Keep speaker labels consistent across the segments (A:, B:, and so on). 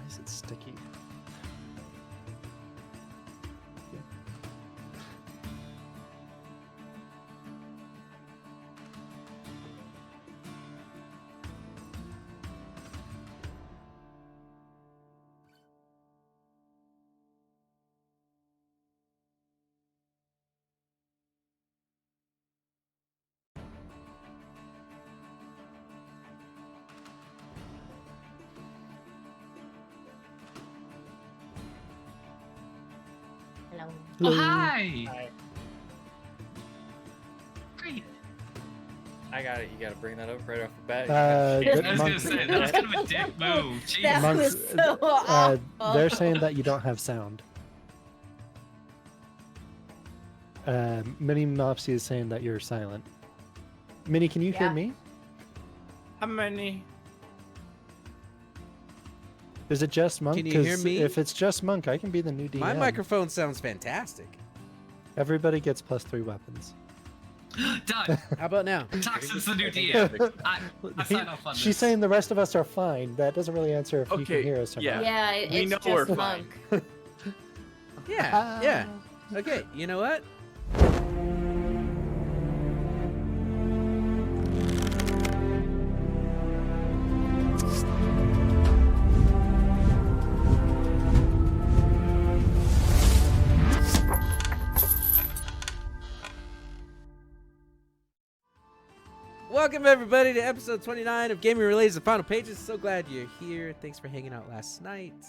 A: Is it sticky?
B: Hello.
C: Oh, hi!
D: Hi.
C: Great.
D: I got it. You got to bring that up right off the bat.
C: I was
A: Monk-
C: gonna say, that was kind of a dick move. Jeez.
B: That
A: Monks,
B: was so awful.
A: they're saying that you don't have sound. Mini Mopsy is saying that you're silent. Minnie, can you hear
B: Yeah.
A: me?
D: How many?
A: Is it just Monk?
E: Can you hear
A: 'Cause
E: me?
A: If it's just Monk, I can be the new DM.
E: My microphone sounds fantastic.
A: Everybody gets +3 weapons.
C: Done.
E: How about now?
C: Toxin's the new DM. I sign off on
A: She's
C: this.
A: saying the rest of us are fine. That doesn't really answer if you can
D: Okay,
A: hear us or
D: yeah.
A: not.
B: Yeah,
D: We
B: it's
D: know
B: just
D: we're
B: Monk.
E: Yeah, yeah. Okay, you know what? Welcome everybody to episode 29 of Gaming Relays, the final pages. So glad you're here. Thanks for hanging out last night.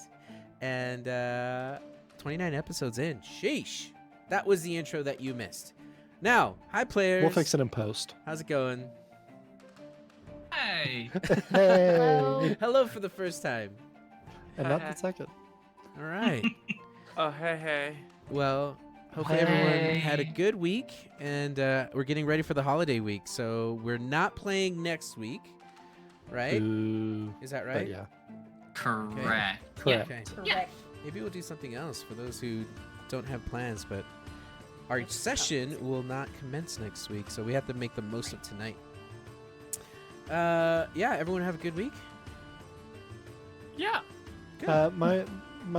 E: And 29 episodes in. Sheesh. That was the intro that you missed. Now, hi players.
A: We'll fix it in post.
E: How's it going?
C: Hey.
A: Hey!
E: Hello for the first time.
A: And not the second.
E: All right.
D: Oh, hey.
E: Well, hopefully everyone had a good week, and we're getting ready for the holiday week. So we're not playing next week, right?
A: Ooh.
E: Is that
A: But
E: right?
A: yeah.
C: Correct.
A: Correct.
E: Okay.
B: Correct.
E: Maybe we'll do something else for those who don't have plans, but our session will not commence next week, so we have to make the most of tonight. Yeah, everyone have a good week?
D: Yeah.
E: Good.
A: My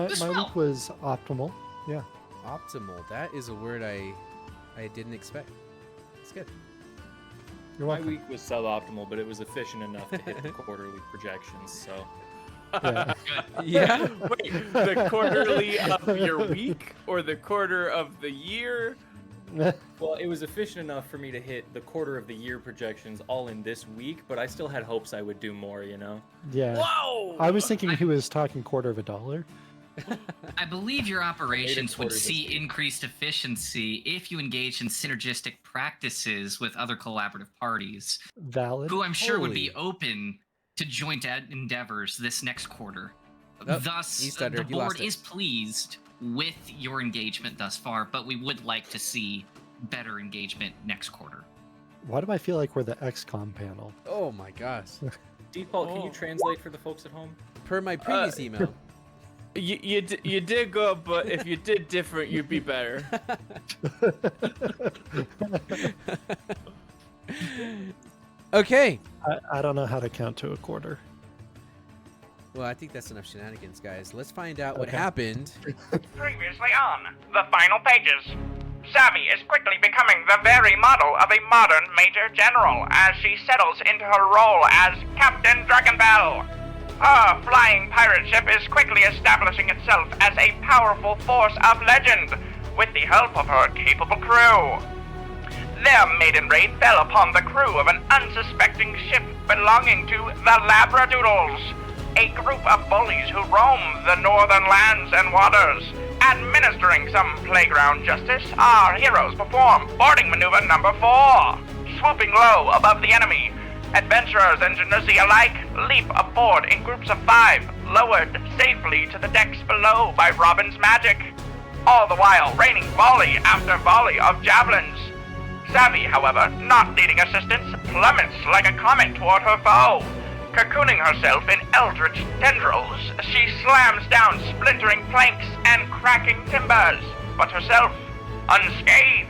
C: This
A: week
C: well.
A: was optimal. Yeah.
E: Optimal. That is a word I didn't expect. It's good.
A: You're
D: My
A: welcome.
D: week was suboptimal, but it was efficient enough to hit the quarterly projections, so.
A: Yeah.
E: Yeah.
F: Wait, the quarterly of your week or the quarter of the year?
D: Well, it was efficient enough for me to hit the quarter of the year projections all in this week, but I still had hopes I would do more, you know?
A: Yeah.
F: Whoa!
A: I was thinking he was talking $0.25.
C: I believe your operations would
D: quarter
C: see
D: this week.
C: increased efficiency if you engaged in synergistic practices with other collaborative parties,
A: Valid.
C: who I'm sure would be
E: Holy.
C: open to joint endeavors this next quarter.
E: Oh,
C: Thus,
E: you stuttered.
C: the
E: You lost
C: board
E: it.
C: is pleased with your engagement thus far, but we would like to see better engagement next quarter.
A: Why do I feel like we're the XCOM panel?
E: Oh my gosh.
D: Default, can you translate for the folks at home?
E: Per my previous email.
F: You did good, but if you did different, you'd be better.
E: Okay.
A: I don't know how to count to a quarter.
E: Well, I think that's enough shenanigans, guys. Let's find out what
A: Okay.
E: happened.
G: Previously on the final pages, Savvy is quickly becoming the very model of a modern Major General as she settles into her role as Captain Dragonbell. Her flying pirate ship is quickly establishing itself as a powerful force of legend with the help of her capable crew. Their maiden raid fell upon the crew of an unsuspecting ship belonging to the Labradoodles, a group of bullies who roam the northern lands and waters. Administering some playground justice, our heroes perform boarding maneuver number 4. Swooping low above the enemy, adventurers and Genasi alike leap aboard in groups of 5, lowered safely to the decks below by Robin's magic, all the while raining volley after volley of javelins. Savvy, however, not needing assistance, plummets like a comet toward her foe. Cocooning herself in eldritch tendrils, she slams down splintering planks and cracking timbers, but herself unscathed.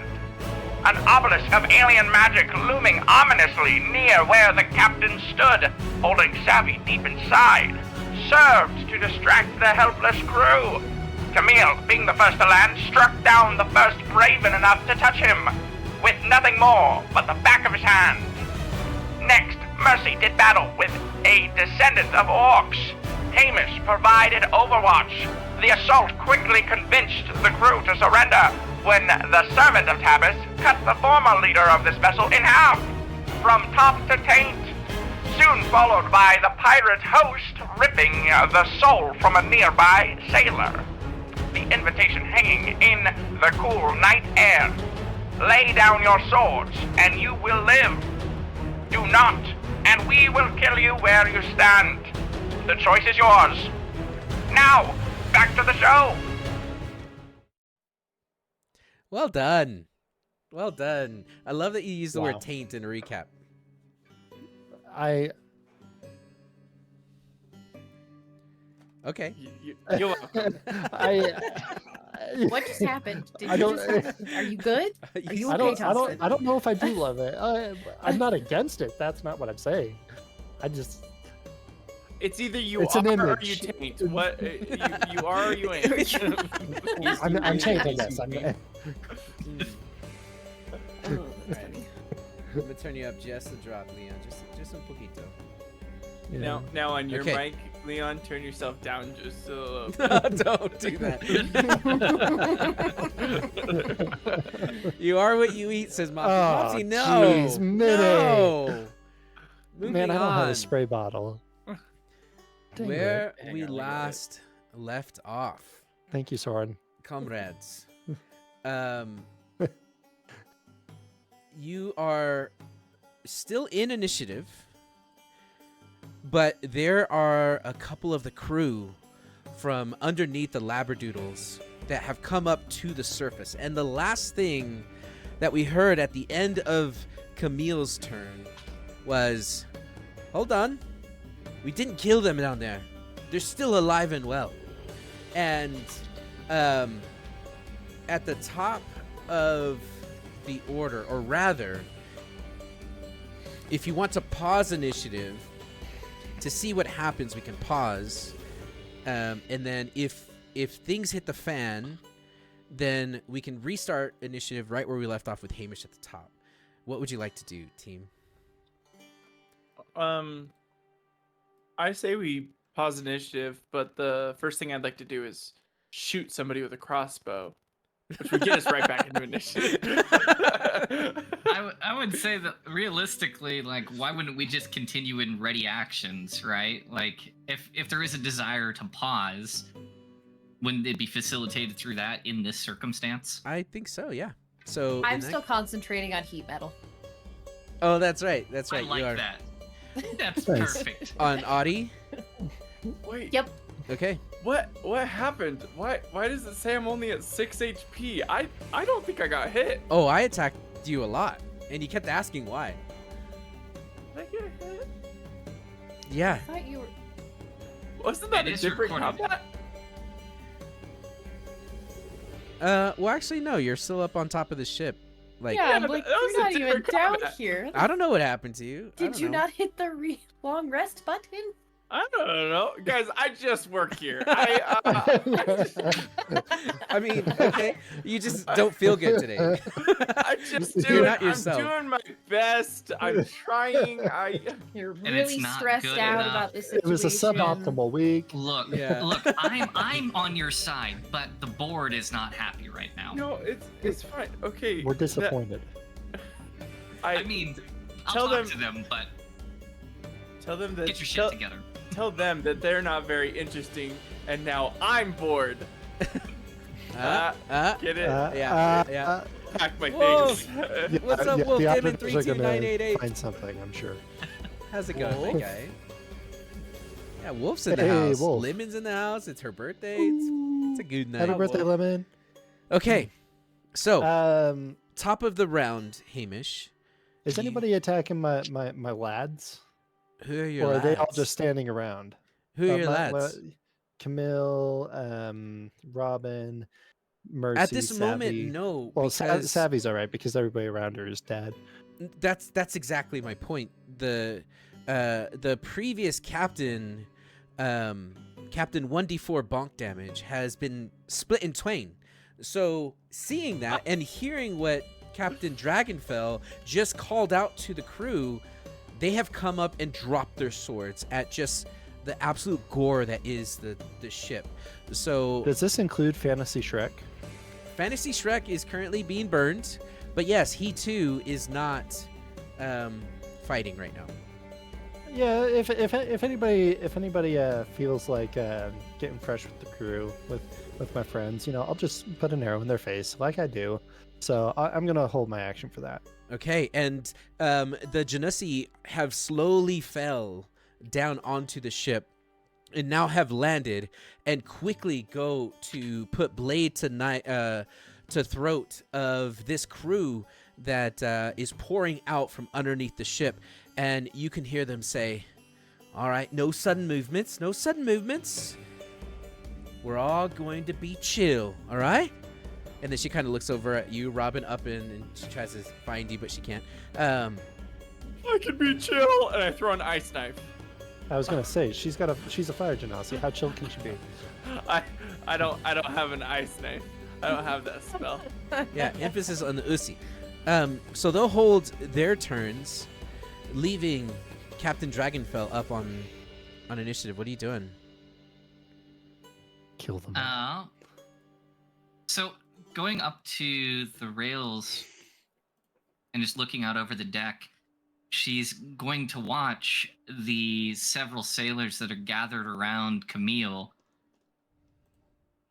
G: An obelisk of alien magic looming ominously near where the captain stood, holding Savvy deep inside. served to distract the helpless crew. Camille, being the first to land, struck down the first Raven enough to touch him, with nothing more but the back of his hand. Next, Mercy did battle with a descendant of orcs. Hamish provided overwatch. The assault quickly convinced the crew to surrender when the servant of Tabas cut the former leader of this vessel in half, from top to taint, soon followed by the pirate host ripping the soul from a nearby sailor. The invitation hanging in the cool night air. Lay down your swords, and you will live. Do not, and we will kill you where you stand. The choice is yours. Now, back to the show.
E: Well done. Well done. I love that you used the
A: Wow.
E: word taint in a recap. Okay.
F: You're welcome.
B: What just happened? Did
A: I
B: you
A: don't-
B: just are you good? Are you okay, Thompson?
A: I don't know if I do love it. I'm not against it. That's not what I'm saying. I just
F: It's either you
A: It's
F: are
A: an
F: or you
A: image.
F: taint. What you are or you ain't.
A: I'm tainting this.
B: Oh, that's funny.
E: I'm gonna turn you up just a drop, Leon. Just un poquito.
F: Now on your
E: Okay.
F: mic, Leon, turn yourself down just a little.
E: Don't do that. You are what you eat, says Mopsy.
A: Oh,
E: Mopsy, no.
A: jeez, Minnie.
E: No.
A: Man,
E: Moving
A: I don't have
E: on.
A: a spray bottle. Dang
E: Where
F: Hang
E: we
F: on, let me get
E: last left off,
A: Thank you, Soren.
E: comrades. You are still in initiative, but there are a couple of the crew from underneath the labradoodles that have come up to the surface. And the last thing that we heard at the end of Camille's turn was, hold on, we didn't kill them down there. They're still alive and well. And at the top of the order, or rather, if you want to pause initiative to see what happens, we can pause. And then if things hit the fan, then we can restart initiative right where we left off with Hamish at the top. What would you like to do, team?
F: I say we pause initiative, but the first thing I'd like to do is shoot somebody with a crossbow, which would get us right back into initiative.
C: I would say that realistically, like, why wouldn't we just continue in ready actions, right? Like, if there is a desire to pause, wouldn't it be facilitated through that in this circumstance?
E: I think so, yeah. So
B: I'm
E: in that-
B: still concentrating on heat metal.
E: Oh, that's right. That's right.
C: I like
E: you are
C: that. That's
A: Nice.
C: perfect.
E: on Audie.
F: Wait.
B: Yep.
E: Okay.
F: What happened? Why does it say I'm only at 6 HP? I don't think I got hit.
E: Oh, I attacked you a lot, and you kept asking why.
F: Did I get hit?
E: Yeah.
B: I thought you were.
F: Wasn't that
C: It
F: a
C: is
F: different
C: recorded.
F: combat?
E: Well, actually, no. You're still up on top of the ship. Like,
B: yeah, I'm
F: but
B: like,
F: that was
B: you're
F: a
B: not even
F: different
B: down
F: combat.
B: here.
E: I don't know what happened to you. I
B: Did
E: don't
B: you
E: know.
B: not hit the long rest button?
F: I don't know, guys. I just work here.
E: I mean, okay. You just don't feel good today.
F: I just
A: You're
F: doing.
E: not yourself.
F: I'm doing my best. I'm trying.
B: You're
C: And it's
B: really
C: not
B: stressed
C: good
B: out
C: enough.
B: about this
A: It
B: situation.
A: was a suboptimal week.
C: Look,
E: Yeah.
C: look, I'm on your side, but the board is not happy right now.
F: No, it's fine. Okay.
A: We're disappointed.
C: I mean, I'll
F: Tell
C: talk
F: them-
C: to them, but
F: tell them that.
C: get your shit together.
F: Tell them that they're not very interesting, and now I'm bored.
E: Get
F: Get it?
E: Yeah.
F: Pack my
E: Whoa.
F: things.
E: What's up,
A: the
E: Wolf Demon
A: operators are gonna
E: 32988?
A: find something, I'm sure.
E: How's it going,
F: Wolf?
E: my guy? Yeah, Wolf's in the
A: Hey,
E: house.
A: Wolf.
E: Lemon's in the house. It's her birthday. It's a good night.
A: Happy birthday, Lemon.
E: Okay, so
A: Um,
E: top of the round, Hamish.
A: is
E: you-
A: anybody attacking my lads?
E: Who are your
A: Or are
E: lads?
A: they all just standing around?
E: Who are your
A: my-
E: lads?
A: Camille, Robin, Mercy,
E: At this moment,
A: Savvy.
E: no.
A: Well,
E: because
A: Savvy's all right because everybody around her is dead.
E: that's exactly my point. The previous captain Captain 1d4 bonk damage has been split in twain. So seeing that and hearing what Captain Dragonfell just called out to the crew, they have come up and dropped their swords at just the absolute gore that is the ship. So
A: Does this include Fantasy Shrek?
E: Fantasy Shrek is currently being burned, but yes, he too is not fighting right now.
A: Yeah, if anybody feels like getting fresh with the crew with my friends, I'll just put an arrow in their face like I do. So I'm gonna hold my action for that.
E: Okay, and the Janussi have slowly fell down onto the ship and now have landed and quickly go to put blade to throat of this crew that is pouring out from underneath the ship. And you can hear them say, "All right, no sudden movements, no sudden movements. We're all going to be chill, all right?" And then she kind of looks over at you, Robin, up and she tries to find you, but she can't.
F: I can be chill, and I throw an ice knife.
A: I was gonna say she's a fire genasi. How chill can she be?
F: I don't have an ice knife. I don't have that spell.
E: Yeah, emphasis on the Usi. So they'll hold their turns, leaving Captain Dragonfell up on initiative. What are you doing?
A: Kill them.
C: So going up to the rails and just looking out over the deck, she's going to watch the several sailors that are gathered around Camille.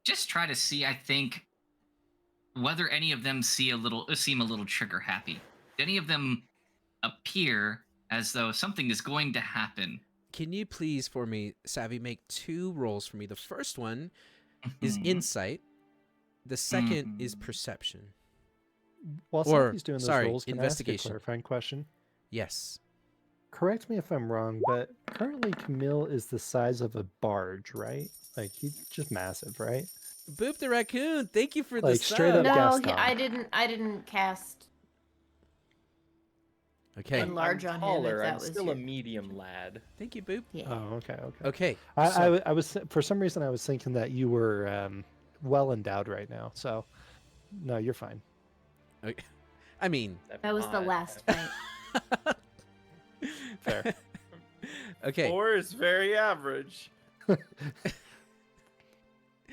C: Just try to see, I think, whether any of them seem a little trigger happy. Do any of them appear as though something is going to happen?
E: Can you please, for me, Savvy, make 2 rolls for me? The first one is insight. The second is perception.
A: While
E: or,
A: somebody's doing those
E: sorry,
A: rolls, can I ask a
E: investigation.
A: clarifying question?
E: Yes.
A: Correct me if I'm wrong, but currently Camille is the size of a barge, right? Like he's just massive, right?
E: Boop the raccoon. Thank you for the
A: Like, straight
E: sub.
A: up-
B: No,
A: Gaston.
B: I didn't cast
E: Okay.
B: enlarge on
D: I'm
B: him.
D: taller.
B: If that
D: I'm
B: was
D: still
B: your...
D: a medium lad.
E: Thank you, Boop.
B: Yeah.
A: Oh, okay.
E: Okay.
A: I was for some reason I was thinking that you were well endowed right now. So no, you're fine.
E: Okay. I mean,
B: That was the last fight.
A: Fair.
E: okay.
F: 4 is very average.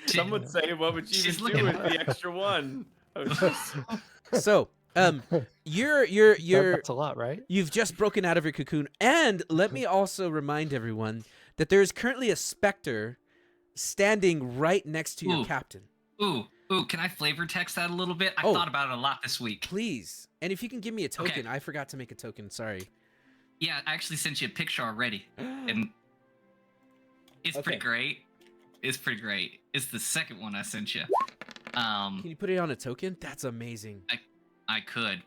F: Some would say, what would you
C: She's
F: even do
C: looking-
F: with the extra 1? I was just-
E: So, you're
A: That's a lot, right?
E: you've just broken out of your cocoon, and let me also remind everyone that there is currently a specter standing right next to your
C: Ooh.
E: captain.
C: Ooh, can I flavor text that a little bit? I
E: Oh.
C: thought about it a lot this week.
E: Please, and if you can give me a token,
C: Okay.
E: I forgot to make a token. Sorry.
C: Yeah, I actually sent you a picture already, and it's pretty
E: Okay.
C: great. It's pretty great. It's the second one I sent you.
E: Can you put it on a token? That's amazing.
C: I could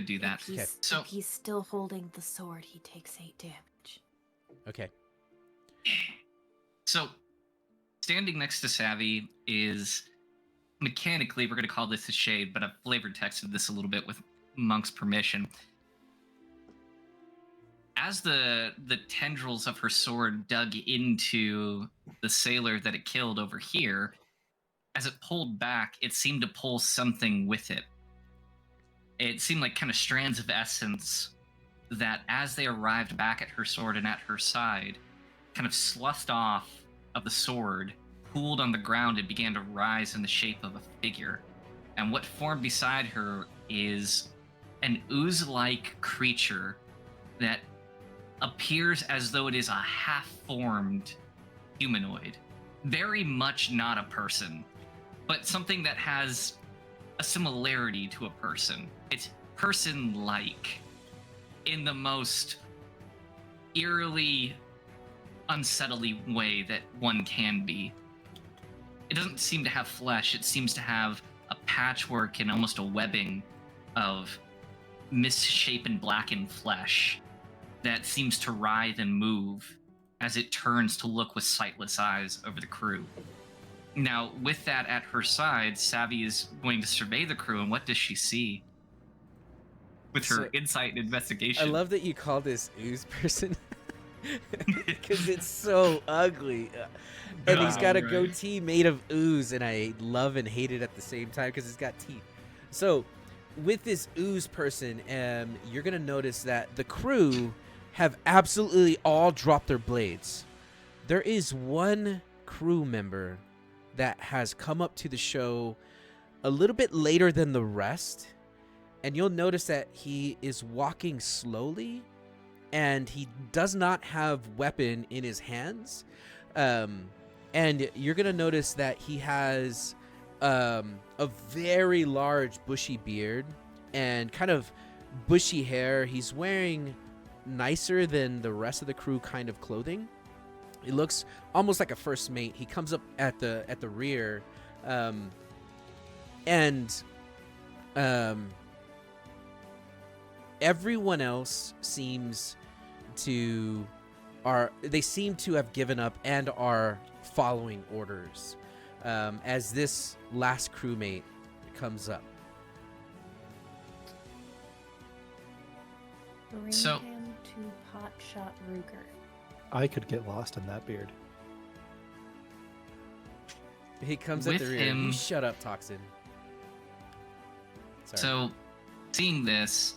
C: do that.
E: Okay.
C: So
B: If he's still holding the sword, he takes 8 damage.
E: Okay.
C: So, standing next to Savvy is mechanically, we're going to call this a shade, but I've flavored texted this a little bit with Monk's permission. As the tendrils of her sword dug into the sailor that it killed over here, as it pulled back, it seemed to pull something with it. It seemed like kind of strands of essence that, as they arrived back at her sword and at her side, kind of sloughed off of the sword, pooled on the ground, and began to rise in the shape of a figure. And what formed beside her is an ooze-like creature that appears as though it is a half-formed humanoid. Very much not a person, but something that has a similarity to a person. It's person-like in the most eerily unsettling way that one can be. It doesn't seem to have flesh. It seems to have a patchwork and almost a webbing of misshapen blackened flesh that seems to writhe and move as it turns to look with sightless eyes over the crew. Now, with that at her side, Savvy is going to survey the crew, and what does she see? With her
E: So-
C: insight and investigation.
E: I love that you call this ooze person. because it's so ugly. And he's got a
C: Right.
E: goatee made of ooze, and I love and hate it at the same time because it's got teeth. So, with this ooze person, you're gonna notice that the crew have absolutely all dropped their blades. There is one crew member that has come up to the show a little bit later than the rest, and you'll notice that he is walking slowly, and he does not have weapon in his hands. And you're gonna notice that he has a very large bushy beard and kind of bushy hair. He's wearing nicer than the rest of the crew kind of clothing. It looks almost like a first mate. He comes up at the rear, and everyone else seems to have given up and are following orders as this last crewmate comes up.
B: Bring
C: So-
B: him to Potshot Ruger.
A: I could get lost in that beard.
E: He comes at the
C: With
E: rear. You
C: him-
E: shut up, Toxin. Sorry.
C: So, seeing this,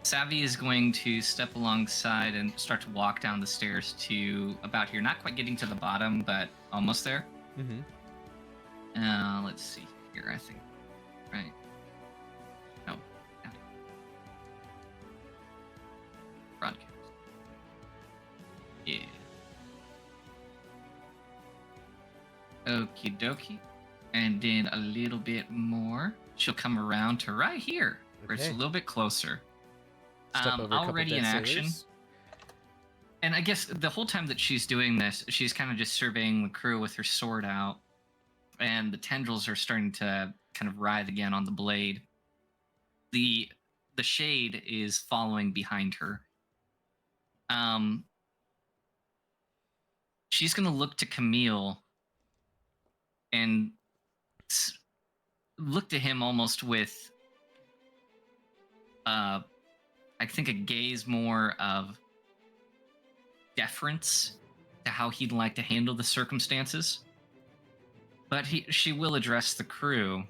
C: Savvy is going to step alongside and start to walk down the stairs to about here. Not quite getting to the bottom, but almost there.
E: Mhm.
C: Let's see here, I think. Right. No. down here. Broadcast. Yeah. Okie dokie. And then a little bit more. She'll come around to right here, where it's a
E: Okay.
C: little bit closer.
E: Step over a couple
C: Already
E: dead
C: in action.
E: sailors.
C: And I guess the whole time that she's doing this, she's kind of just surveying the crew with her sword out, and the tendrils are starting to kind of writhe again on the blade. The shade is following behind her. She's gonna look to Camille and look to him almost with, I think, a gaze more of deference to how he'd like to handle the circumstances. But she will address the crew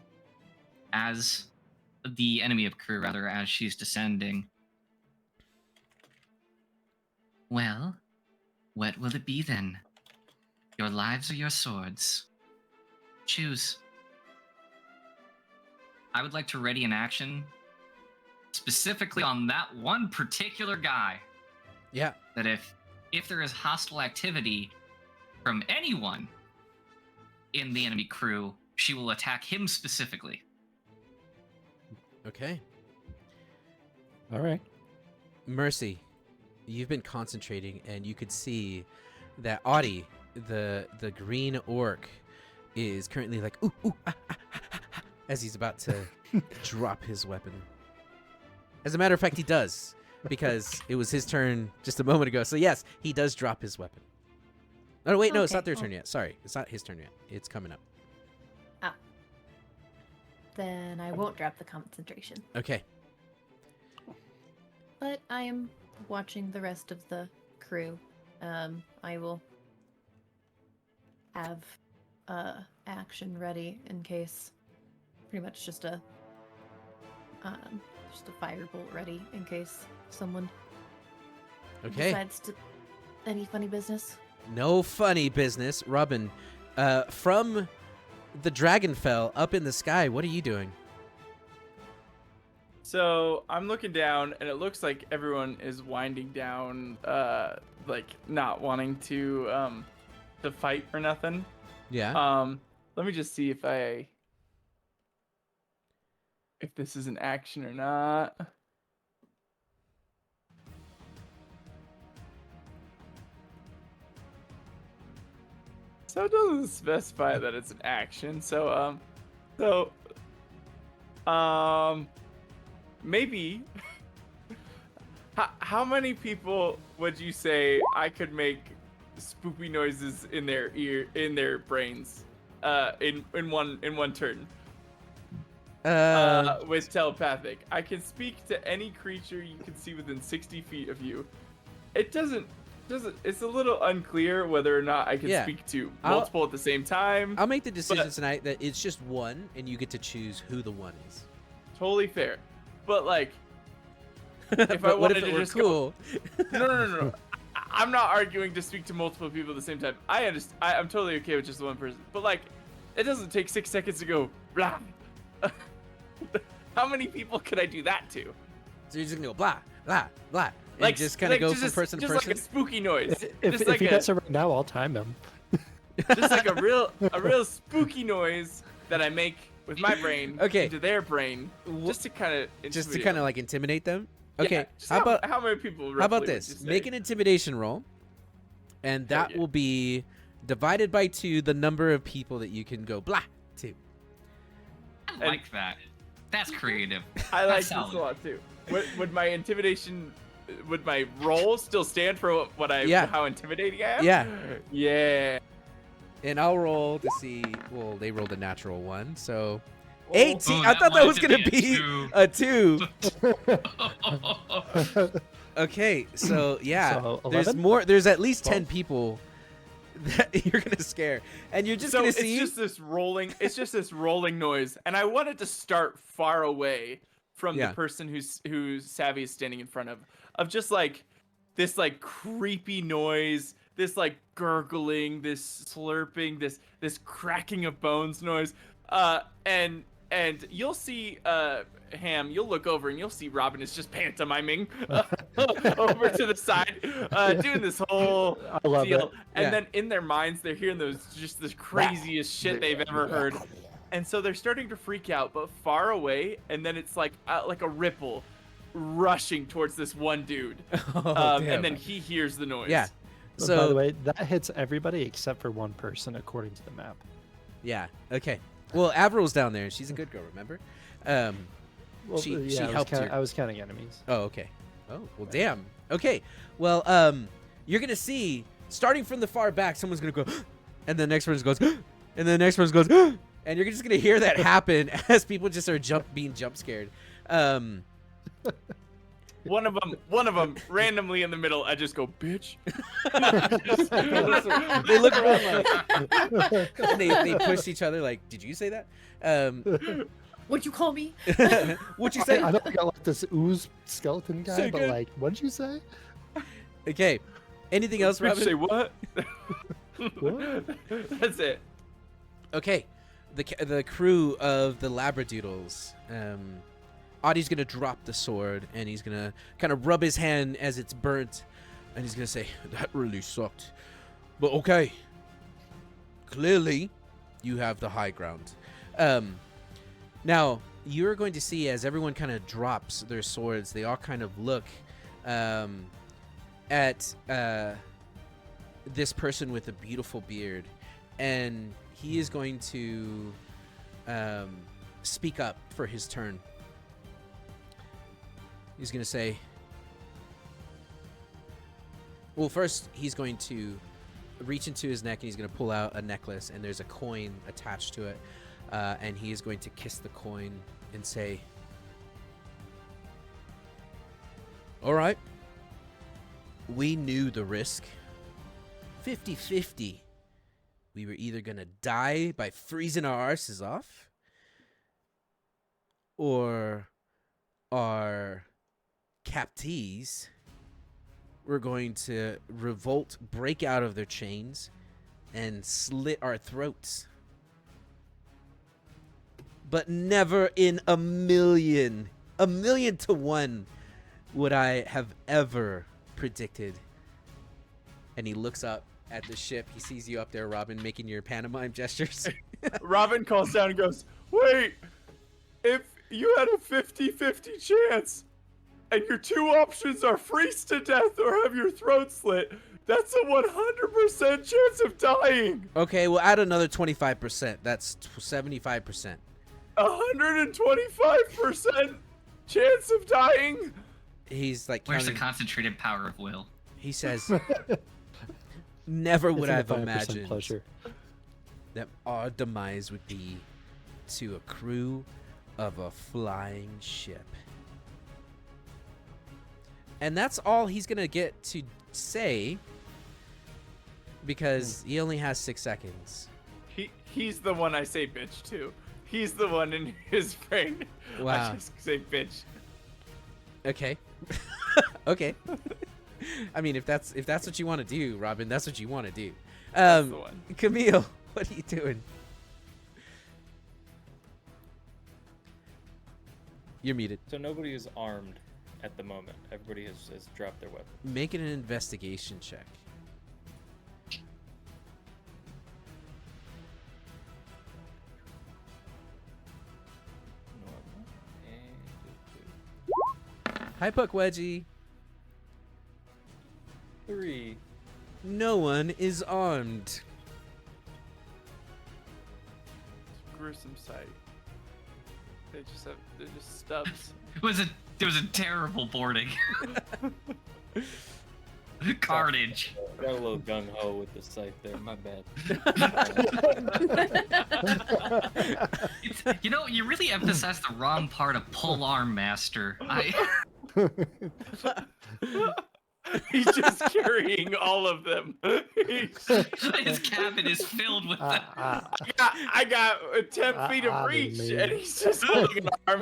C: as the enemy of crew, rather, as she's descending. Well, what will it be then? Your lives or your swords? Choose. I would like to ready an action specifically on that one particular guy.
E: Yeah.
C: That if there is hostile activity from anyone in the enemy crew, she will attack him specifically.
E: Okay.
A: All right.
E: Mercy, you've been concentrating, and you could see that Audie, the green orc, is currently like ooh, ooh, ah, ah, ah, ah, ah, as he's about to drop his weapon. As a matter of fact, he does, because it was his turn just a moment ago. So yes, he does drop his weapon. Oh wait, no, it's
B: Okay,
E: not their
B: well-
E: turn yet. Sorry, it's not his turn yet. It's coming up.
B: Then I won't drop the concentration.
E: Okay.
B: But I am watching the rest of the crew. I will have action ready in case. Pretty much just a firebolt ready in case someone
E: Okay.
B: decides to. Any funny business?
E: No funny business, Robin. From the Dragonfell up in the sky, what are you doing?
F: So I'm looking down, and it looks like everyone is winding down, like not wanting to fight or nothing.
E: Yeah.
F: Let me just see if this is an action or not. So it doesn't specify that it's an action. So maybe. How many people would you say I could make spoopy noises in their brains, in one turn? With telepathic, I can speak to any creature you can see within 60 feet of you. It doesn't it's a little unclear whether or not I can
E: Yeah.
F: speak to
E: I'll-
F: multiple at the same time.
E: I'll make the decision tonight that it's just one, and you get to choose who the one is.
F: Totally fair. But like,
E: But
F: if I
E: what if
F: wanted
E: it
F: to
E: were
F: just
E: cool?
F: no. I'm not arguing to speak to multiple people at the same time. I understand. I'm totally okay with just one person. But like, it doesn't take 6 seconds to go blah. How many people could I do that to?
E: So you're just gonna go blah blah blah, and
F: Like
E: just kind of go from
F: just,
E: person to
F: just
E: person.
F: like a spooky noise.
A: If,
F: just
A: if
F: like
A: he
F: a
A: does it right now, I'll time him.
F: just like a real spooky noise that I make with my brain
E: Okay.
F: into their brain,
E: Wh-
F: just to kind of
E: like intimidate them. Okay,
F: how
E: how about
F: many people?
E: how about
F: roughly would
E: this?
F: you say?
E: Make an intimidation roll, and
F: Hell
E: that
F: yeah.
E: will be divided by 2 the number of people that you can go blah to.
C: I like that. That's creative.
F: I like
C: That's
F: this a
C: solid.
F: lot too. Would my intimidation, would my roll still stand for
E: Yeah.
F: how intimidating I am?
E: Yeah.
F: Yeah.
E: And I'll roll to see. Well, they rolled a natural 1, so 18.
C: Oh,
E: I
C: that
E: thought that
C: wanted
E: was
C: to
E: gonna
C: be a
E: be a 2. Okay, so yeah,
A: So,
E: there's
A: 11?
E: more. There's at least 10
A: 12.
E: people that you're gonna scare, and you're just
F: So
E: gonna
F: it's
E: see.
F: just this rolling. It's just this rolling noise, and I wanted to start far away from
E: Yeah.
F: the person who's Savvy is standing in front of just like this like creepy noise, this like gurgling, this slurping, this cracking of bones noise, and you'll see Ham, you'll look over and you'll see Robin is just pantomiming over to the side, doing this whole
A: I love
F: deal.
A: it.
F: And
E: Yeah.
F: then in their minds, they're hearing those just the craziest shit they've ever heard. And so they're starting to freak out, but far away. And then it's like a ripple rushing towards this one dude.
E: Oh, damn.
F: And then he hears the noise.
E: Yeah.
A: So, by the
E: So
A: way, that hits everybody except for one person according to the map.
E: yeah. Okay. Well, Avril's down there. She's a good girl. Remember?
A: Well,
E: She
A: yeah,
E: helped you.
A: I was counting enemies.
E: Oh, okay. Oh, well, damn. Okay. Well, you're gonna see starting from the far back, someone's gonna go, and the next person goes, and the next person goes, and you're just gonna hear that happen as people just are being jump scared.
F: One of them randomly in the middle. I just go, bitch.
E: They look around like, and they push each other like, did you say that?
B: What'd you call me?
E: What'd you say?
A: I know I got like this ooze skeleton guy,
E: Say
A: but
E: again.
A: like, what'd you say?
E: Okay. Anything else,
F: Bitch,
E: Robin?
F: say what?
A: What?
F: That's it.
E: Okay, the crew of the Labradoodles. Audie's gonna drop the sword and he's gonna kind of rub his hand as it's burnt, and he's gonna say, "That really sucked, but okay. Clearly, you have the high ground." Now you're going to see as everyone kind of drops their swords, they all kind of look at this person with a beautiful beard, and he is going to speak up for his turn. He's going to say, well, first he's going to reach into his neck and he's going to pull out a necklace, and there's a coin attached to it, and he is going to kiss the coin and say, all right, we knew the risk. 50-50. We were either going to die by freezing our arses off, or our captees were going to revolt, break out of their chains, and slit our throats. But never in a million to one would I have ever predicted. And he looks up at the ship. He sees you up there, Robin, making your pantomime gestures.
F: Robin calls down and goes, wait, if you had a 50-50 chance and your 2 options are freeze to death or have your throat slit, that's a 100% chance of dying.
E: Okay, well, add another 25%. That's 75%.
F: 125% chance of dying?
E: He's like
C: Where's the
E: counting.
C: concentrated power of will?
E: He says, never would I have
A: 5%
E: imagined
A: pleasure.
E: that our demise would be to a crew of a flying ship. And that's all he's going to get to say because he only has 6 seconds.
F: He's the one I say bitch to. He's the one in his brain.
E: Wow.
F: I just say bitch.
E: Okay. Okay. I mean, if that's what you want to do, Robin, that's what you want to do.
F: That's the one.
E: Camille, what are you doing? You're muted.
D: So nobody is armed at the moment. Everybody has dropped their weapon.
E: Make it an investigation check. Hi, Puck Wedgie.
D: 3.
E: No one is armed.
F: Gruesome sight. They're just stubs.
C: It was a terrible boarding. Carnage.
D: Got a little gung ho with the scythe there. My bad.
C: You really emphasized the wrong part of pole arm master.
F: He's just carrying all of them.
C: His cabin is filled with them.
F: I got 10 feet of reach, and he's just holding an arm.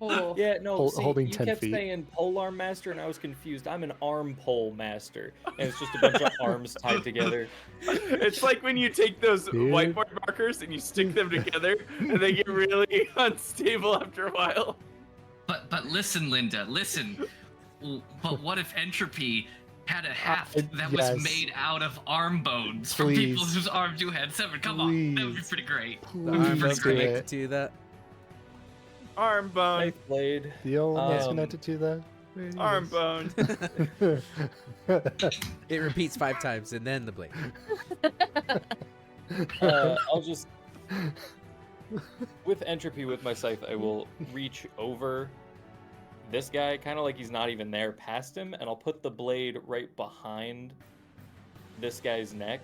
B: Oh.
D: Yeah, no,
A: Holding
D: you
A: 10
D: kept
A: feet.
D: saying polearm master, and I was confused. I'm an arm pole master, and it's just a bunch of arms tied together.
F: It's like when you take those
A: Dude.
F: whiteboard markers and you stick them together, and they get really unstable after a while.
C: But listen, Linda, listen. But what if Entropy had a haft that
A: yes.
C: was made out of arm bones from
A: Please.
C: people whose arms do have severed? Come on, that would be
A: Please.
C: pretty great.
E: The
A: Please
E: arm
C: pretty
E: is
A: do
C: great.
E: connected
A: it.
E: to that.
F: Arm bone,
D: Knife blade.
A: The old one's
D: Um,
A: connected to that.
F: arm bone.
E: It repeats 5 times, and then the blade.
D: I'll just, with entropy with my scythe, I will reach over this guy, kind of like he's not even there, past him, and I'll put the blade right behind this guy's neck.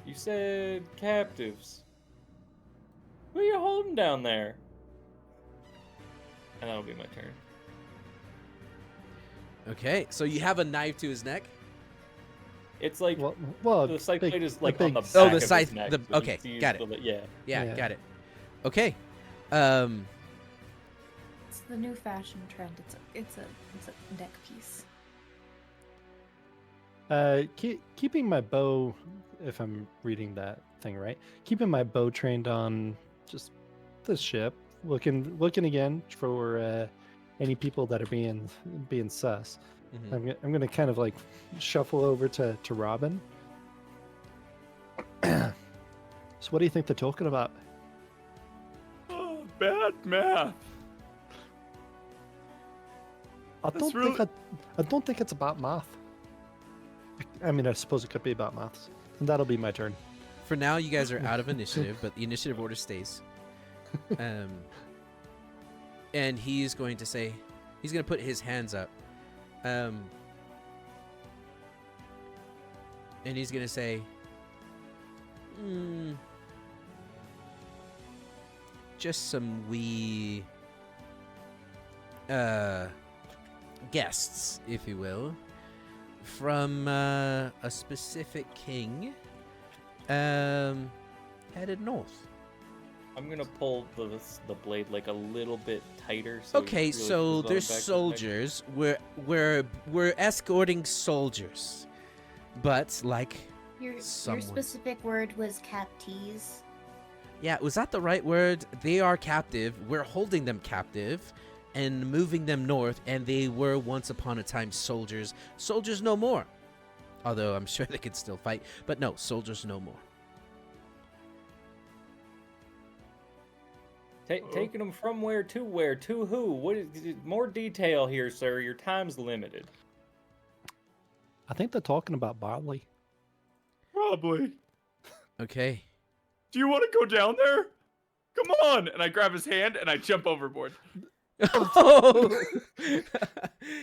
D: You said captives. Who are you holding down there? And that'll be my turn.
E: Okay, so you have a knife to his neck.
D: It's like
A: well,
D: the scythe
A: big-
D: blade is
A: the
D: like on
A: big
D: the
E: Oh,
D: back
E: the
D: of his
E: scythe-
D: neck,
E: the-
D: so
E: okay,
D: it's used
E: got it.
D: for the- yeah.
E: Yeah,
A: Yeah.
E: got it. Okay.
B: It's the new fashion trend. It's a neck piece.
A: Keeping my bow, if I'm reading that thing right, keeping my bow trained on just the ship, looking again for any people that are being sus.
E: Mhm.
A: I'm gonna kind of like shuffle over to Robin. So what do you think they're talking about?
F: Oh, bad math.
A: I
F: That's
A: don't think it's about math. I mean, I suppose it could be about maths, and that'll be my turn.
E: For now, you guys are out of initiative, but the initiative order stays. And he's going to say, he's going to put his hands up. And he's going to say, just some wee guests, if you will, from a specific king headed north.
D: I'm gonna pull the blade like a little bit tighter. So
E: Okay,
D: it really
E: so
D: feels on
E: there's
D: the back of his neck.
E: soldiers. We're escorting soldiers, but like,
B: Your
E: Someone.
B: specific word was captees.
E: yeah, was that the right word? They are captive. We're holding them captive and moving them north, and they were once upon a time soldiers. Soldiers no more. Although I'm sure they could still fight, but no, soldiers no more.
D: Taking them from where to who? What is more detail here, sir? Your time's limited.
A: I think they're talking about barley.
F: Probably.
E: Okay.
F: Do you want to go down there? Come on! And I grab his hand and I jump overboard.
E: Oh!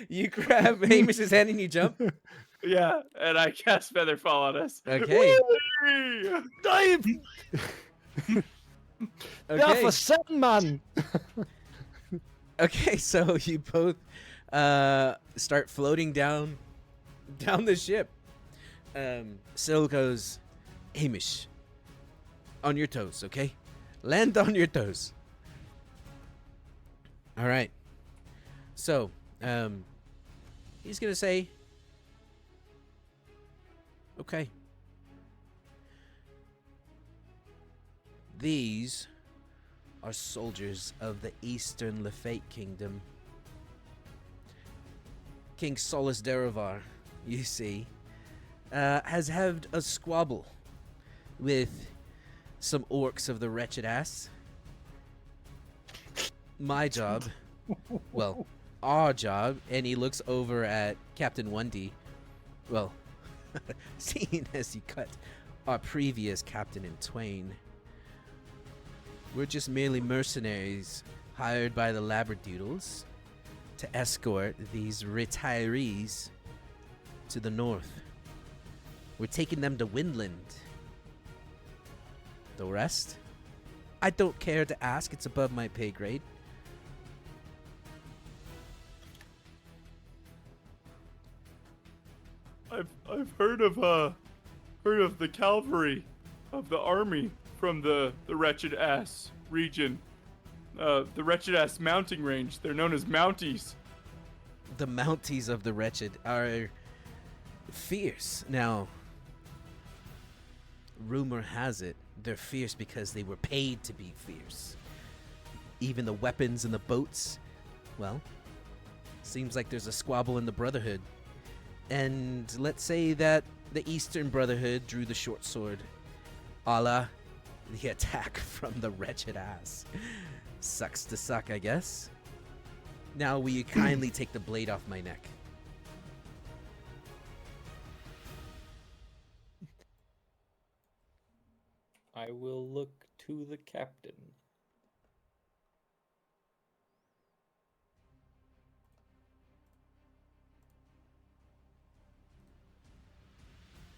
E: You grab Hamish's hand and you jump.
F: Yeah, and I cast Feather Fall on us.
E: Okay.
F: Whee!
A: Dive! Yeah,
E: Okay.
A: for seven, man.
E: Okay, so you both start floating down down the ship. Syl goes, Hamish, on your toes, okay? Land on your toes. All right. So, he's going to say, okay. These are soldiers of the Eastern Lefate Kingdom. King Solus Derivar, you see, has had a squabble with some orcs of the wretched ass. My job, well, our job, and he looks over at Captain 1D. Well, seeing as he cut our previous captain in twain, we're just merely mercenaries hired by the Labradoodles to escort these retirees to the north. We're taking them to Windland. The rest? I don't care to ask. It's above my pay grade.
F: I've heard of the cavalry of the army from the wretched ass region. The wretched ass mounting range. They're known as Mounties.
E: The Mounties of the wretched are fierce. Now, rumor has it they're fierce because they were paid to be fierce. Even the weapons and the boats, well, seems like there's a squabble in the Brotherhood. And let's say that the Eastern Brotherhood drew the short sword, a la the attack from the wretched ass. Sucks to suck, I guess. Now will you kindly take the blade off my neck?
D: I will look to the captain.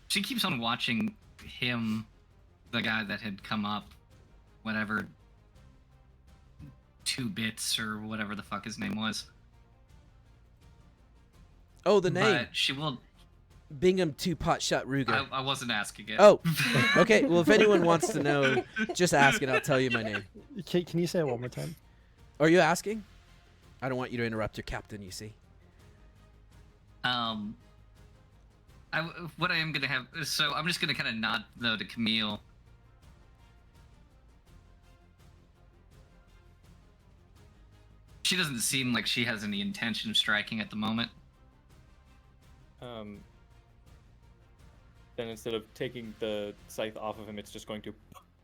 C: She keeps on watching him, the guy that had come up, whatever, 2 bits or whatever the fuck his name was.
E: Oh, the name.
C: But she will.
E: Bingham 2 Pot Shot Ruger.
C: I wasn't asking it.
E: Oh, okay. Well, if anyone wants to know, just ask and I'll tell you my name.
A: Can you say it one more time?
E: Are you asking? I don't want you to interrupt your captain, you see.
C: What I am gonna have, so I'm just gonna kind of nod though to Camille. She doesn't seem like she has any intention of striking at the moment.
D: Then instead of taking the scythe off of him, it's just going to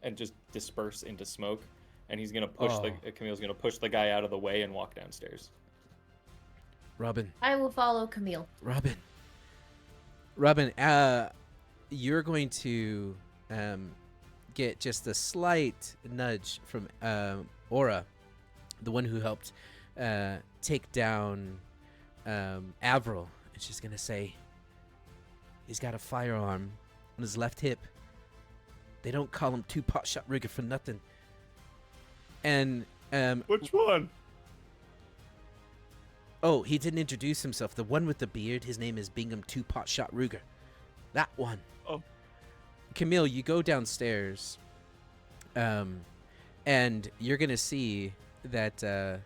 D: and just disperse into smoke, and he's gonna push Camille's gonna push the guy out of the way and walk downstairs.
E: Robin.
B: I will follow Camille.
E: Robin, you're going to get just a slight nudge from Aura, the one who helped take down Avril, and she's gonna say, he's got a firearm on his left hip. They don't call him 2 Pot Shot Rigger for nothing. And
F: Which one?
E: oh, he didn't introduce himself. The one with the beard, his name is Bingham 2 Pot Shot Ruger. That one.
F: Oh.
E: Camille, you go downstairs, and you're gonna see that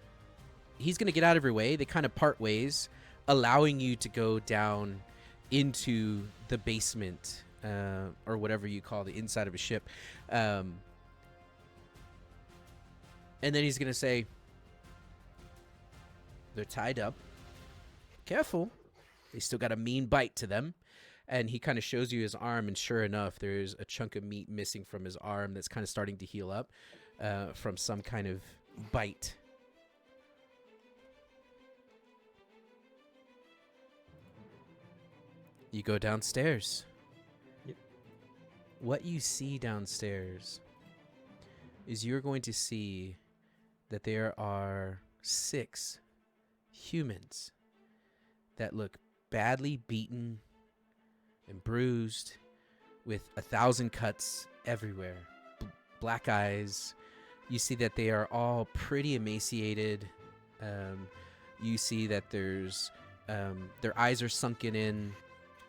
E: he's gonna get out of your way. They kind of part ways, allowing you to go down into the basement, or whatever you call the inside of a ship. And then he's gonna say, they're tied up. Careful. They still got a mean bite to them. And he kind of shows you his arm, and sure enough, there's a chunk of meat missing from his arm that's kind of starting to heal up from some kind of bite. You go downstairs.
D: Yep.
E: What you see downstairs is you're going to see that there are 6 humans that look badly beaten and bruised with 1,000 cuts everywhere. Black eyes. You see that they are all pretty emaciated. You see that there's their eyes are sunken in.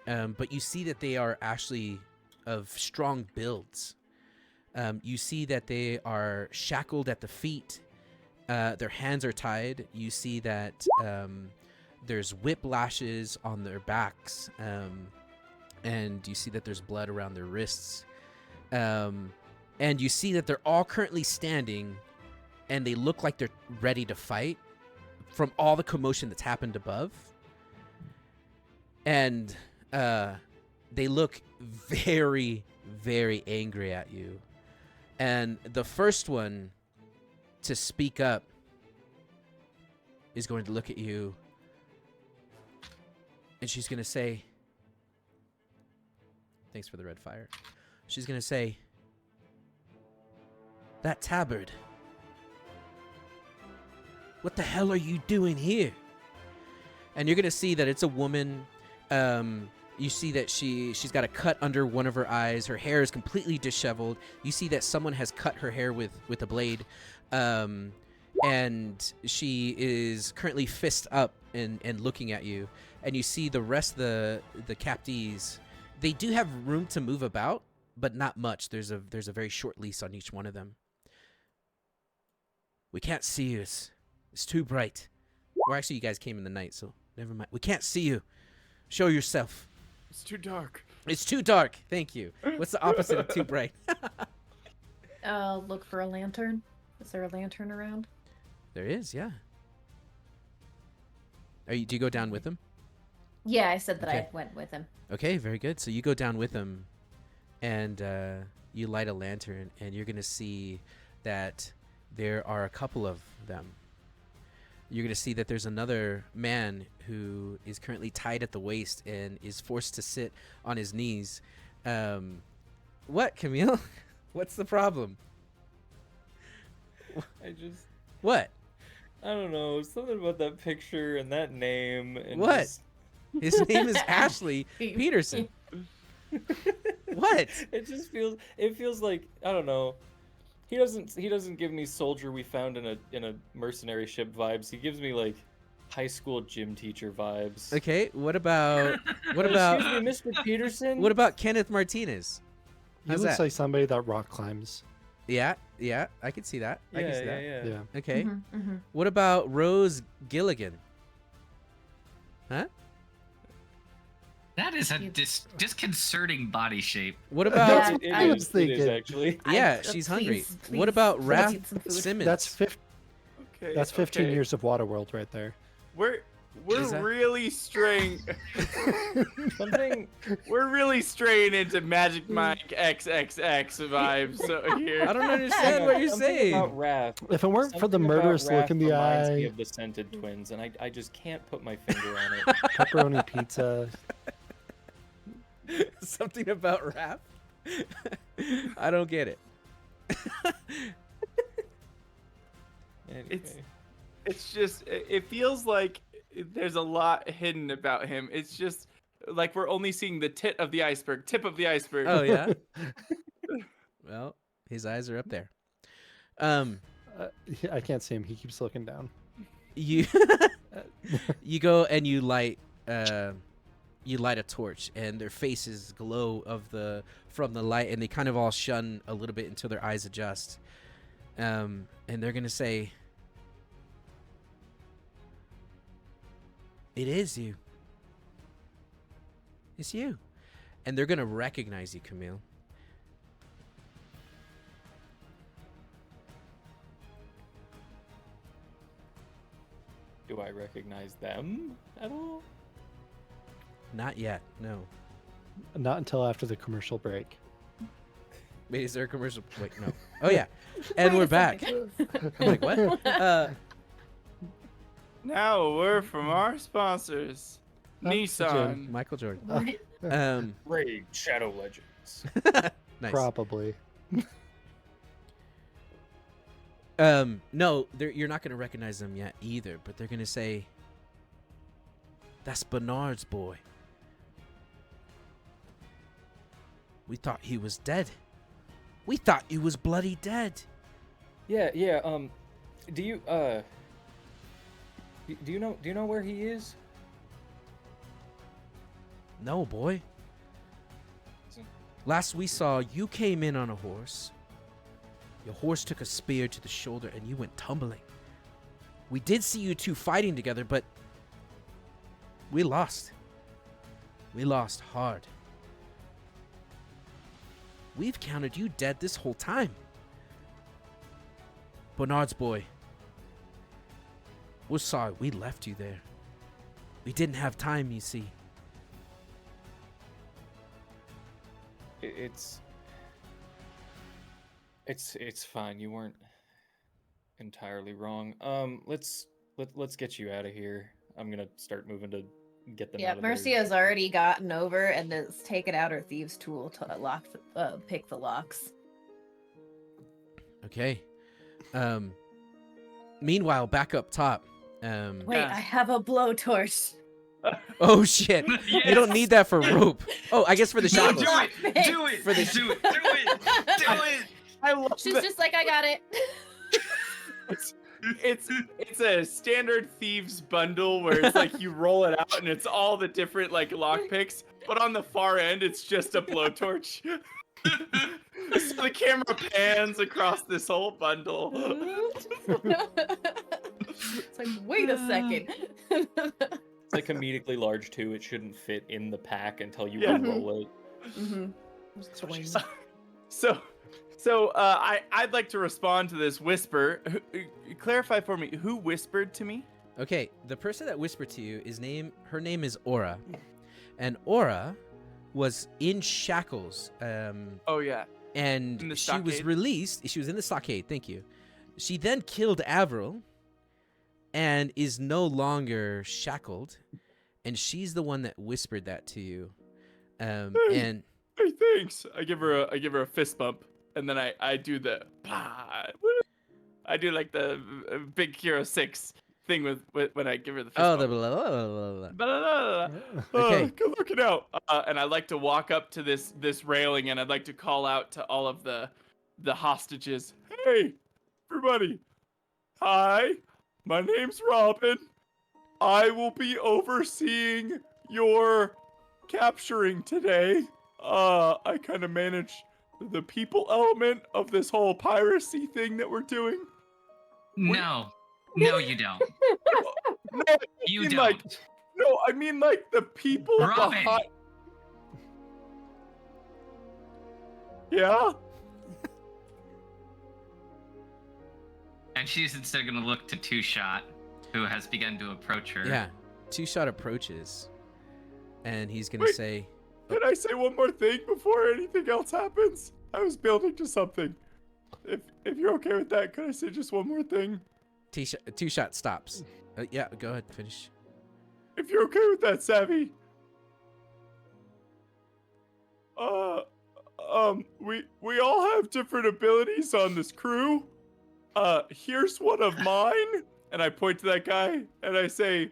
E: but you see that they are actually of strong builds. You see that they are shackled at the feet. Their hands are tied. You see that there's whiplashes on their backs, and you see that there's blood around their wrists. And you see that they're all currently standing, and they look like they're ready to fight from all the commotion that's happened above. And they look very, very angry at you. And the first one to speak up is going to look at you, and she's going to say, thanks for the red fire. She's going to say, that tabard, what the hell are you doing here? And you're going to see that it's a woman. You see that she's got a cut under one of her eyes. Her hair is completely disheveled. You see that someone has cut her hair with a blade. And she is currently fist up and looking at you. And you see the rest of the captees. They do have room to move about, but not much. There's a very short leash on each one of them. We can't see you. It's too bright. Or actually, you guys came in the night, so never mind. We can't see you. Show yourself.
F: It's too dark.
E: It's too dark. Thank you. What's the opposite of too bright?
B: Look for a lantern. Is there a lantern around?
E: There is, yeah. Do you go down with him?
B: Yeah, I said that
E: Okay.
B: I went with him.
E: Okay, very good. So you go down with him, and you light a lantern, and you're going to see that there are a couple of them. You're going to see that there's another man who is currently tied at the waist and is forced to sit on his knees. What, Camille? What's the problem? What?
D: I don't know, something about that picture and that name. And
E: What?
D: just-
E: His name is Ashley Peterson. What?
D: It just feels like, I don't know. He doesn't give me soldier we found in a mercenary ship vibes. He gives me like high school gym teacher vibes.
E: Okay, what about
D: Excuse me, Mr. Peterson?
E: what about Kenneth Martinez?
A: He
E: How's
A: looks
E: that?
A: like somebody that rock climbs.
E: Yeah, I can see that. I can see that.
A: Yeah.
E: Okay.
B: Mm-hmm.
E: What about Rose Gilligan? Huh?
C: That is a disconcerting body shape.
E: What
B: Yeah.
E: about
A: I was
D: It is
A: thinking-
D: actually.
E: yeah,
B: I-
E: she's
B: please-
E: hungry.
B: please,
E: What about
B: let's
E: Raph
B: eat some food.
E: Simmons?
A: That's 15 years of Waterworld right there.
F: We're
E: Is that-
F: really straying.
D: Something.
F: We're really straying into Magic Mike XXX vibes here.
E: I don't understand what you're
D: Something
E: saying.
D: About Raph.
A: If it weren't for the
D: Something about
A: murderous look
D: Raph
A: in the
D: reminds me
A: eye,
D: of the Scented Twins, and I just can't put my finger on it.
A: pepperoni pizza,
E: Something about Raph? I don't get it.
D: Anyway.
F: It's just, it feels like there's a lot hidden about him. It's just like we're only seeing the tip of the iceberg.
E: Oh yeah. Well, his eyes are up there.
A: I can't see him. He keeps looking down.
E: You you go and you light a torch, and their faces glow from the light, and they kind of all shun a little bit until their eyes adjust. And they're gonna say, "It is you. It's you," and they're gonna recognize you, Camille.
D: Do I recognize them at all?
E: Not yet. No.
A: Not until after the commercial break.
E: Wait, is there a commercial? Wait, no. Oh yeah, and
B: Wait
E: we're
B: a
E: back.
B: second.
E: I'm like, what?
F: Now a word from our sponsors, Nissan.
E: Michael Jordan.
B: What?
D: Raid Shadow Legends.
E: Nice.
A: Probably.
E: No, you're not gonna recognize them yet either, but they're gonna say, "That's Bernard's boy. We thought he was dead. We thought he was bloody dead."
D: Yeah. Do you do you know where he is?
E: No, boy. Last we saw, you came in on a horse. Your horse took a spear to the shoulder and you went tumbling. We did see you two fighting together, but we lost. We lost hard. We've counted you dead this whole time. Bernard's boy. We're sorry we left you there. We didn't have time, you see.
D: It's fine. You weren't entirely wrong. Let's get you out of here. I'm gonna start moving to get them
B: Yeah,
D: out of
B: Mercy
D: there.
B: has already gotten over and has taken out her thieves' tool to pick the locks.
E: Okay. Meanwhile, back up top.
B: Wait,
F: Yeah.
B: I have a blowtorch.
E: Oh shit! You don't need that for rope. Oh, I guess for the
C: No,
E: shackles.
C: do it! Do it!
E: For the-
C: Do it! Do it! Do it!
F: I love
B: She's
F: that.
B: just like, I got it.
F: It's a standard thieves bundle where it's like you roll it out and it's all the different like lock picks, but on the far end it's just a blowtorch. So the camera pans across this whole bundle.
B: It's like, wait a second.
D: It's like comedically large too. It shouldn't fit in the pack until you
F: Yeah.
D: roll it.
B: Mm-hmm.
F: So I'd like to respond to this whisper. Clarify for me, who whispered to me?
E: Okay, the person that whispered to you her name is Aura, and Aura was in shackles.
F: Oh yeah.
E: And
F: In the
E: she was
F: stockade?
E: released. She was in the stockade. Thank you. She then killed Avril, and is no longer shackled, and she's the one that whispered that to you. And
F: Hey, thanks. I give her a fist bump, and then I do the I do like the Big Hero 6 thing with when I give her the fist
E: oh,
F: bump.
E: the blah, blah, blah, blah, blah.
F: Blah.
E: Okay.
F: Good looking out. And I'd like to walk up to this railing, and I'd like to call out to all of the hostages. Hey, everybody. Hi, my name's Robin. I will be overseeing your capturing today. I kind of manage the people element of this whole piracy thing that we're doing.
C: No. No, you don't.
F: No, I
C: You
F: mean,
C: don't.
F: like, no, I mean like the people
C: Robin.
F: behind. Yeah.
C: And she's instead going to look to Two Shot, who has begun to approach her.
E: Yeah. Two-Shot approaches, and he's gonna
F: Wait.
E: say,
F: Can I say one more thing before anything else happens? I was building to something. If you're okay with that, could I say just one more thing?
E: Two-Shot stops. Yeah, go ahead, finish.
F: If you're okay with that, Savvy. We all have different abilities on this crew. Here's one of mine, and I point to that guy and I say,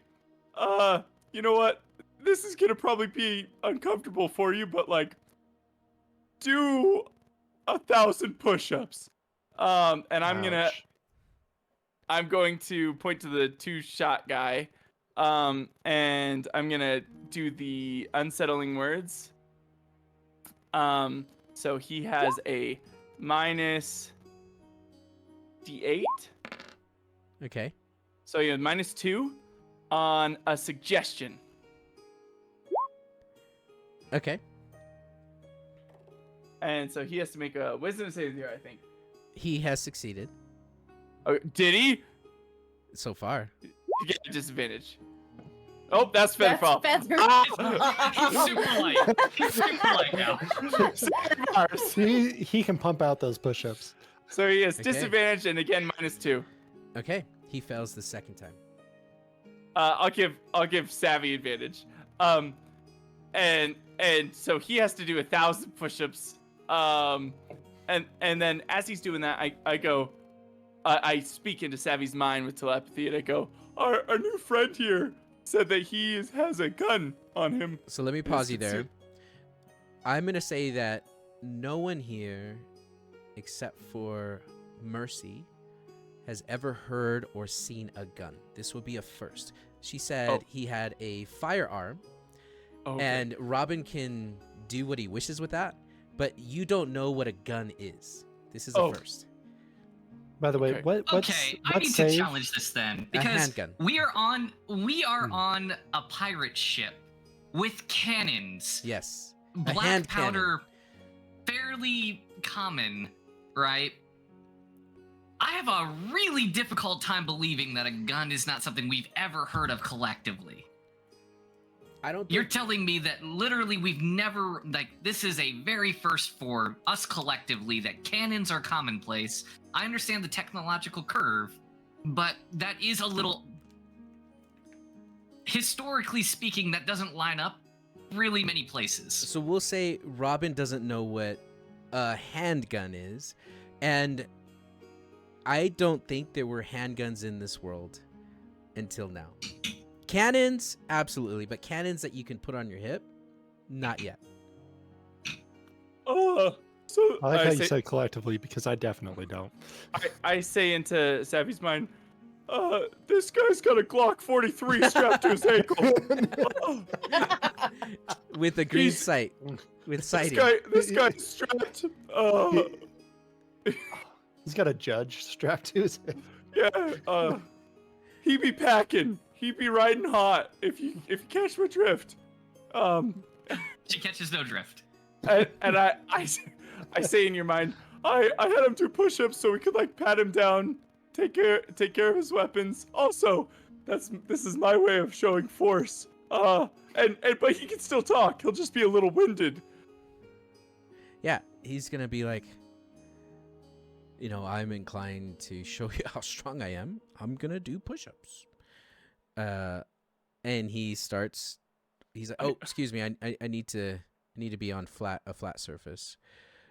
F: you know what? This is gonna probably be uncomfortable for you, but like, do 1,000 push-ups. And
A: Ouch.
F: I'm going to point to the Two-Shot guy, and I'm gonna do the unsettling words. So he has a minus D8.
E: Okay.
F: So he has -2 on a suggestion.
E: Okay.
F: And so he has to make a wisdom saving throw, I think.
E: He has succeeded
F: Oh, did he?
E: so far.
F: You get a disadvantage. Oh, that's
B: That's
F: Featherfall.
B: feather.
C: He's super light. He's super light now.
F: Sorry, Mars.
A: He can pump out those push-ups.
F: So he has
E: Okay.
F: disadvantage and again -2.
E: Okay. He fails the second time.
F: I'll give Savvy advantage. And so he has to do 1,000 push-ups. And then as he's doing that, I go, I speak into Savvy's mind with telepathy, and I go, our new friend here said that he has a gun on him.
E: So let me pause you there. I'm going to say that no one here, except for Mercy, has ever heard or seen a gun. This would be a first. She said
F: Oh.
E: he had a firearm,
F: Okay.
E: and Robin can do what he wishes with that, but you don't know what a gun is. This is a
F: Oh.
E: first.
A: By the way,
F: Okay.
A: what's
C: Okay, I
A: what's
C: need
A: save?
C: to challenge this then because
E: handgun.
C: we are
E: Hmm.
C: on a pirate ship with cannons.
E: Yes.
C: Black
E: hand
C: powder, fairly common, right? I have a really difficult time believing that a gun is not something we've ever heard of collectively.
E: I don't
C: You're
E: think
C: telling me that literally we've never, like, this is a very first for us collectively that cannons are commonplace. I understand the technological curve, but that is a little, historically speaking, that doesn't line up really many places.
E: so. We'll say Robin doesn't know what a handgun is, and I don't think there were handguns in this world until now. Cannons, absolutely, but cannons that you can put on your hip, not yet.
F: So
A: I like how you
F: say,
A: said collectively because I definitely don't.
F: I say into Savvy's mind, this guy's got a Glock 43 strapped to his ankle. Oh,
E: With a green
F: He's-
E: sight, with sighting.
F: this guy's strapped.
A: He's got a judge strapped to his head.
F: Yeah. He be packing. He be riding hot. If you catch my drift.
C: She catches no drift.
F: And I say in your mind, I had him do push-ups so we could like pat him down, take care of his weapons. Also, this is my way of showing force. But he can still talk. He'll just be a little winded.
E: Yeah, he's gonna be like, I'm inclined to show you how strong I am. I'm gonna do push-ups. And he's like, oh, excuse me, I need to be on a flat surface.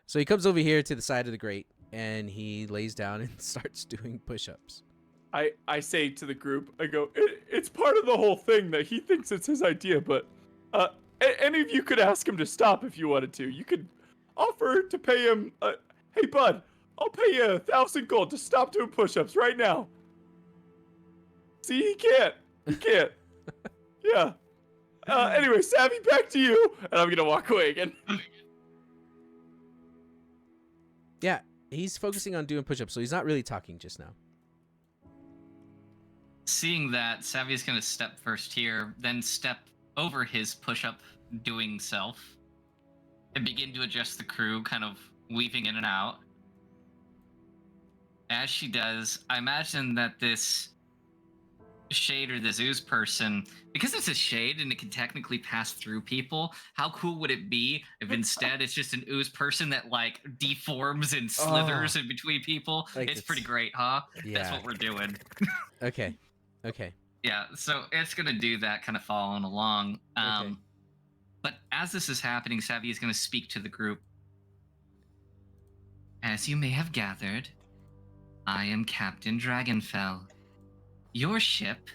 E: So he comes over here to the side of the grate and he lays down and starts doing push-ups.
F: I say to the group, I go, it's part of the whole thing that he thinks it's his idea, but any of you could ask him to stop if you wanted to. You could offer to pay him, hey bud, I'll pay you 1,000 gold to stop doing push-ups right now. See, he can't. Yeah. Anyway, Savvy, back to you, and I'm gonna walk away again.
E: Yeah, he's focusing on doing push-ups, so he's not really talking just now.
C: Seeing that, Savvy's gonna step first here, then step over his push-up doing self, and begin to adjust the crew, kind of weaving in and out. As she does, I imagine that this shade or this ooze person, because it's a shade and it can technically pass through people, how cool would it be if instead it's just an ooze person that like deforms and slithers in between people?
E: Like
C: it's pretty great, huh? That's
E: Yeah.
C: what we're doing.
E: Okay.
C: Yeah, so it's gonna do that, kind of following along.
E: Okay.
C: But as this is happening, Savvy is gonna speak to the group. As you may have gathered, I am Captain Dragonfell. Your ship,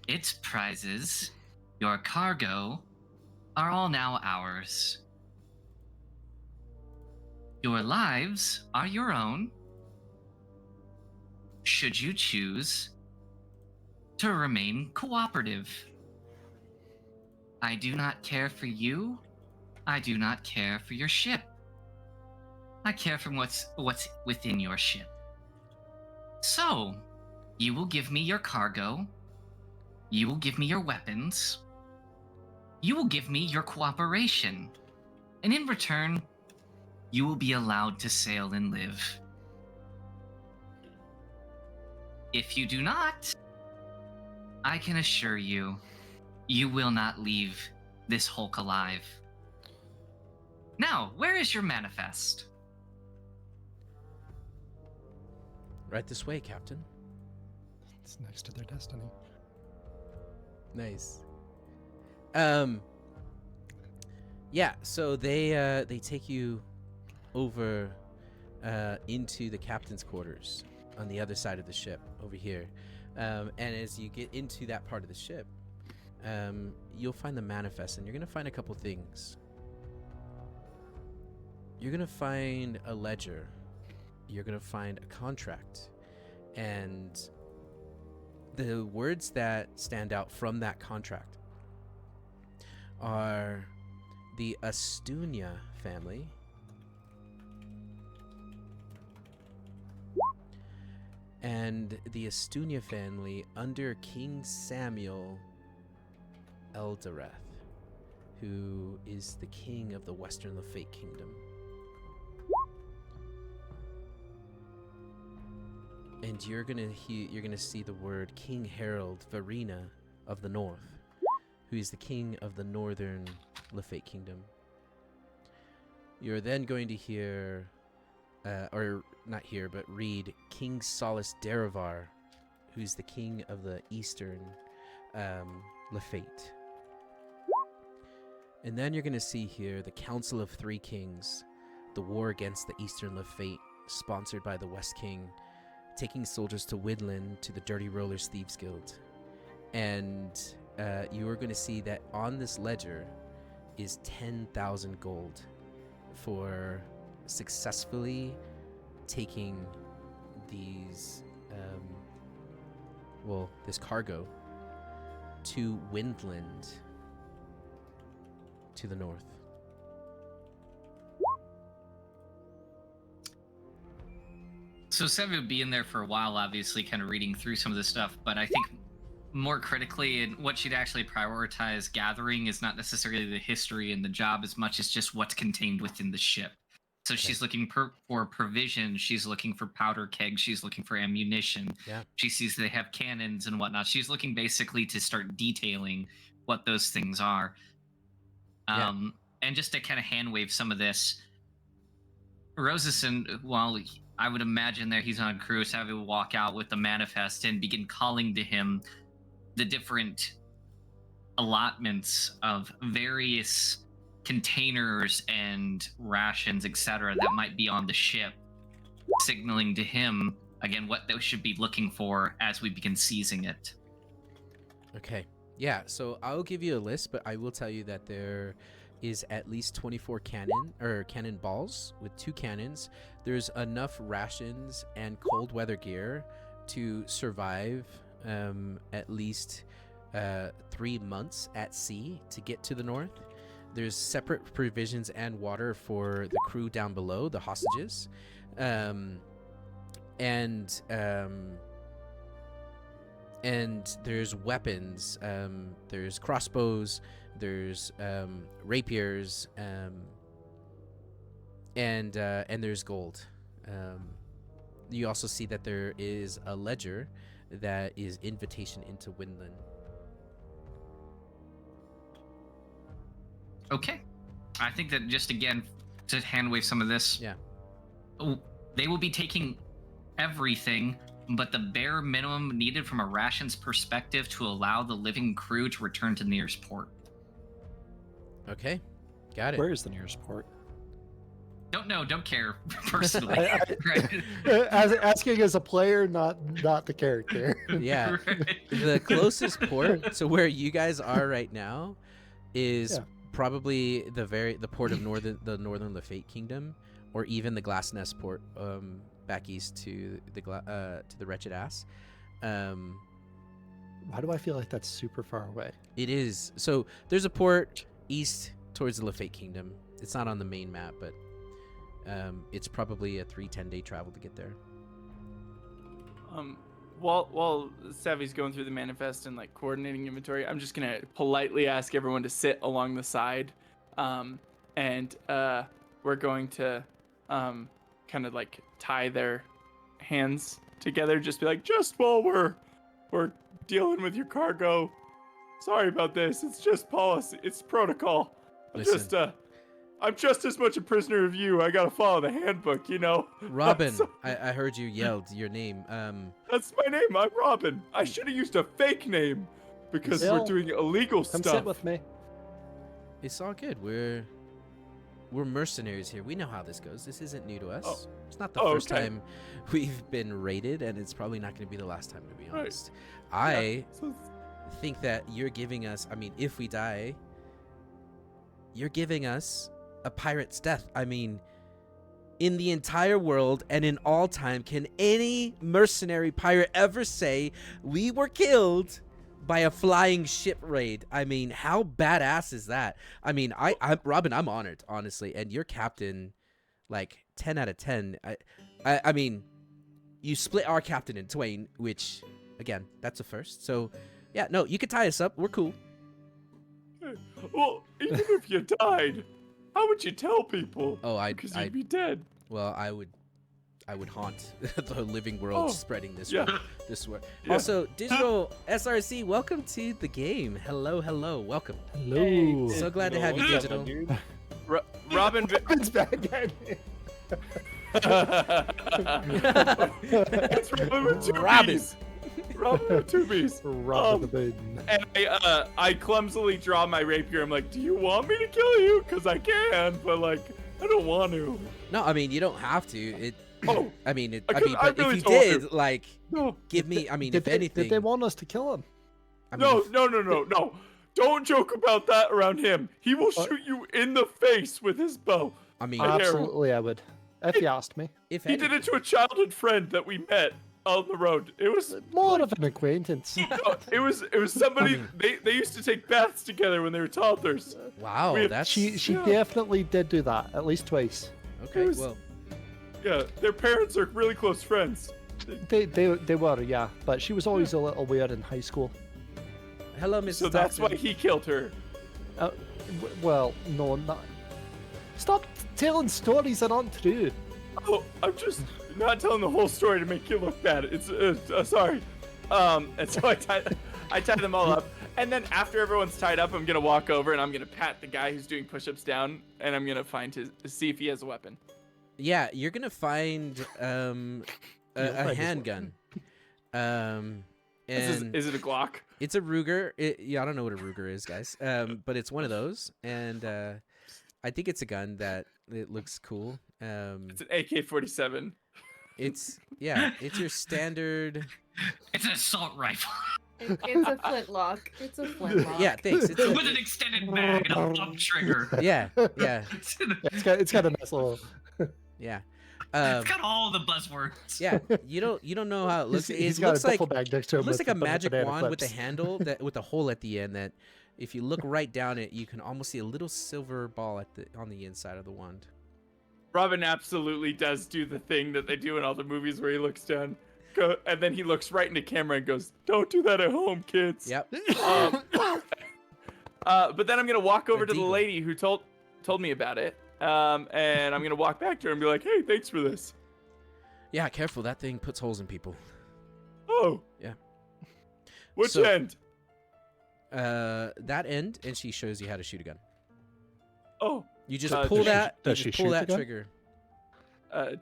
C: its prizes, your cargo, are all now ours. Your lives are your own, should you choose to remain cooperative. I do not care for you. I do not care for your ship. I care for what's within your ship. So, you will give me your cargo. You will give me your weapons. You will give me your cooperation. And in return, you will be allowed to sail and live. If you do not, I can assure you, you will not leave this hulk alive. Now, where is your manifest?
E: Right this way, Captain.
A: It's next to their destiny.
E: Nice. Yeah, so they take you over into the captain's quarters on the other side of the ship over here. And as you get into that part of the ship, you'll find the manifest, and you're going to find a couple things. You're going to find a ledger. You're going to find a contract. And the words that stand out from that contract are the Astunia family. And the Astunia family under King Samuel Eldareth, who is the king of the Western Lafate Kingdom. And you're gonna see the word King Harold Varina of the North, who is the king of the Northern Lafate Kingdom. You're then going to hear, or not hear, but read King Solus Derivar, who's the king of the Eastern Lafate. And then you're going to see here the Council of Three Kings, the war against the Eastern Lafate, sponsored by the West King, taking soldiers to Widland to the Dirty Rollers Thieves Guild. And you are going to see that on this ledger is 10,000 gold for successfully taking these, this cargo to Windland to the north.
C: So Sevi would be in there for a while, obviously, kind of reading through some of this stuff, but I think more critically, and what she'd actually prioritize gathering is not necessarily the history and the job as much as just what's contained within the ship. So she's looking for provision, she's looking for powder kegs, she's looking for ammunition.
E: Yeah.
C: She sees they have cannons and whatnot. She's looking basically to start detailing what those things are. And just to kind of hand wave some of this, Rosison, while I would imagine that he's on a cruise, have him walk out with the manifest and begin calling to him the different allotments of various containers and rations, etc., that might be on the ship, signaling to him again what they should be looking for as we begin seizing it.
E: Okay. Yeah, so I'll give you a list, but I will tell you that there is at least 24 cannon balls with 2 cannons. There's enough rations and cold weather gear to survive at least 3 months at sea to get to the north. There's separate provisions and water for the crew down below, the hostages. And there's weapons, there's crossbows, there's rapiers, and there's gold. You also see that there is a ledger that is invitation into Windland.
C: Okay. I think that just again, to hand wave some of this.
E: Yeah.
C: They will be taking everything but the bare minimum needed from a rations perspective to allow the living crew to return to the nearest port.
E: Okay, got it.
A: Where is the nearest port?
C: Don't know, don't care personally. Right?
A: Asking as a player, not the character.
E: Yeah,
C: Right.
E: the closest port to where you guys are right now is probably the port of the Northern Lafate Kingdom, or even the Glass Nest port back east to the Wretched Ass.
A: Why do I feel like that's super far away?
E: It is. So there's a port east towards the Lafate Kingdom. It's not on the main map, but it's probably a 10-day travel to get there.
F: While Savi's going through the manifest and like coordinating inventory, I'm just gonna politely ask everyone to sit along the side, and we're going to kind of like tie their hands together, just be like, just while we're dealing with your cargo, sorry about this, it's just policy, it's protocol. I'm just as much a prisoner of you. I gotta follow the handbook, you know.
E: Robin, I heard you yelled your name.
F: That's my name. I'm Robin. I should have used a fake name because
A: Bill,
F: we're doing illegal
A: Come
F: stuff.
A: sit with me.
E: It's all good. We're mercenaries here. We know how this goes. This isn't new to us.
F: Oh.
E: It's not the
F: Oh,
E: first
F: okay.
E: time we've been raided, and it's probably not going to be the last time, to be
F: Right.
E: honest. I
F: So-
E: think that you're giving us, I mean, if we die, you're giving us a pirate's death. I mean, in the entire world and in all time, can any mercenary pirate ever say, we were killed by a flying ship raid. I mean, how badass is that? I mean, Robin, I'm honored, honestly. And your captain, like 10 out of 10. I mean, you split our captain in twain, which, again, that's a first. So, yeah, no, you could tie us up. We're cool.
F: Well, even if you died, how would you tell people?
E: Oh,
F: Because you'd be dead.
E: Well, I would haunt the living world, spreading this
F: yeah.
E: this word.
F: Yeah.
E: Also, Digital SRC, welcome to the game. Hello, welcome.
A: Hello.
E: So glad to have you,
D: What's up,
E: Digital.
D: dude?
F: Robin.
A: Robin's back at me.
F: It's Robin with two
E: Robin.
F: B's. Robin with two B's.
A: Robin the Baden.
F: And I clumsily draw my rapier. I'm like, do you want me to kill you? Because I can, but like, I don't want to.
E: No, I mean you don't have to. It.
F: Oh,
E: I mean,
F: I
E: but
F: really
E: if you
F: don't want
E: did,
F: to.
E: like,
F: no.
E: give me. I mean,
A: Did
E: if
A: they,
E: anything.
A: did they want us to kill him?
E: I mean,
F: No. Don't joke about that around him. He will shoot you in the face with his bow.
E: I mean,
A: Absolutely, I would. If you asked me.
E: if
F: He
E: any,
F: did it to a childhood friend that we met on the road. It was
A: More of an acquaintance.
F: no, it was somebody. They used to take baths together when they were toddlers.
E: wow,
F: we have-
E: that's
A: She
F: Yeah.
A: definitely did do that at least twice.
E: okay.
F: it was-
E: Well,
F: Yeah, their parents are really close friends.
A: They were, yeah, but she was always a little weird in high school.
E: hello, Mrs.
F: So that's why
E: Thompson.
F: he killed her.
A: Well, no, not. Stop telling stories that aren't true.
F: Oh, I'm just not telling the whole story to make you look bad. It's sorry. And so I tie them all up, and then after everyone's tied up, I'm gonna walk over and I'm gonna pat the guy who's doing push-ups down, and I'm gonna see if he has a weapon.
E: Yeah, you're gonna find a handgun. And
F: Is it a Glock?
E: it's a Ruger. Yeah, I don't know what a Ruger is, guys. But it's one of those, and I think it's a gun that it looks cool.
F: It's an AK-47.
E: It's your standard.
C: It's an assault rifle
B: It's a flintlock. It's a flintlock.
E: Yeah, thanks. It's
C: with an extended mag and a thumb trigger.
E: yeah.
A: It's got a nice little.
E: Yeah.
C: It's got all the buzzwords.
E: Yeah, you don't know how it looks.
A: He's
E: It
A: got
E: looks
A: a
E: like
A: duffel bag next to him.
E: looks
A: with
E: like a
A: bunch of
E: magic
A: banana
E: wand with a
A: clips.
E: handle with a hole at the end that if you look right down it, you can almost see a little silver ball on the inside of the wand.
F: Robin absolutely does do the thing that they do in all the movies where he looks down, and then he looks right into camera and goes, "Don't do that at home, kids."
E: Yep.
F: But then I'm gonna walk over to the
E: Deagle.
F: lady who told me about it, and I'm gonna walk back to her and be like, "Hey, thanks for this."
E: Yeah, careful. That thing puts holes in people.
F: Oh.
E: Yeah.
F: Which
E: So-
F: end?
E: That end, and she shows you how to shoot a gun.
F: Oh,
E: You just
F: Does
E: pull
F: she-
E: that. You
A: does she
E: just pull
A: shoot
E: that
A: the gun?
E: trigger.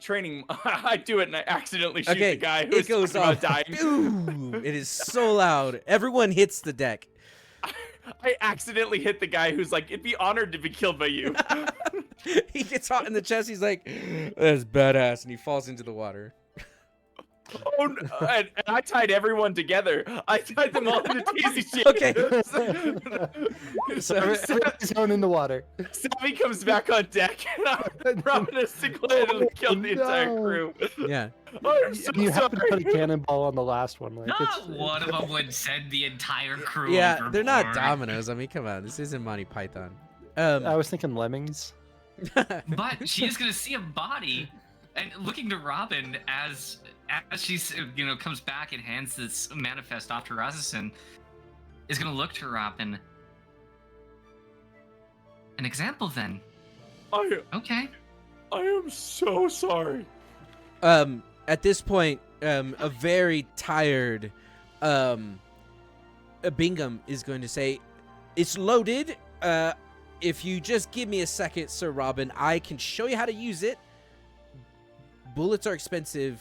F: training. I do it and I accidentally shoot
E: Okay,
F: the guy
E: it
F: who's
E: goes
F: talking
E: off.
F: about dying.
E: Boom! It is so loud. Everyone hits the deck.
F: I accidentally hit the guy who's like, "It'd be honored to be killed by you."
E: He gets hot in the chest. He's like, "That's badass," and he falls into the water.
F: Oh, no. And I tied everyone together. I tied them all in a daisy chain.
E: Okay. So,
A: Everybody's going in the water.
F: Savvy comes back on deck, and Robin has single-handedly killed the entire
A: No.
F: crew.
E: yeah.
F: I'm so
A: You have to put a
F: sorry.
A: cannonball on the last one. Like,
C: Not one of them would send the entire crew.
E: Yeah, they're not
C: overboard.
E: dominoes. I mean, come on. This isn't Monty Python.
A: I was thinking lemmings.
C: But she is gonna see a body, and looking to Robin as she's comes back and hands this manifest off to Rasmussen, is gonna look to Robin. An example then. Okay.
F: I am so sorry.
E: At this point, a very tired Bingham is going to say, "It's loaded. If you just give me a second, Sir Robin, I can show you how to use it. Bullets are expensive.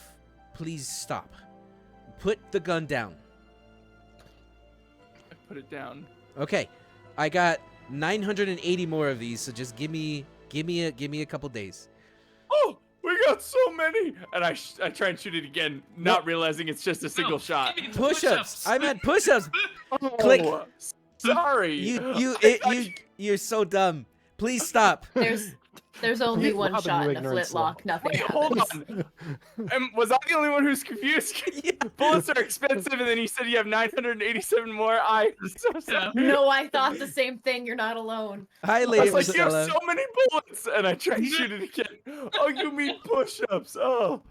E: Please stop. Put the gun down."
F: I put it down.
E: Okay, I got 980 more of these, so just give me a couple days.
F: Oh, we got so many! And I try and shoot it again, not realizing it's just a single
C: No,
F: shot.
C: give me
E: Push-ups. I meant push-ups. Click.
F: Sorry.
E: You're so dumb. Please stop.
B: There's There's only one
A: Robin,
B: shot
A: you
B: in a
A: ignorant
B: flintlock. Nothing
F: Wait, hold
B: happens.
F: on. Was I the only one who's confused? Bullets are expensive, and then you said you have 987 more. I'm so sorry.
B: No, I thought the same thing. You're not alone.
E: Hi,
F: I
E: Lady
F: was like, you have
E: Marcella.
F: so many bullets, and I tried to shoot it again. Oh, you mean push-ups? Oh,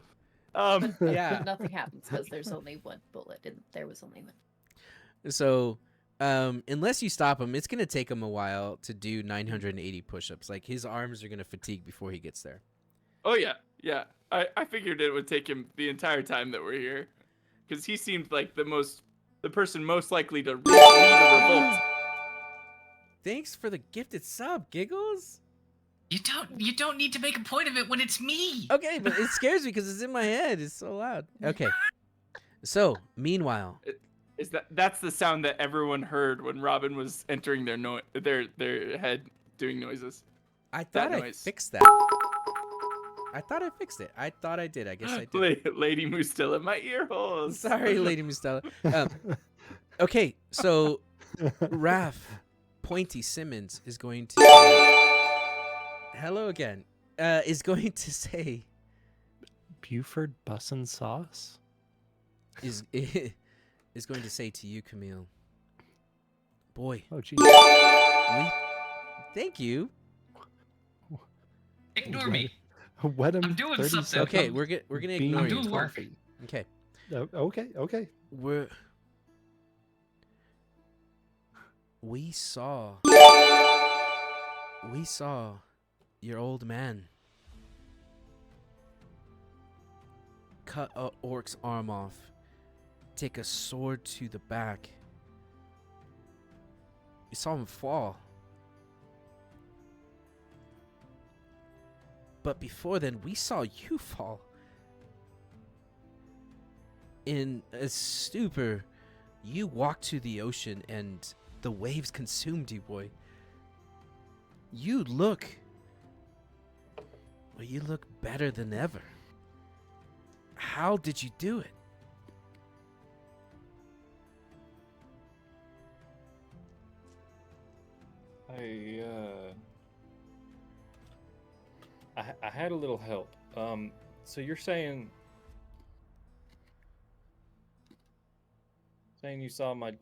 E: Yeah.
B: Nothing happens because there's only one bullet, and there was only one.
E: So, unless you stop him, it's gonna take him a while to do 980 push-ups. Like his arms are gonna fatigue before he gets there.
F: oh yeah, yeah. I figured it would take him the entire time that we're here, because he seemed like the person most likely to lead a revolt.
E: Thanks for the gifted sub, Giggles.
C: You don't need to make a point of it when it's me.
E: Okay, but it scares me because it's in my head. It's so loud. Okay. So, meanwhile,
F: That's the sound that everyone heard when Robin was entering their head doing noises.
E: I
F: That
E: thought I
F: noise.
E: fixed that. I thought I fixed it. I thought I did. I guess I did.
F: Lady Mustilla, my ear holes.
E: Sorry, Lady Mustela. Okay, so Raph Pointy Simmons is going to hello again. Is going to say
A: Buford bussin' sauce.
E: is going to say to you, Camille. Boy,
A: Oh, geez.
E: we thank you.
C: Ignore me.
A: Wet him
C: I'm doing
A: 30
C: something.
A: seconds.
E: Okay, we're gonna ignore
C: I'm
E: you.
C: doing work.
A: Coffee.
E: Okay,
A: Okay.
E: we saw your old man cut a orc's arm off, take a sword to the back. We saw him fall. But before then, we saw you fall. In a stupor, you walked to the ocean and the waves consumed you, boy. You look better than ever. How did you do it?
D: I had a little help. So you're saying you saw my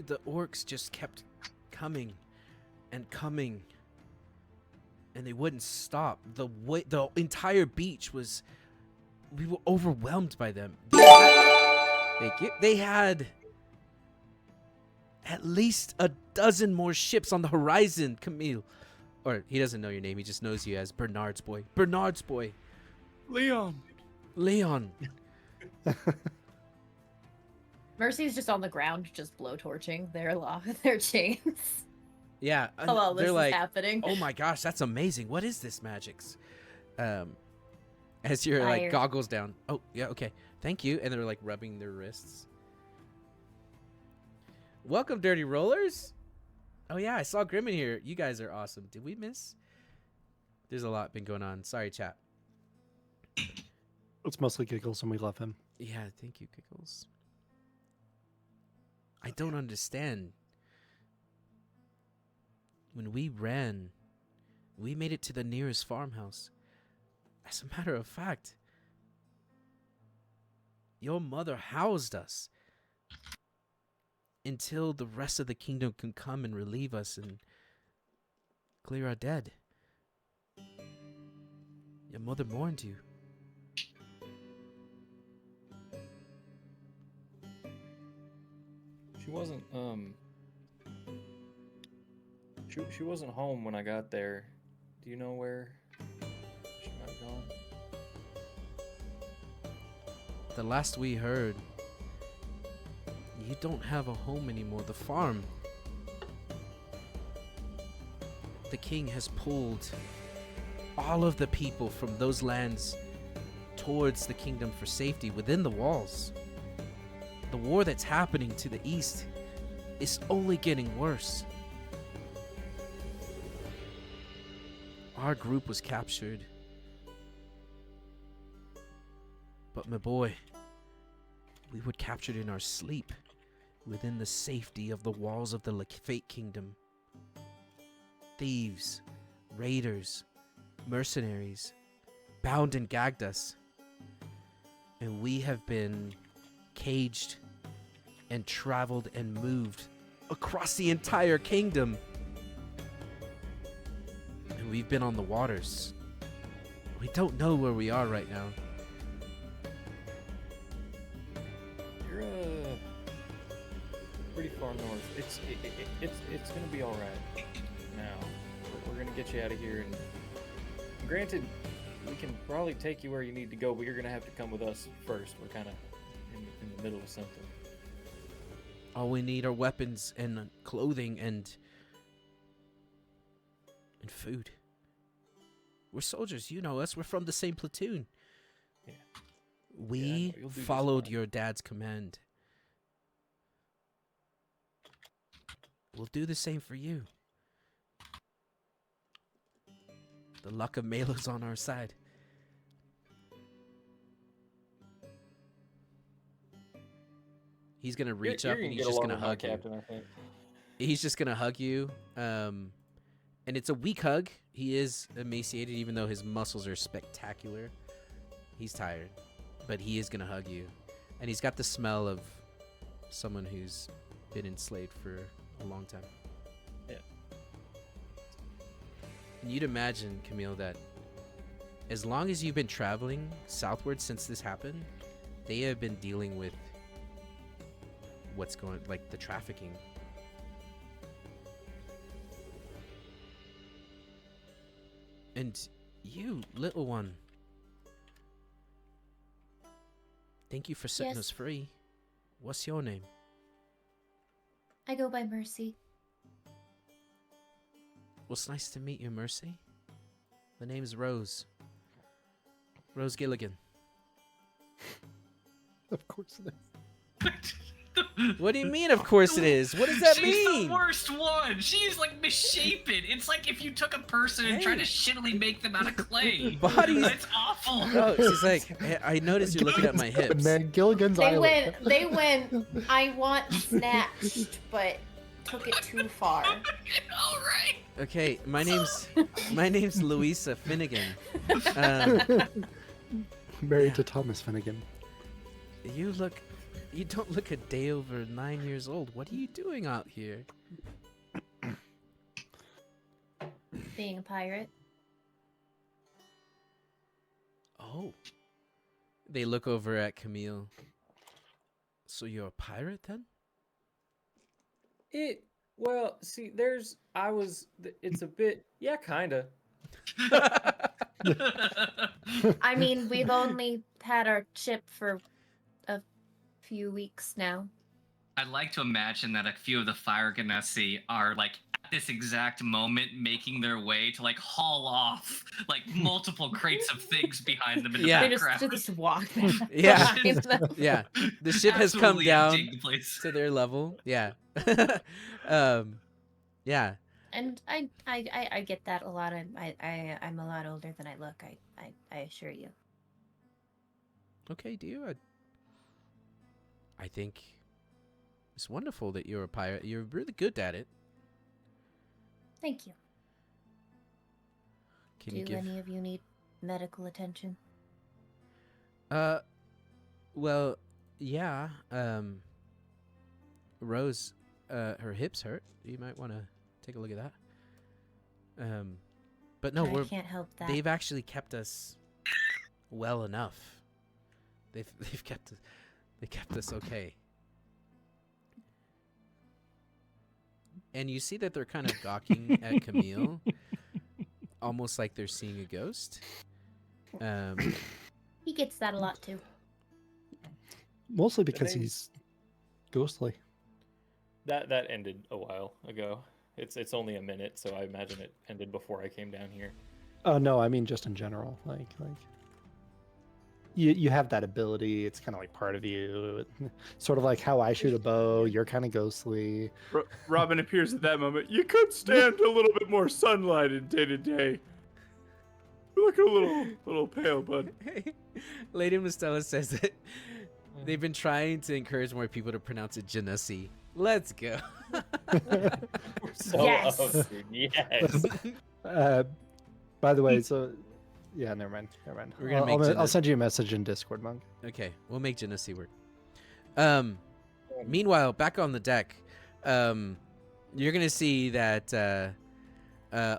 E: The orcs just kept coming and coming, and they wouldn't stop. The entire beach was, we were overwhelmed by them. They had at least a dozen more ships on the horizon, Camille. Or he doesn't know your name, he just knows you as Bernard's boy. Bernard's boy.
F: Leon.
E: Leon.
B: Mercy's just on the ground, just blowtorching their chains.
E: Yeah.
B: While this
E: they're
B: is
E: like,
B: happening.
E: oh my gosh, that's amazing. What is this magics? As your
B: Fire.
E: goggles down. Oh, yeah, okay. Thank you. And they're like rubbing their wrists. Welcome, Dirty Rollers. Oh yeah, I saw Grim in here. You guys are awesome. Did we miss? There's a lot been going on. Sorry, chat.
A: It's mostly Giggles and we love him.
E: Yeah, thank you, Giggles. I don't understand. When we ran, we made it to the nearest farmhouse. As a matter of fact, your mother housed us until the rest of the kingdom can come and relieve us and clear our dead. Your mother mourned you.
D: She wasn't she wasn't home when I got there. Do you know where she might have gone?
E: The last we heard, you don't have a home anymore. The farm. The king has pulled all of the people from those lands towards the kingdom for safety within the walls. The war that's happening to the east is only getting worse. Our group was captured. But my boy, we were captured in our sleep within the safety of the walls of the Fate Kingdom. Thieves, raiders, mercenaries bound and gagged us. And we have been caged and traveled and moved across the entire kingdom. And we've been on the waters. We don't know where we are right now.
D: You're pretty far north. It's gonna be all right. Now we're gonna get you out of here, and granted, we can probably take you where you need to go, but you're gonna have to come with us first. We're kind of in the middle of something.
E: All we need are weapons and clothing and food. We're soldiers, you know us. We're from the same platoon.
D: Yeah.
E: We
D: Yeah, I know. You'll do just
E: followed
D: fine.
E: your dad's command. We'll do the same for you. The luck of Melo's on our side. He's gonna reach
D: You're
E: up and
D: gonna
E: he's
D: get
E: just
D: along
E: gonna
D: with my
E: hug you.
D: captain, I think.
E: He's just gonna hug you. And it's a weak hug. He is emaciated, even though his muscles are spectacular. He's tired, but he is gonna hug you. And he's got the smell of someone who's been enslaved for a long time.
D: Yeah.
E: And you'd imagine, Camille, that as long as you've been traveling southward since this happened, they have been dealing with what's going, like the trafficking. And you, little one, thank you for setting
H: Yes.
E: us free. What's your name?
H: I go by Mercy.
E: Well, it's nice to meet you, Mercy. The name's Rose. Rose Gilligan.
A: Of course it is.
E: What do you mean, of course it is? What does that
C: She's
E: mean?
C: the worst one. She's like misshapen. It's like if you took a person and tried to shittily make them out of clay.
E: Bodies.
C: It's awful.
E: Oh, she's like, "Hey, I noticed you're looking at my
A: Gilligan's good,
E: hips.
A: man. Gilligan's
H: They
A: Island.
H: went, I want snatched, but took it too far.
C: All right.
E: Okay, my name's Louisa Finnegan.
A: Married to Thomas Finnegan.
E: You don't look a day over 9 years old. What are you doing out here?
H: Being a pirate.
E: Oh. They look over at Camille. So you're a pirate then?
D: Well, see, it's a bit, yeah, kinda.
H: I mean, we've only had our ship for a few weeks now.
C: I'd like to imagine that a few of the Fire Ganassi are like at this exact moment making their way to like haul off like multiple crates of things behind them in the
E: Yeah.
H: They
C: background.
H: just walk there.
E: Yeah.
H: Behind them.
E: Yeah. The ship has come
C: Absolutely
E: down
C: dig the place.
E: to their level. Yeah. Yeah.
H: And I get that a lot. I'm a lot older than I look. I assure you.
E: Okay, dear. I think it's wonderful that you're a pirate. You're really good at it.
H: Thank you.
E: Can you
H: Do
E: give?
H: any of you need medical attention?
E: Well, yeah. Rose, her hips hurt. You might want to take a look at that. But no,
H: I can't help that.
E: they've actually kept us well enough. They've kept us okay. And you see that they're kind of gawking at Camille, almost like they're seeing a ghost.
H: He gets that a lot too.
A: Mostly because
D: name-
A: he's ghostly.
D: That ended a while ago. It's only a minute, so I imagine it ended before I came down here.
A: Oh no, I mean just in general. Like you have that ability. It's kind of like part of you. Sort of like how I shoot a bow. You're kind of ghostly.
F: Robin appears at that moment. You could stand a little bit more sunlight in day to day. You look a little pale, bud.
E: Lady Mistella says that They've been trying to encourage more people to pronounce it Genasi. Let's go.
D: So
H: Yes.
D: yes.
A: By the way, so yeah, never mind.
E: We're gonna make
A: I'll send you a message in Discord, Monk.
E: Okay, we'll make Genasi work. Meanwhile, back on the deck, you're gonna see that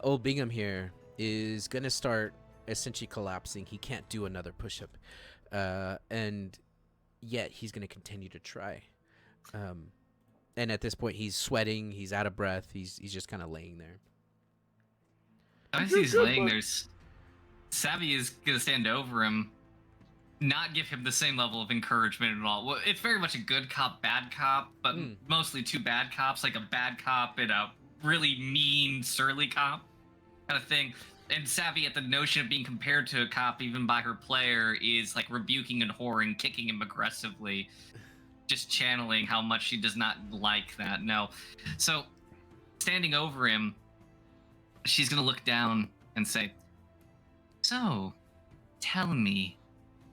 E: old Bingham here is gonna start essentially collapsing. He can't do another push-up, and yet he's gonna continue to try. And at this point, he's sweating. He's out of breath. He's just kind of laying there.
C: As he's laying there, Savvy is gonna stand over him, not give him the same level of encouragement at all. Well, it's very much a good cop, bad cop, but mostly two bad cops, like a bad cop and a really mean, surly cop kind of thing. And Savvy, at the notion of being compared to a cop, even by her player, is like rebuking and whoring, kicking him aggressively, just channeling how much she does not like that. No. So, standing over him, she's gonna look down and say, "So, tell me,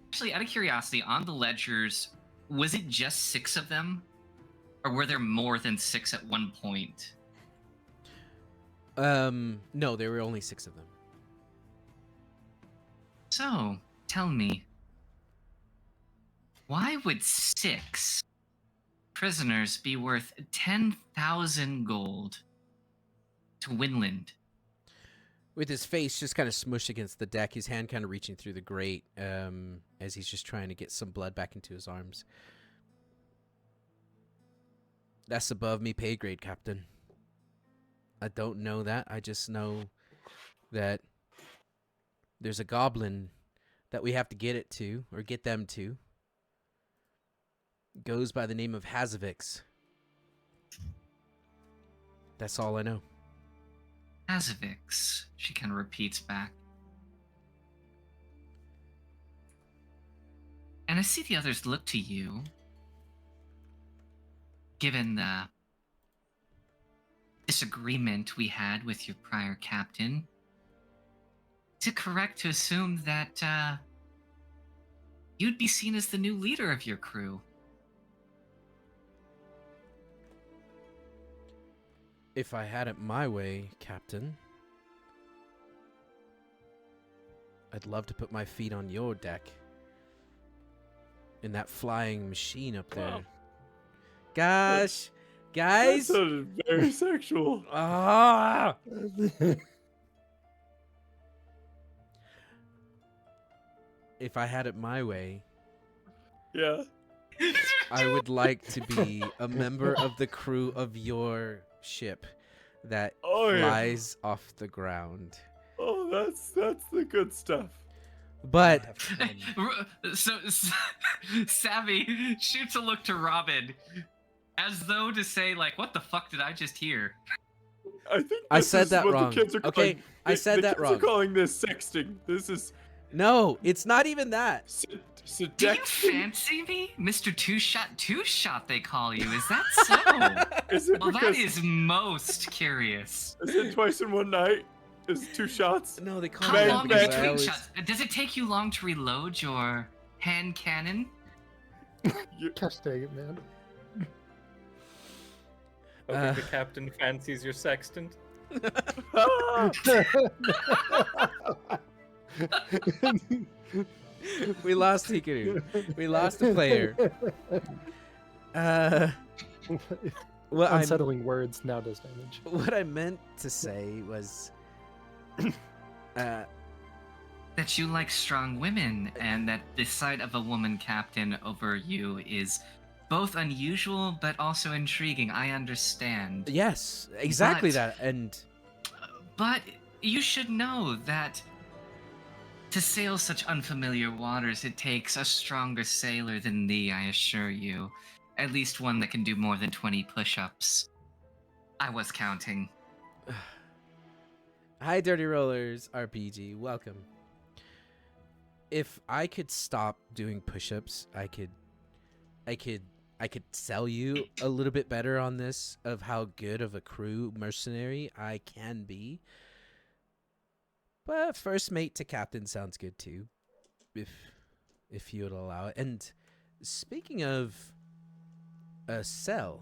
C: actually, out of curiosity, on the ledgers, was it just 6 of them? Or were there more than 6 at one point?"
E: No, there were only 6 of them.
C: So, tell me, why would 6 prisoners be worth 10,000 gold to Winland?
E: With his face just kind of smushed against the deck, his hand kind of reaching through the grate as he's just trying to get some blood back into his arms. That's above me pay grade, Captain. I don't know that. I just know that there's a goblin that we have to get it to, or get them to. Goes by the name of Hazavix. That's all I know.
C: Hazavix, she kind of repeats back. And I see the others look to you, given the disagreement we had with your prior captain. Is it correct to assume that you'd be seen as the new leader of your crew?
E: If I had it my way, Captain, I'd love to put my feet on your deck. In that flying machine up there.
F: Wow.
E: Gosh, guys.
F: That sounded very sexual.
E: Ah! If I had it my way,
F: Yeah.
E: I would like to be a member of the crew of your ship that
F: Oh, yeah.
E: flies off the ground.
F: Oh, that's the good stuff.
E: But
C: So, Savvy shoots a look to Robin, as though to say, like, what the fuck did I just hear?
F: I think
E: I
F: this
E: said
F: is
E: that
F: what
E: wrong.
F: The kids are
E: Okay,
F: calling,
E: I said
F: the
E: that
F: kids
E: wrong.
F: Are calling this sexting. This is
E: no, it's not even that.
C: Do you fancy me? Mr. Two-Shot, they call you. Is that so?
F: Is it
C: Well, that
F: because
C: is most curious.
F: is it twice in one night? Is it 2 shots?
E: No, they call
C: How
E: me
F: Bang,
E: that
C: long
E: because
C: is
E: I
C: between
E: always-
C: shots? Does it take you long to reload your hand cannon?
A: Gosh dang it, man.
D: Okay, the captain fancies your sextant.
F: Ah!
E: We lost Hikaru. We lost a player. What I
A: Unsettling words now does damage.
E: what I meant to say was,
C: That you like strong women, and that the sight of a woman captain over you is both unusual but also intriguing. I understand.
E: yes, exactly
C: But-
E: that. And
C: But you should know that to sail such unfamiliar waters, it takes a stronger sailor than thee, I assure you. At least one that can do more than 20 push-ups. I was counting.
E: hi, Dirty Rollers RPG. Welcome. If I could stop doing push-ups, I could sell you a little bit better on this of how good of a crew mercenary I can be. But first mate to captain sounds good too, if you would allow it. And Speaking of a cell,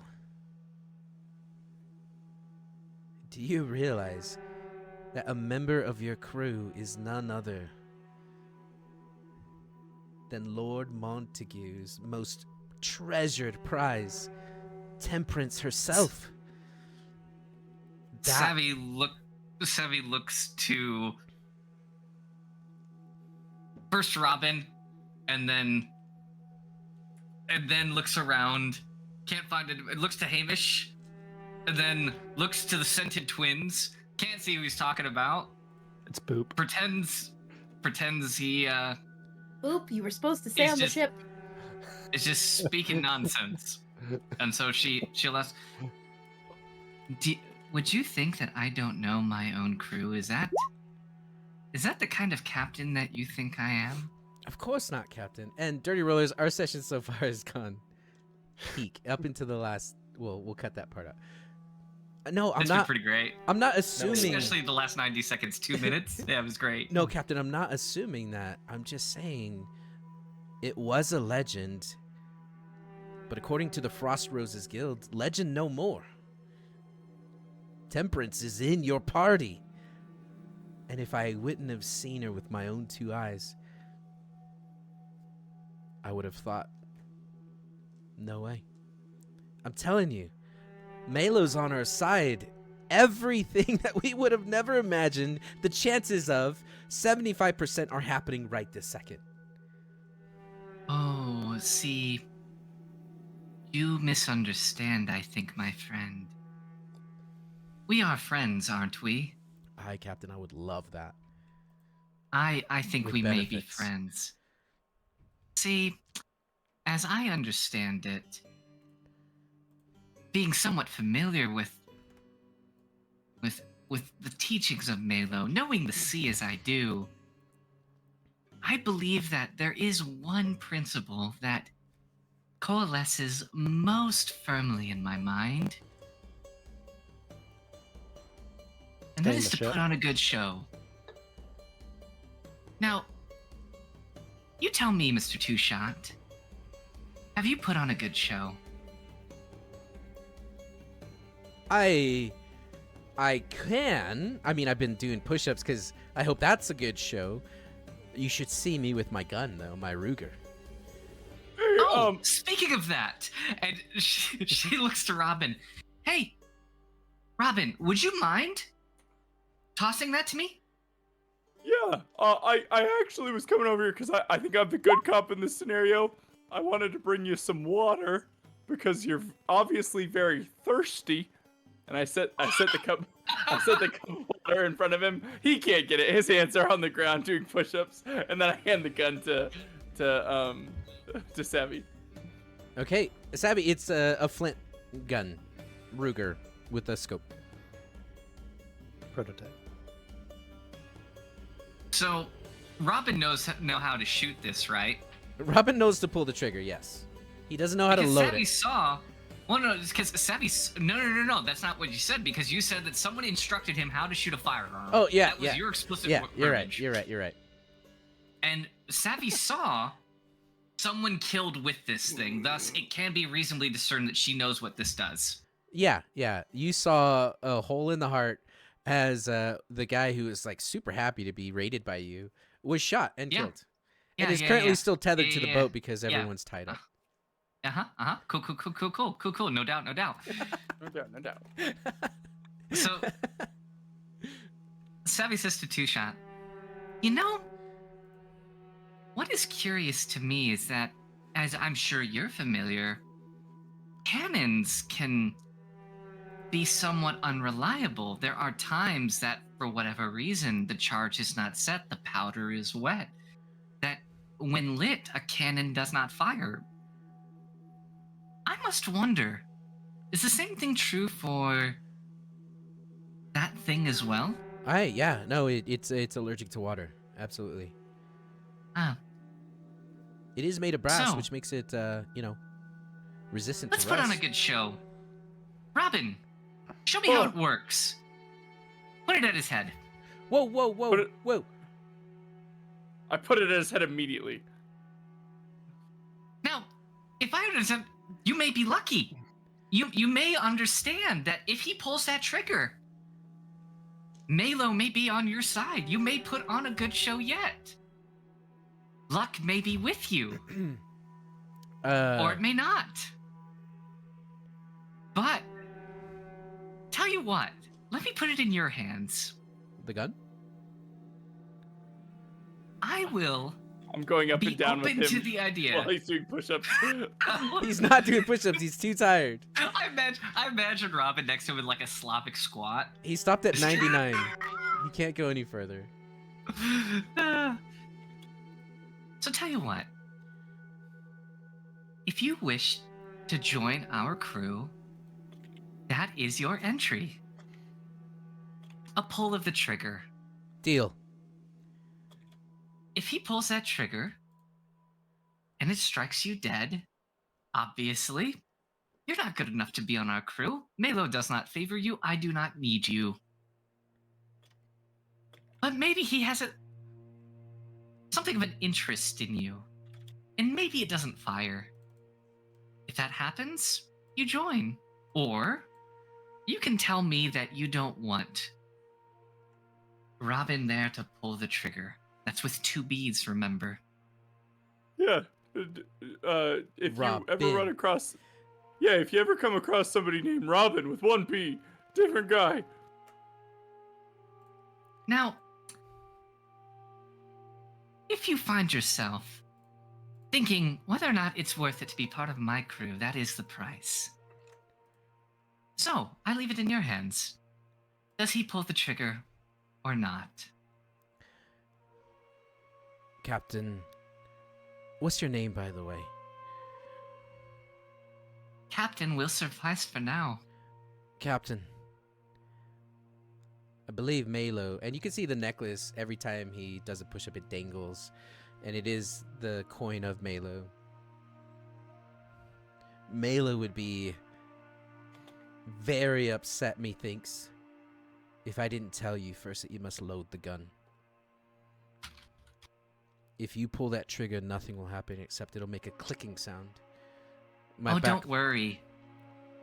E: do you realize that a member of your crew is none other than Lord Montague's most treasured prize, Temperance herself?
C: Savvy looks to first Robin, and then looks around. Can't find it. It looks to Hamish, and then looks to the scented twins. Can't see who he's talking about.
A: It's Boop.
C: Pretends he
H: Oop, you were supposed to stay
C: It's
H: on the
C: just-
H: ship.
C: is just speaking nonsense. And so she'll ask, would you think that I don't know my own crew? Is that the kind of captain that you think I am?
E: Of course not, Captain. And Dirty Rollers, our session so far has gone peak up into the last. Well, we'll cut that part out. No, I'm
C: It's
E: not.
C: been pretty great.
E: I'm not assuming.
C: Especially the last 90 seconds, 2 minutes. Yeah, it was great.
E: No, Captain, I'm not assuming that. I'm just saying it was a legend. But according to the Frost Roses Guild, legend no more. Temperance is in your party. And if I wouldn't have seen her with my own 2 eyes, I would have thought, no way. I'm telling you, Melo's on our side. Everything that we would have never imagined, the chances of 75% are happening right this second.
C: Oh, see, you misunderstand, I think, my friend. We are friends, aren't we?
E: Aye, Captain, I would love that.
C: I think
E: With
C: we may be
E: benefits.
C: friends. See, as I understand it, being somewhat familiar with the teachings of Melo, knowing the sea as I do, I believe that there is one principle that coalesces most firmly in my mind. And that
A: Stay in
C: is
A: the
C: to
A: ship.
C: put on a good show. Now, you tell me, Mr. Two Shot, have you put on a good show?
E: I can. I mean, I've been doing push-ups because I hope that's a good show. You should see me with my gun, though, my Ruger.
C: Oh, speaking of that, and she looks to Robin. Hey, Robin, would you mind tossing that to me?
F: Yeah, I actually was coming over here because I think I'm the good cop in this scenario. I wanted to bring you some water because you're obviously very thirsty. And I set the cup of water in front of him. He can't get it. His hands are on the ground doing push-ups. And then I hand the gun to Savvy.
E: Okay, Savvy, it's a flint gun, Ruger, with a scope.
A: Prototype.
C: So, Robin knows how to shoot this, right?
E: Robin knows to pull the trigger, yes. He doesn't know how to
C: Because
E: load
C: Savvy
E: it.
C: saw. Well, no, because Savvy. No. That's not what you said. Because you said that someone instructed him how to shoot a firearm.
E: Oh, yeah,
C: That was
E: yeah.
C: your explicit.
E: Yeah, you're right.
C: verbiage.
E: You're right.
C: And Savvy saw someone killed with this thing. Thus, it can be reasonably discerned that she knows what this does.
E: Yeah. You saw a hole in the heart as the guy who was like super happy to be raided by you was shot and
C: Yeah.
E: killed.
C: Yeah,
E: and is
C: yeah,
E: currently
C: yeah.
E: still tethered to the
C: Yeah.
E: boat because
C: Yeah.
E: everyone's tied up.
C: Cool. No doubt.
F: No doubt.
C: So, Savvy says to Two Shot, you know, what is curious to me is that, as I'm sure you're familiar, cannons can be somewhat unreliable. There are times that, for whatever reason, the charge is not set, the powder is wet, that when lit, a cannon does not fire. I must wonder, is the same thing true for that thing as well?
E: No, it's allergic to water. Absolutely.
C: Ah,
E: It is made of brass,
C: So-
E: which makes it resistant
C: let's
E: to
C: put
E: rust.
C: on a good show. Robin, show me how
F: Oh.
C: it works. Put it at his head.
E: Whoa.
F: Put it-
E: Whoa.
F: I put it at his head immediately.
C: Now, if I understand, you may be lucky. You may understand that if he pulls that trigger, Malo may be on your side. You may put on a good show yet. Luck may be with you. Or it may not. But, tell you what, let me put it in your hands.
E: The gun?
C: I will
F: I'm going up
C: be
F: and down with
C: open
F: him
C: to the idea.
F: while he's doing push-ups.
E: He's not doing push-ups. He's too tired.
C: I imagine Robin next to him in like a Slavic squat.
E: He stopped at 99. He can't go any further.
C: So tell you what. If you wish to join our crew, that is your entry. A pull of the trigger.
E: Deal.
C: If he pulls that trigger and it strikes you dead, obviously, you're not good enough to be on our crew. Malo does not favor you. I do not need you. But maybe he has something of an interest in you. And maybe it doesn't fire. If that happens, you join. Or you can tell me that you don't want Robin there to pull the trigger. That's with 2 beads, remember?
F: Yeah. If
E: Robin.
F: you ever run across... Yeah, if you ever come across somebody named Robin with 1 B, different guy.
C: Now, if you find yourself thinking whether or not it's worth it to be part of my crew, that is the price. So, I leave it in your hands. Does he pull the trigger or not?
E: Captain, what's your name, by the way?
C: Captain will suffice for now.
E: Captain, I believe Malo, and you can see the necklace every time he does a push-up, it dangles, and it is the coin of Malo. Malo would be very upset, methinks, if I didn't tell you first that you must load the gun. If you pull that trigger, nothing will happen except it'll make a clicking sound.
C: Don't worry.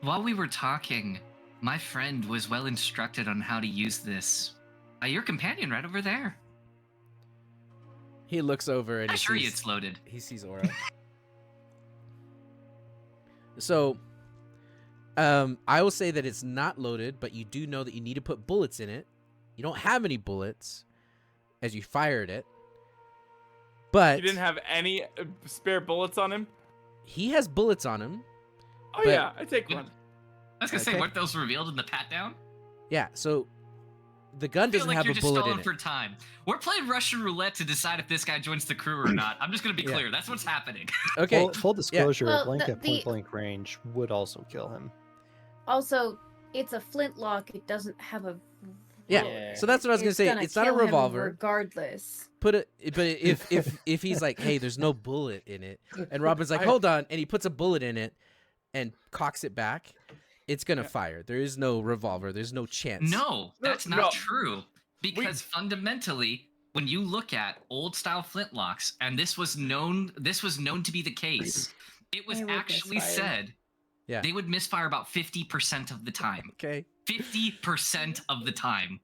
C: While we were talking, my friend was well instructed on how to use this. Your companion right over there.
E: He looks over and
C: I assure you
E: sees,
C: it's loaded.
E: he sees Aura. So, I will say that it's not loaded, but you do know that you need to put bullets in it. You don't have any bullets as you fired it. But
F: He didn't have any spare bullets on him?
E: he has bullets on him.
F: Oh,
E: But-
F: yeah, I take one.
C: I was gonna say,
E: Okay.
C: weren't those revealed in the pat down?
E: Yeah, so the gun
C: I feel
E: doesn't
C: like
E: have
C: you're
E: a
C: just
E: bullet
C: stalling
E: in it.
C: for time. We're playing Russian roulette to decide if this guy joins the crew or not. I'm just gonna be
E: Yeah.
C: clear. That's what's happening.
E: Okay,
A: Full disclosure,
H: Well,
A: a blank
H: the-
A: at point blank range would also kill him.
H: Also, it's a flintlock. It doesn't have a.
E: yeah.
D: Yeah.
E: So that's what I was gonna say.
H: gonna
E: It's not a
H: kill him
E: revolver.
H: regardless.
E: Put it, but if he's like, hey, there's no bullet in it, and Robin's like, hold on, and he puts a bullet in it and cocks it back, it's gonna fire. There is no revolver. There's no chance.
C: No, that's
F: No.
C: not true. Because fundamentally, when you look at old style flintlocks, and this was known to be the case, it was
B: They would
C: actually
B: misfire.
C: said
E: Yeah.
C: they would misfire about 50% of the time.
E: Okay.
C: 50% of the time.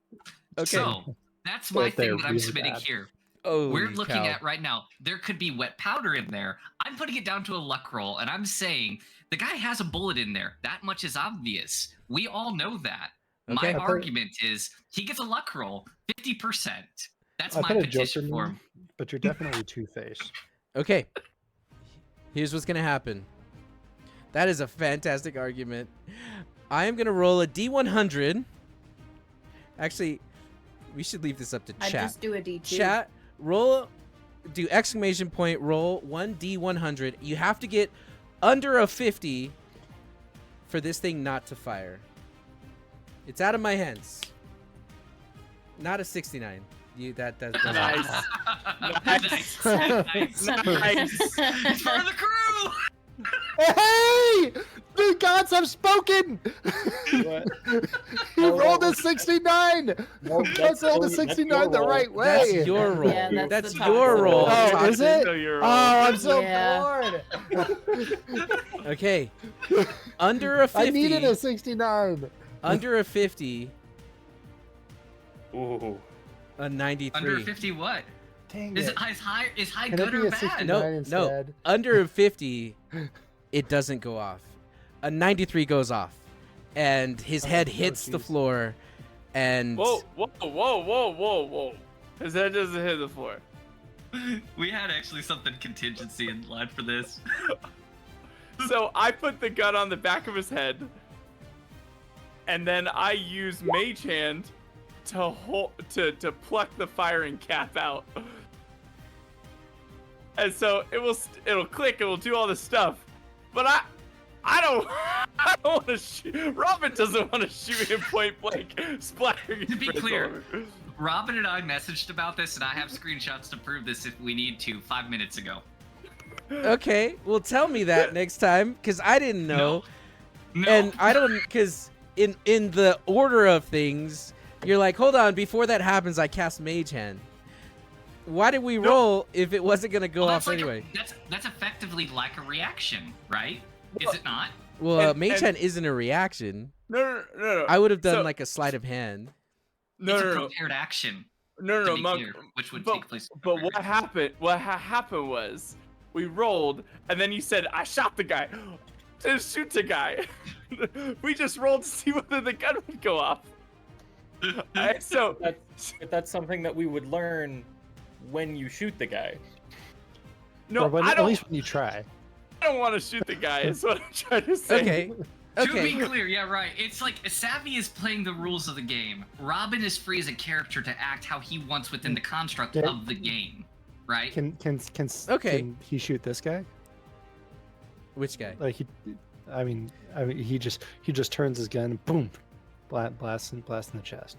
E: Okay.
C: So that's my
A: But they're
C: thing that I'm
A: really
C: submitting
A: bad.
C: here.
E: Oh,
C: We're looking at right now, there could be wet powder in there. I'm putting it down to a luck roll, and I'm saying the guy has a bullet in there. That much is obvious. We all know that.
E: Okay.
C: My argument is he gets a luck roll, 50%. That's
A: I
C: my
A: put a Joker
C: petition for him.
A: meme, but you're definitely Two-Face.
E: Okay. Here's what's gonna happen. That is a fantastic argument. I am gonna roll a D100. Actually, we should leave this up to
B: I
E: chat.
B: just do a D2.
E: Chat, roll, do exclamation point, roll 1D100. You have to get under a 50 for this thing not to fire. It's out of my hands. Not a 69. That doesn't
F: Nice.
C: Nice. Nice.
F: Nice.
C: It's for the crew!
A: Hey! God gods have spoken.
D: What?
A: He
D: No,
A: rolled
D: that
A: a
D: was-
A: 69.
D: No,
A: Let's roll the 69 the right way.
E: That's your roll.
B: Yeah,
E: that's
B: that's the
E: your
B: toxic.
E: roll.
A: Oh,
E: Toxic.
A: is it?
F: So you're
A: Oh, I'm so
B: Yeah.
A: bored.
E: Okay. Under a 50.
A: I needed a 69.
E: Under a 50,
D: Ooh.
E: a 93.
C: Under 50 what?
A: Dang
C: Is
A: it.
C: high
A: Can
C: good
A: it be
C: or
A: a
C: bad?
A: 69
E: No,
A: instead?
E: no. Under a 50, it doesn't go off. A 93 goes off, and his head hits the
A: jeez.
E: floor, and
F: Whoa, whoa, whoa, whoa, whoa, whoa. His head doesn't hit the floor.
C: We had actually something contingency in line for this.
F: So I put the gun on the back of his head, and then I use Mage Hand to pluck the firing cap out. And so it'll click, it will do all this stuff, but I don't want to shoot. Robin doesn't want to shoot him point blank, splattering.
C: To be
F: his
C: clear,
F: over.
C: Robin and I messaged about this, and I have screenshots to prove this if we need to 5 minutes ago.
E: okay, well, tell me that next time, because I didn't know,
C: No.
E: and I don't, because in the order of things, you're like, hold on, before that happens, I cast Mage Hand. Why did we roll if it wasn't gonna go
C: Well,
E: off
C: that's like
E: anyway?
C: that's effectively like a reaction, right? Is it not?
E: Well,
F: and-
E: Mage
F: and-
E: Hand isn't a reaction.
F: No.
E: I would have done
F: So-
E: like a sleight of hand.
F: No,
C: It's
F: no,
C: a
F: no,
C: prepared action,
F: no,
C: to
F: no,
C: be
F: Monk.
C: clear, which would
F: but-
C: take place.
F: But what happened? What happened was we rolled, and then you said I shot the guy. To shoot the guy. We just rolled to see whether the gun would go off. So
D: That's something that we would learn when you shoot the guy.
F: no,
A: Or when,
F: I
A: at
F: don't.
A: least when you try.
F: I don't want to shoot the guy. Is what I'm trying to say.
E: Okay.
C: To be
E: Okay.
C: clear, yeah, right. It's like Savvy is playing the rules of the game. Robin is free as a character to act how he wants within the construct
A: Yeah.
C: of the game, right?
A: Can
E: Okay.
A: Can he shoot this guy?
E: Which guy?
A: Like I mean, he just turns his gun, and boom, blasts in the chest.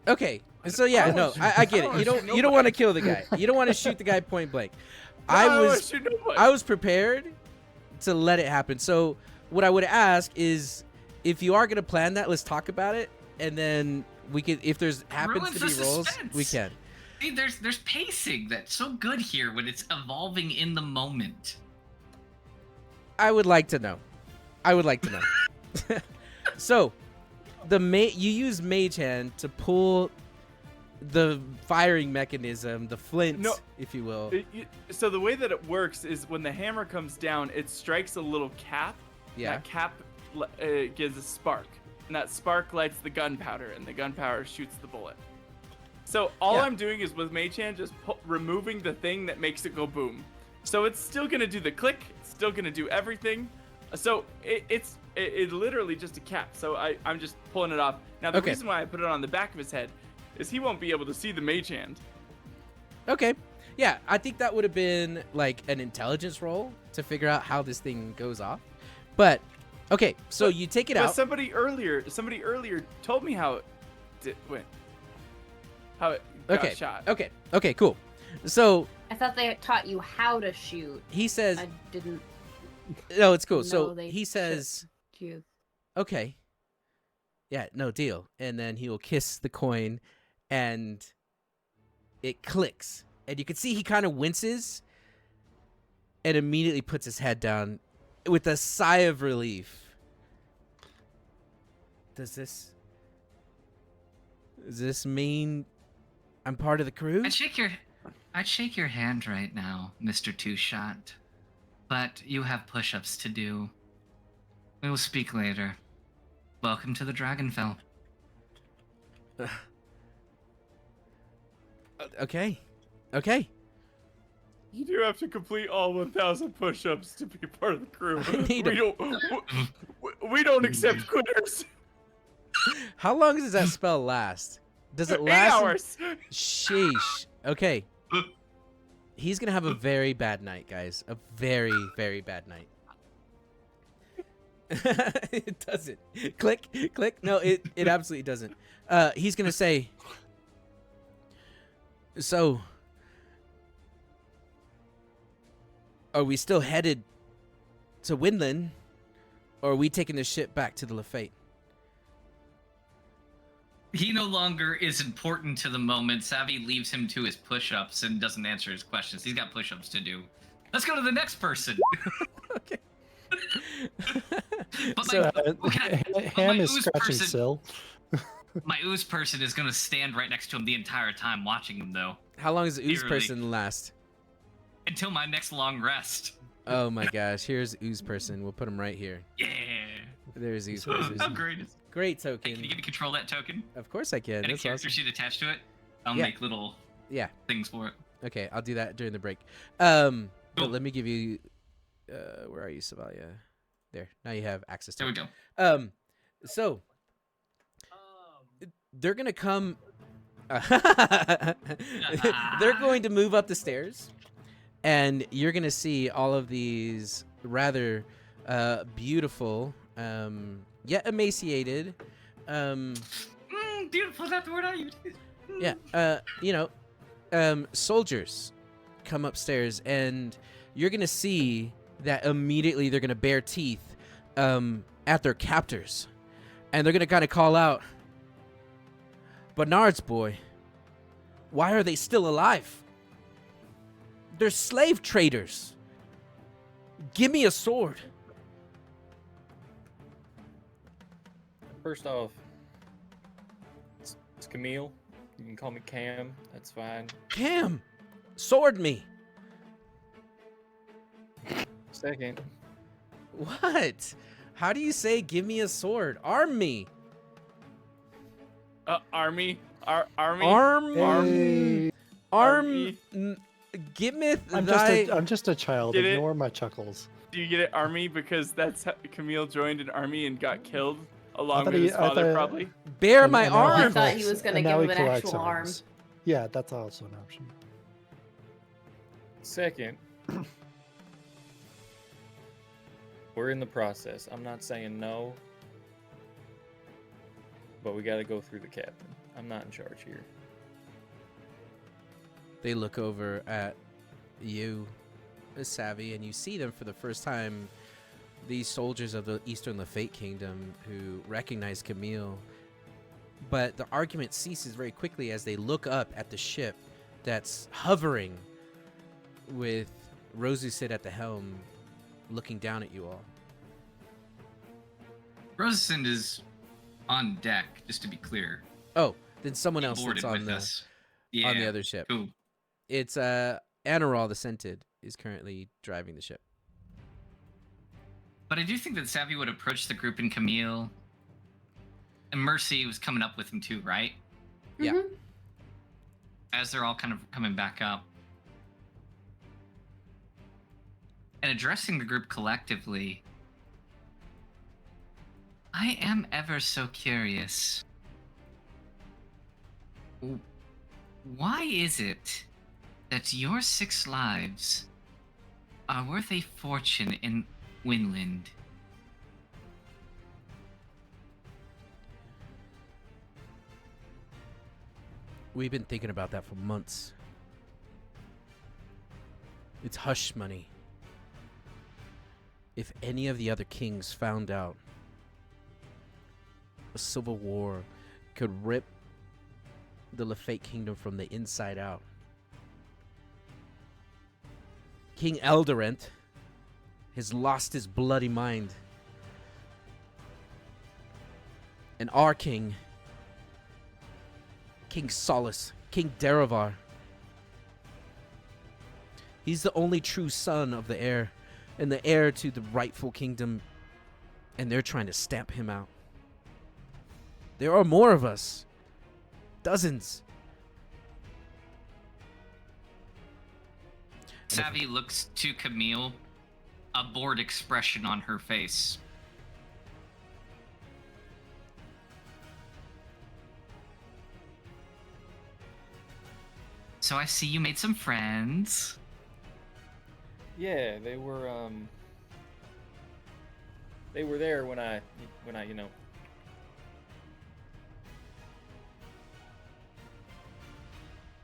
E: Okay. So yeah,
F: I
E: no,
F: wanna shoot-
E: I get it.
F: I
E: You
F: wanna
E: don't
F: shoot
E: want to kill the guy. You don't want to shoot the guy point blank.
F: No,
E: I
F: don't wanna
E: was
F: shoot nobody.
E: I was prepared to let it happen. So what I would ask is, if you are gonna plan that, let's talk about it, and then we could, if there's happens
C: Ruins
E: to be
C: the
E: rolls,
C: suspense.
E: we can.
C: See, there's pacing that's so good here when it's evolving in the moment.
E: I would like to know. So, you use Mage Hand to pull the firing mechanism, the flint,
F: No.
E: if you will.
F: So the way that it works is when the hammer comes down, it strikes a little cap.
E: Yeah.
F: That cap gives a spark, and that spark lights the gunpowder, and the gunpowder shoots the bullet. So all
E: Yeah.
F: I'm doing is with Mage Hand just removing the thing that makes it go boom. So it's still gonna do the click, it's still gonna do everything. So it's literally just a cap. So I'm just pulling it off. Now the
E: Okay.
F: reason why I put it on the back of his head is he won't be able to see the Mage Hand.
E: Okay. Yeah, I think that would have been like an intelligence roll to figure out how this thing goes off. But okay, so
F: But-
E: you take it
F: But
E: out.
F: somebody earlier told me how it went. How it got
E: Okay.
F: shot.
E: Okay, cool. So
H: I thought they taught you how to shoot.
E: he says,
H: I didn't
E: no, it's cool.
H: know
E: So
H: they
E: he says,
H: you.
E: okay, yeah, no deal. And then he will kiss the coin, and it clicks. And you can see he kind of winces and immediately puts his head down with a sigh of relief. Does this mean I'm part of the crew?
C: I'd shake your hand right now, Mr. Two Shot. But you have push-ups to do. We will speak later. Welcome to the Dragonfell.
E: Okay.
F: You do have to complete all 1,000 push-ups to be part of the crew.
E: I need
F: We don't accept quitters.
E: How long does that spell last? Does it
F: 8
E: last?
F: hours.
E: Sheesh. Okay. He's gonna have a very bad night, guys. A very, very bad night. It doesn't. Click. No, it absolutely doesn't. He's gonna say, so, are we still headed to Winland? Or are we taking this ship back to the Lafayette?
C: He no longer is important to the moment. Savvy leaves him to his push-ups and doesn't answer his questions. He's got push-ups to do. Let's go to the next person.
E: Okay.
C: But
E: So,
A: Ham
C: my
A: is
C: ooze
A: scratching
C: person-
A: Sill.
C: My ooze person is going to stand right next to him the entire time watching him, though.
E: how long does the ooze
C: Eerily.
E: person last?
C: Until my next long rest.
E: Oh my gosh, here's ooze person. We'll put him right here.
C: Yeah.
E: There's ooze
C: How
E: person.
C: great is
E: Great
C: Hey,
E: token.
C: can you give me control of that token?
E: Of course I can.
C: And a
E: That's
C: character
E: awesome.
C: sheet attached to it? I'll
E: Yeah.
C: make little
E: Yeah.
C: things for it.
E: Okay, I'll do that during the break.
C: Cool.
E: But let me give you. Where are you, Savalia? There. Now you have access to
C: There
E: it.
C: we go.
E: So they're gonna come. They're going to move up the stairs, and you're gonna see all of these rather beautiful, yet emaciated.
C: Beautiful, that's the word I used.
E: Yeah. Soldiers come upstairs, and you're gonna see that immediately they're gonna bare teeth at their captors, and they're gonna kind of call out, "Bernard's boy, why are they still alive? They're slave traders. Give me a sword."
D: First off, it's Camille. You can call me Cam. That's fine.
E: Cam, sword me.
D: Second,
E: What? How do you say give me a sword? Arm me.
F: Army. Army.
E: Arm.
A: Hey,
E: Arm. Giveth
A: I'm
E: thy.
A: just a child.
F: Get it?
A: Ignore my chuckles.
F: Do you get it, army? Because that's how Camille joined an army and got killed along
A: thought
F: with his
A: I
F: father,
A: thought-
F: probably.
E: Bear
A: And-
E: my
A: and now
B: I
E: arm.
B: thought he was gonna
A: and
B: give
A: now
B: him
A: he
B: an
A: collects
B: actual arm.
A: arms. Yeah, that's also an option.
D: second, we're in the process. I'm not saying no, but we got to go through the captain. I'm not in charge here.
E: They look over at you, Savvy, and you see them for the first time. These soldiers of the Eastern Lafayette Kingdom who recognize Camille. But the argument ceases very quickly as they look up at the ship that's hovering with Rosusid at the helm, looking down at you all.
C: Rosalind is on deck, just to be clear.
E: Oh, then someone else
C: Boarded
E: that's on
C: with
E: the
C: us. Yeah.
E: on the other ship.
C: Cool.
E: It's Anaral the Scented is currently driving the ship.
C: But I do think that Savvy would approach the group in Camille. And Mercy was coming up with him too, right?
E: Yeah.
H: Mhm.
C: As they're all kind of coming back up. And addressing the group collectively. I am ever so curious. Why is it that your 6 lives are worth a fortune in Winland?
E: We've been thinking about that for months. It's hush money. If any of the other kings found out, a civil war could rip the Lafayette Kingdom from the inside out. King Eldorent has lost his bloody mind. And our king, King Solace, King Derivar, he's the only true son of the heir, and the heir to the rightful kingdom, and they're trying to stamp him out. There are more of us. Dozens.
C: Savvy looks to Camille, a bored expression on her face. So I see you made some friends.
D: Yeah, they were there when I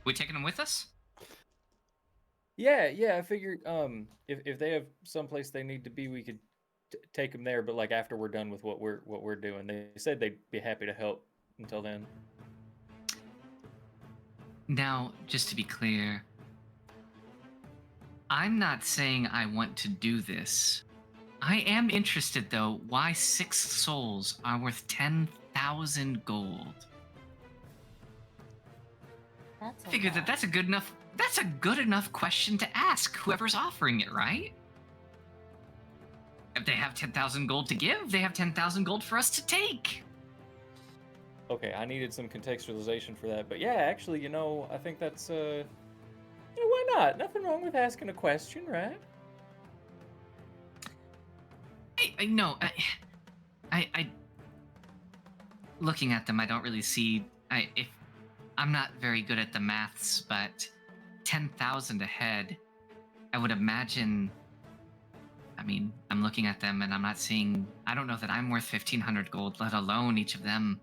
C: We taking them with us?
D: Yeah, I figured if they have someplace they need to be, we could take them there, but like after we're done with what we're doing. They said they'd be happy to help until then.
C: Now, just to be clear, I'm not saying I want to do this. I am interested, though, why 6 souls are worth 10,000 gold.
H: That's
C: I figure
H: lot.
C: that's a good enough question to ask whoever's offering it, right? If they have 10,000 gold to give, they have 10,000 gold for us to take.
D: Okay, I needed some contextualization for that, but yeah, actually, I think that's why not? Nothing wrong with asking a question, right?
C: I looking at them, I don't really see. If I'm not very good at the maths, but 10,000 a head, I would imagine. I mean, I'm looking at them and I'm not seeing. I don't know that I'm worth 1,500 gold, let alone each of them.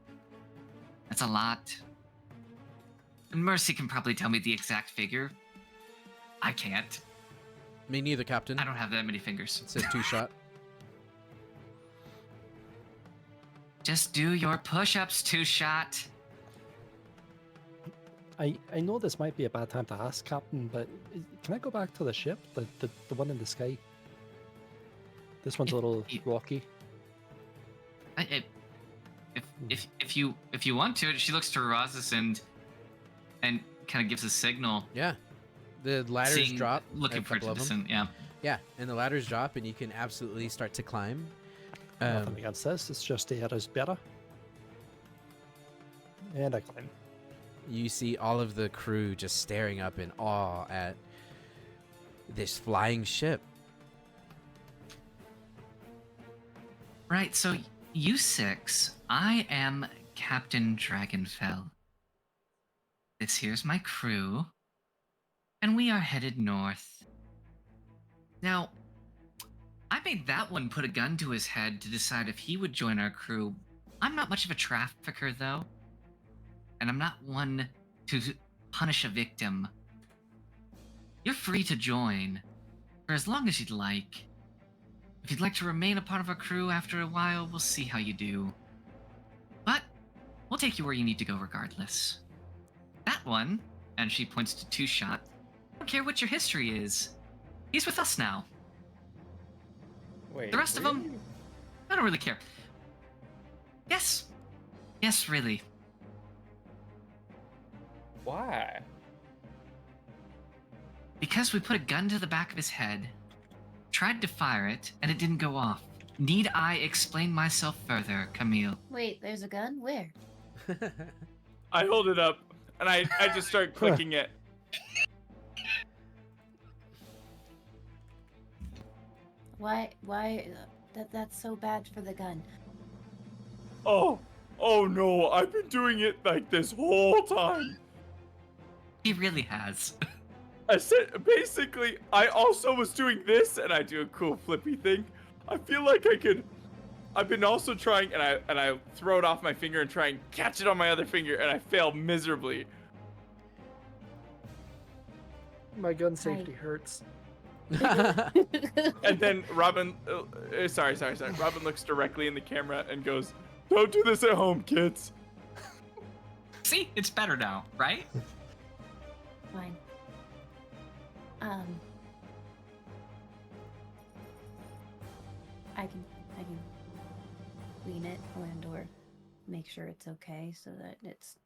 C: That's a lot. And Mercy can probably tell me the exact figure. I can't.
E: Me neither, Captain.
C: I don't have that many fingers.
E: It says 2-shot.
C: Just do your push-ups, 2-shot.
A: I know this might be a bad time to ask, Captain, but can I go back to the ship, the one in the sky? This one's a little rocky.
C: If you want to, she looks to Razis and kind of gives a signal.
E: Yeah. The ladders drop.
C: Looking
E: a
C: for
E: couple of them.
C: Dissent, yeah.
E: Yeah, and the ladders drop, and you can absolutely start to climb.
A: Nothing against this. It's just the air is better. And I climb.
E: You see all of the crew just staring up in awe at this flying ship.
C: Right, so you 6, I am Captain Dragonfell. This here's my crew, and we are headed north. Now, I made that one put a gun to his head to decide if he would join our crew. I'm not much of a trafficker, though, and I'm not one to punish a victim. You're free to join, for as long as you'd like. If you'd like to remain a part of our crew after a while, we'll see how you do. But we'll take you where you need to go regardless. That one, and she points to 2-shot, I don't care what your history is. He's with us now.
D: Wait.
C: The rest of them, I don't really care. Yes. Yes, really.
D: Why?
C: Because we put a gun to the back of his head, tried to fire it, and it didn't go off. Need I explain myself further, Camille?
H: Wait, there's a gun? Where?
F: I hold it up and I just start clicking it.
H: Why that's so bad for the gun.
F: Oh no, I've been doing it like this whole time.
C: He really has.
F: I said, basically, I also was doing this, and I do a cool flippy thing. I feel like I've been also trying, and I throw it off my finger and try and catch it on my other finger, and I fail miserably.
A: My gun safety hurts.
F: And then Robin, sorry. Robin looks directly in the camera and goes, "Don't do this at home, kids."
C: See, it's better now, right?
H: Fine. I can clean it or make sure it's okay so that it's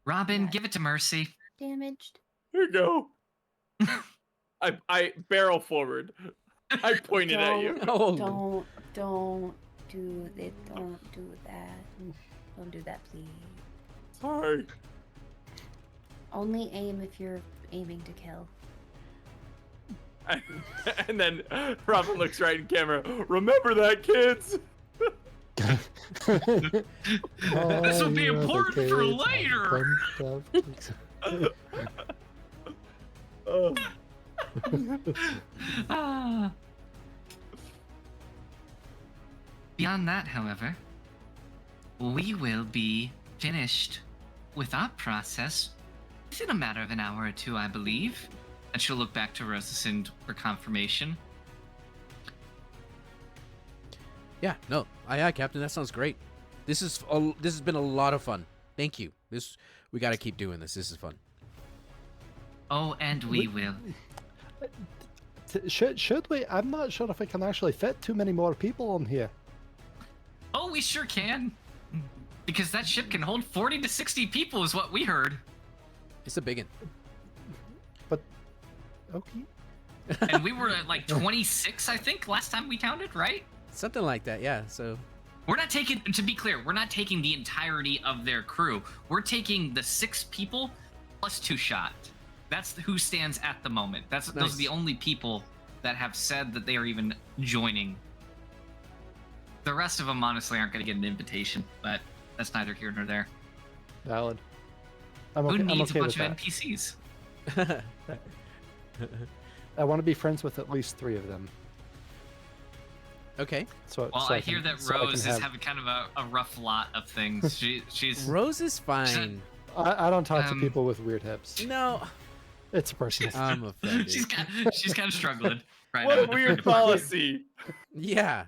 C: Robin,
H: Yeah.
C: give it to Mercy.
H: damaged.
F: Here you go. I barrel forward. I pointed at you.
E: Oh.
H: Don't do it. Don't do that. Don't do that, please.
F: Sorry.
H: Only aim if you're aiming to kill.
F: And then Robin looks right in camera. Remember that, kids.
C: This will be important for later.
F: Oh.
C: Ah. Beyond that, however, we will be finished with our process within a matter of an hour or two, I believe. And she'll look back to Rosalind for confirmation.
E: Yeah, no, aye, Captain. That sounds great. This has been a lot of fun. Thank you. We got to keep doing this. This is fun.
C: Oh, and we will.
A: Should we? I'm not sure if we can actually fit too many more people on here.
C: Oh, we sure can. Because that ship can hold 40 to 60 people is what we heard.
E: It's a biggin.
A: But okay.
C: And we were at like 26, I think, last time we counted, right?
E: Something like that, yeah. So
C: We're not taking, to be clear, we're not taking the entirety of their crew. We're taking the 6 people plus 2 shot. That's who stands at the moment. Those are the only people that have said that they are even joining. The rest of them, honestly, aren't going to get an invitation, but that's neither here nor there.
A: Valid. I'm
C: Who
A: okay,
C: needs
A: I'm okay
C: a bunch
A: with
C: of
A: that.
C: NPCs?
A: I want to be friends with at least 3 of them.
E: okay.
A: So,
C: Well,
A: so
C: I hear that
A: so I can
C: Rose is having kind of a rough lot of things. She's
E: Rose is fine.
A: I don't talk to people with weird hips.
E: No,
A: It's personal.
E: I'm offended.
C: she's kind of struggling right
F: What
C: now.
F: a weird policy.
E: Yeah.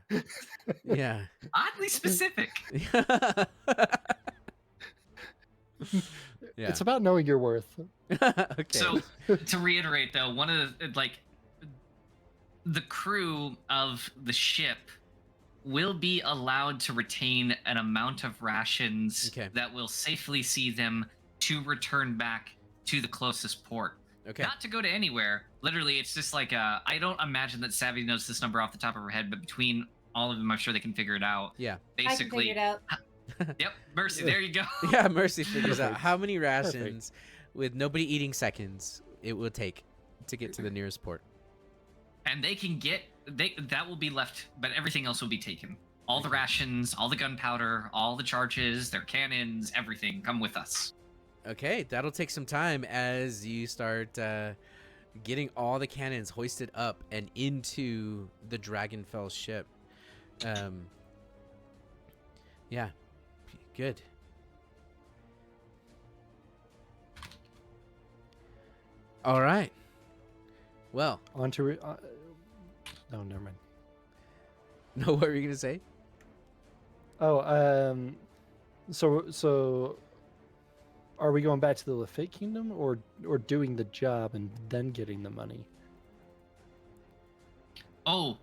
E: Yeah.
C: Oddly specific.
E: Yeah.
A: It's about knowing your worth.
E: Okay.
C: So to reiterate, though, one of the crew of the ship will be allowed to retain an amount of rations
E: Okay.
C: that will safely see them to return back to the closest port.
E: Okay.
C: Not to go to anywhere. Literally, it's just like I don't imagine that Savvy knows this number off the top of her head, but between all of them, I'm sure they can figure it out.
E: Yeah.
H: I can
C: Basically,
H: figure it out.
C: Yep, Mercy, there you go.
E: Yeah, Mercy figures out
A: Perfect.
E: how many rations with nobody eating seconds it will take to get to the nearest port.
C: And they can get that will be left, but everything else will be taken. All the rations, all the gunpowder, all the charges, their cannons, everything come with us.
E: Okay, that'll take some time as you start getting all the cannons hoisted up and into the Dragonfell ship. Yeah, good. All right. Well,
A: On to no, never mind.
E: no, what were you gonna say?
A: Oh, so are we going back to the Lafayette Kingdom or doing the job and then getting the money?
C: Oh,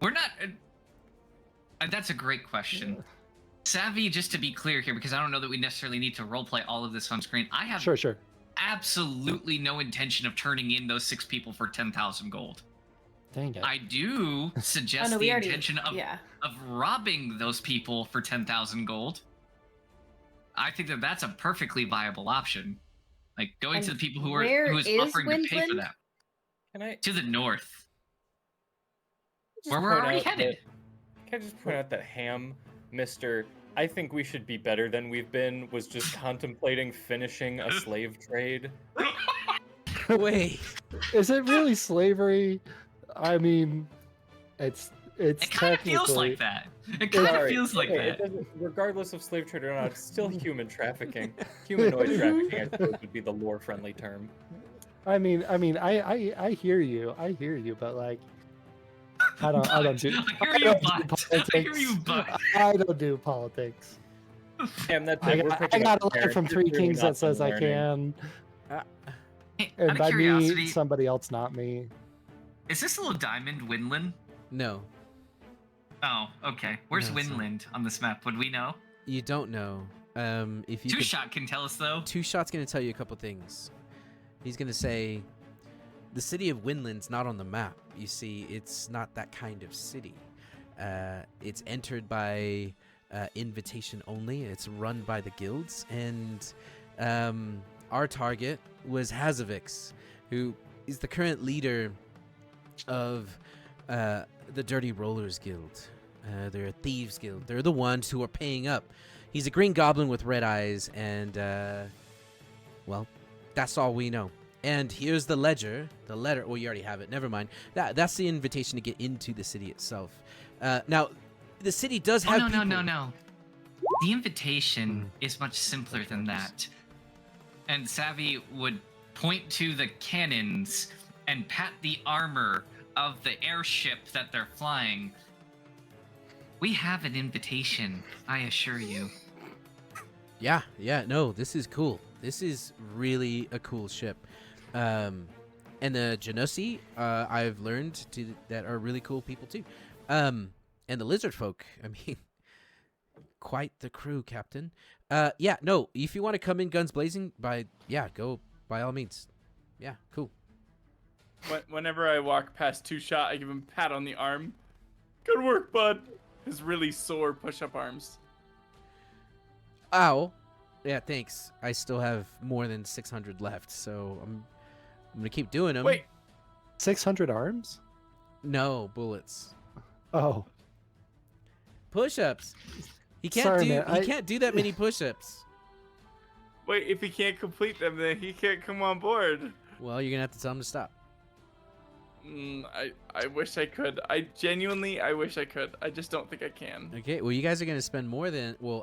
C: we're not. That's a great question. Savvy, just to be clear here, because I don't know that we necessarily need to roleplay all of this on screen. I have
A: Sure.
C: absolutely no intention of turning in those 6 people for 10,000 gold.
A: Dang it.
C: I do suggest
B: no,
C: the
B: we already-
C: intention of robbing those people for 10,000 gold. I think that that's a perfectly viable option. Like going to the
B: And
C: people who
B: where
C: is
B: is
C: offering to pay for
B: Windland?
C: that.
D: Can I
C: To the north,
D: just
C: where we're
D: point
C: already
D: out
C: headed.
D: Can I just point out that Ham, Mr. I think we should be better than we've been, was just contemplating finishing a slave trade.
E: Wait.
A: Is it really slavery? I mean, it's
C: It kind of
A: technically
C: feels like that. It kind of
D: Sorry,
C: feels like
D: okay,
C: that.
D: it doesn't- regardless of slave trade or not, it's still human trafficking. Humanoid trafficking, I suppose, would be the lore-friendly term.
A: I mean, I hear you, but like, I don't do.
C: I hear you, Buck. I hear you, Buck.
A: I don't do politics.
D: Damn, that's
A: I
D: it. We're
A: got
D: picking
A: a
D: up
A: letter
D: parents.
A: from
D: You're
A: Three
D: clearly
A: Kings
D: not
A: that says I
D: learning.
A: can,
C: Hey,
A: and
C: out
A: by
C: of curiosity,
A: me, somebody else, not me.
C: is this little diamond Winland?
E: No,
C: Oh, okay. Where's
E: No, it's not.
C: Winland on this map? Would we know?
E: you don't know. If you
C: Two
E: could-
C: Shot can tell us though.
E: Two Shot's gonna tell you a couple things. He's gonna say, the city of Winland's not on the map. You see, it's not that kind of city. It's entered by invitation only. It's run by the guilds, and our target was Hazavix, who is the current leader of the Dirty Rollers Guild. They're a thieves guild. They're the ones who are paying up. He's a green goblin with red eyes, and well, that's all we know. And here's the ledger, the letter. Well, you already have it. Never mind. That's the invitation to get into the city itself. Now, the city does have.
C: Oh,
E: people.
C: no. The invitation is much simpler than that. And Savvy would point to the cannons and pat the armor of the airship that they're flying. We have an invitation, I assure you.
E: Yeah, no, this is cool. This is really a cool ship. And the Genossi, I've learned that are really cool people too. And the lizard folk, I mean, quite the crew, Captain. Yeah, no, if you want to come in guns blazing, go by all means. Yeah, cool.
F: Whenever I walk past Two Shot, I give him a pat on the arm. Good work, bud. His really sore push-up arms.
E: Ow. Yeah, thanks. I still have more than 600 left, so I'm gonna keep doing them.
F: Wait,
A: 600 arms?
E: No bullets.
A: Oh,
E: Push-ups. He can't
A: Sorry,
E: do.
A: man,
E: He can't do that many push-ups.
F: wait. If he can't complete them, then he can't come on board.
E: Well, you're gonna have to tell him to stop.
F: I wish I could. I wish I could. I just don't think I can.
E: Okay. Well, you guys are gonna spend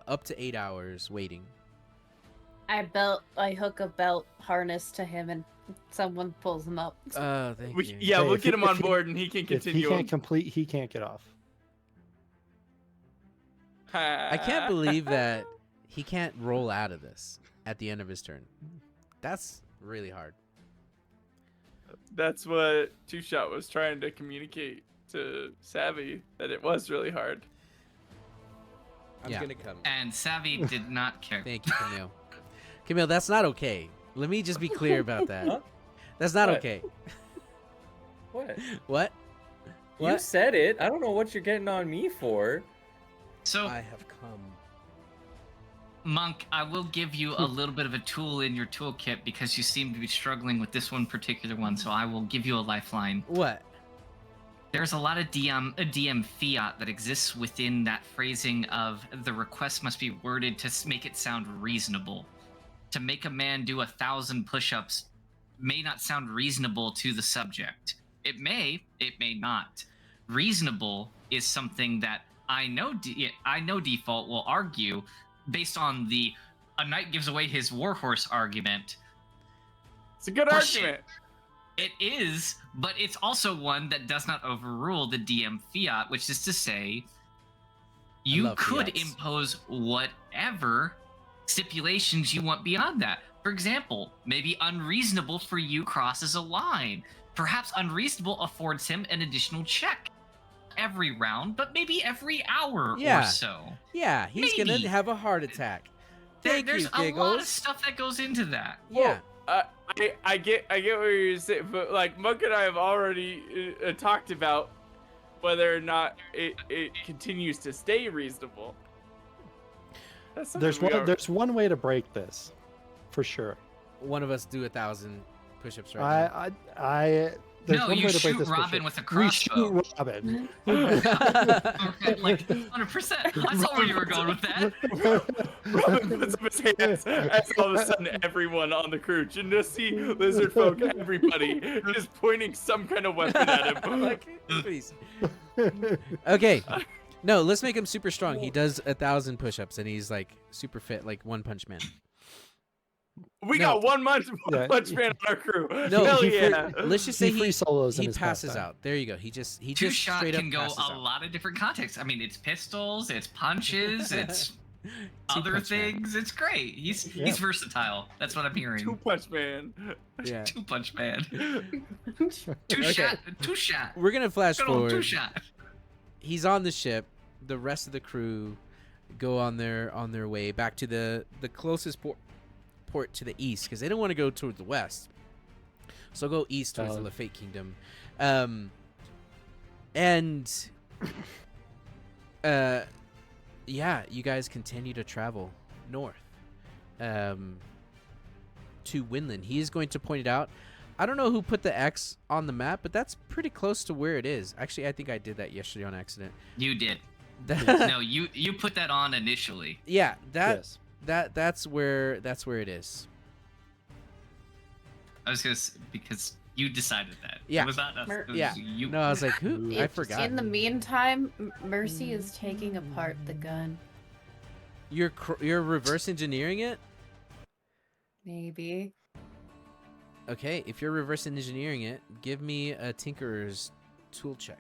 E: up to 8 hours waiting.
B: I hook a belt harness to him and someone pulls him up.
E: Thank you.
F: Yeah,
A: Hey,
F: we'll
A: if
F: get
A: he-
F: him on
A: if he-
F: board and he can
A: if
F: continue.
A: he can't complete, he can't get off.
E: I can't believe that he can't roll out of this at the end of his turn. That's really hard.
F: That's what Two Shot was trying to communicate to Savvy, that it was really hard.
E: I'm Yeah. gonna come.
C: And Savvy did not care.
E: Thank you, Camille. Camille, that's not okay. Let me just be clear about that.
D: Huh?
E: That's not
D: What?
E: okay.
D: What?
E: What?
D: You
E: What?
D: said it. I don't know what you're getting on me for.
C: So,
E: I have come.
C: Monk, I will give you a little bit of a tool in your toolkit because you seem to be struggling with this one particular one, so I will give you a lifeline.
E: What?
C: There's a lot of DM fiat that exists within that phrasing of the request must be worded to make it sound reasonable. To make a man do 1,000 push-ups may not sound reasonable to the subject. It may not. Reasonable is something that I know default will argue based on a knight gives away his warhorse argument.
F: It's a good
C: Bullshit.
F: argument.
C: It is, but it's also one that does not overrule the DM fiat, which is to say, you
E: love
C: could
E: fiats.
C: impose whatever stipulations you want beyond that. For example, maybe unreasonable for you crosses a line. Perhaps unreasonable affords him an additional check every round, but maybe every hour
E: Yeah.
C: or so.
E: Yeah, he's gonna
C: Maybe.
E: have a heart attack. Thank
C: There's
E: you,
C: a lot of
E: Giggles.
C: stuff that goes into that.
E: Yeah.
F: I get what you're saying, but like Monk and I have already talked about whether or not it continues to stay reasonable. That's something
A: There's
F: we
A: one.
F: are-
A: There's one way to break this, for sure.
E: One of us do 1,000 push-ups right now.
A: I. There's
C: No,
A: one
C: you
A: way to break
C: shoot
A: this for
C: Robin
A: sure.
C: with a
A: We
C: crossbow.
A: shoot Robin.
C: Like 100%. I saw where you were going with that.
F: Robin puts up his hands as all of a sudden everyone on the crew, Genossi, lizard folk, everybody is pointing some kind of weapon at him.
E: Like, please. Okay. No, let's make him super strong. He does 1,000 push-ups and he's like super fit, like One Punch Man.
F: We
E: No.
F: got one
A: Yeah.
F: punch man on our crew.
E: No,
F: Hell
A: he
F: yeah.
E: Let's just
A: He
E: say
A: free solos in
E: he
A: his
E: passes
A: pastime.
E: out. There you go. He
C: Two
E: just
C: shot
E: straight up
C: can go
E: passes
C: a
E: out.
C: lot of different contexts. I mean, it's pistols, it's punches, it's
E: Two
C: other
E: Punch Man.
C: things. It's great. He's
A: Yeah.
C: he's versatile. That's what I'm hearing.
F: Two punch man.
E: Yeah.
C: Two punch man. Two
E: Okay.
C: shot. Two shot.
E: We're gonna flash
C: Good old two
E: forward.
C: shot.
E: He's on the ship. The rest of the crew go on their way back to the closest port to the east because they don't want to go towards the west. So go east towards the
A: Valid.
E: Lafayette Kingdom. And yeah, you guys continue to travel north to Winland. He is going to point it out. I don't know who put the X on the map, but that's pretty close to where it is. Actually, I think I did that yesterday on accident.
C: You did. No, you put that on initially.
E: Yeah,
A: Yes.
E: that's where it is.
C: I was gonna because you decided that.
E: Yeah.
C: It was not us.
B: Mer-
C: It was
E: Yeah.
C: You.
E: No, I was like, who? I
B: It's-
E: forgot.
B: In the meantime, Mercy is taking apart the gun.
E: You're reverse engineering it?
B: Maybe.
E: Okay, if you're reverse engineering it, give me a Tinkerer's tool check.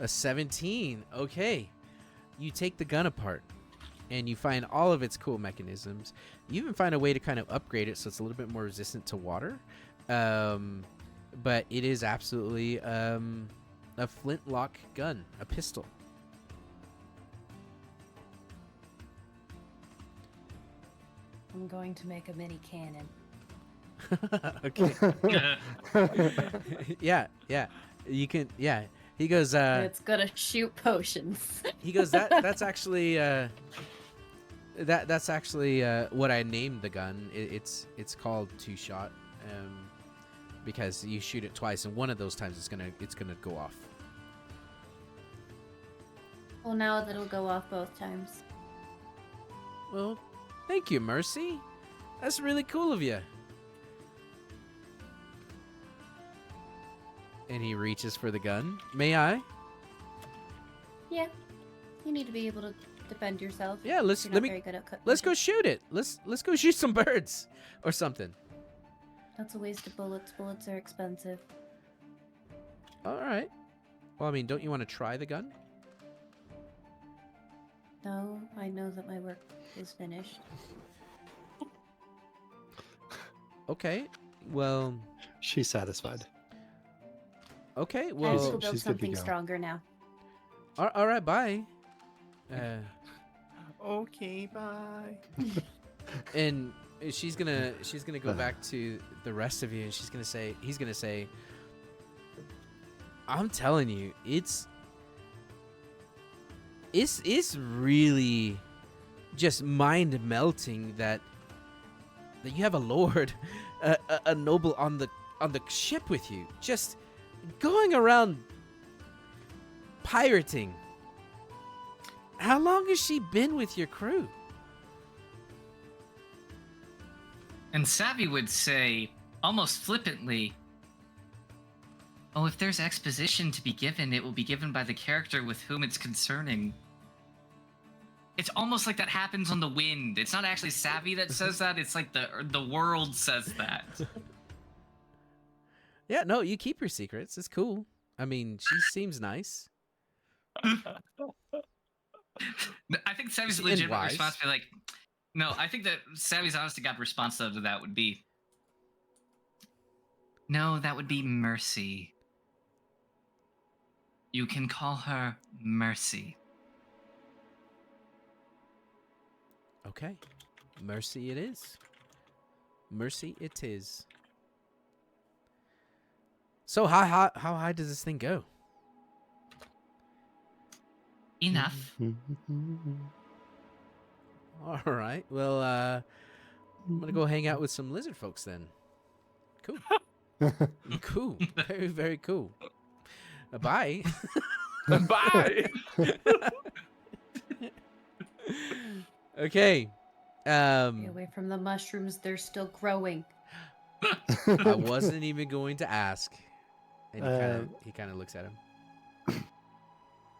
E: A 17. Okay. You take the gun apart and you find all of its cool mechanisms. You even find a way to kind of upgrade it so it's a little bit more resistant to water. But it is absolutely a flintlock gun, a pistol.
B: I'm going to make a mini cannon.
E: Okay. Yeah. You can. Yeah. He goes.
B: It's gonna shoot potions.
E: He goes. That's actually. That's actually what I named the gun. It's called two-shot, because you shoot it twice, and one of those times it's gonna go off.
H: Well, now that'll go off both times.
E: Well, thank you, Mercy. That's really cool of you. And he reaches for the gun. May I?
H: Yeah. You need to be able to defend yourself.
E: Yeah,
H: You're not very good at
E: let's go shoot it. Let's go shoot some birds or something.
H: That's a waste of bullets. Bullets are expensive.
E: All right. Well, I mean, don't you want to try the gun?
H: No, I know that my work is finished.
E: Okay. Well.
A: She's satisfied.
E: Okay.
H: I
E: Well.
H: will build
A: she's good to
H: something
A: go.
H: stronger now.
E: All right. Bye.
F: Okay, bye.
E: And she's gonna go back to the rest of you, and he's gonna say, I'm telling you, it's really just mind melting that you have a lord, a noble on the ship with you, just going around pirating. How long has she been with your crew?
C: And Savvy would say, almost flippantly, "Oh, if there's exposition to be given, it will be given by the character with whom it's concerning." It's almost like that happens on the wind. It's not actually Savvy that says that. It's like the world says that.
E: Yeah, no, you keep your secrets. It's cool. I mean, she seems nice.
C: I think Savvy's
E: And
C: legitimate
E: wise.
C: response would be like, no, I think that Savvy's honest to God response to that would be, no, that would be Mercy. You can call her Mercy.
E: Okay. Mercy it is. Mercy it is. So how high does this thing go?
C: Enough.
E: All right. Well, I'm gonna go hang out with some lizard folks then. Cool. Cool. Very, very cool. Bye.
F: Bye.
E: Okay.
H: Stay away from the mushrooms. They're still growing.
E: I wasn't even going to ask. And he kind of looks at him.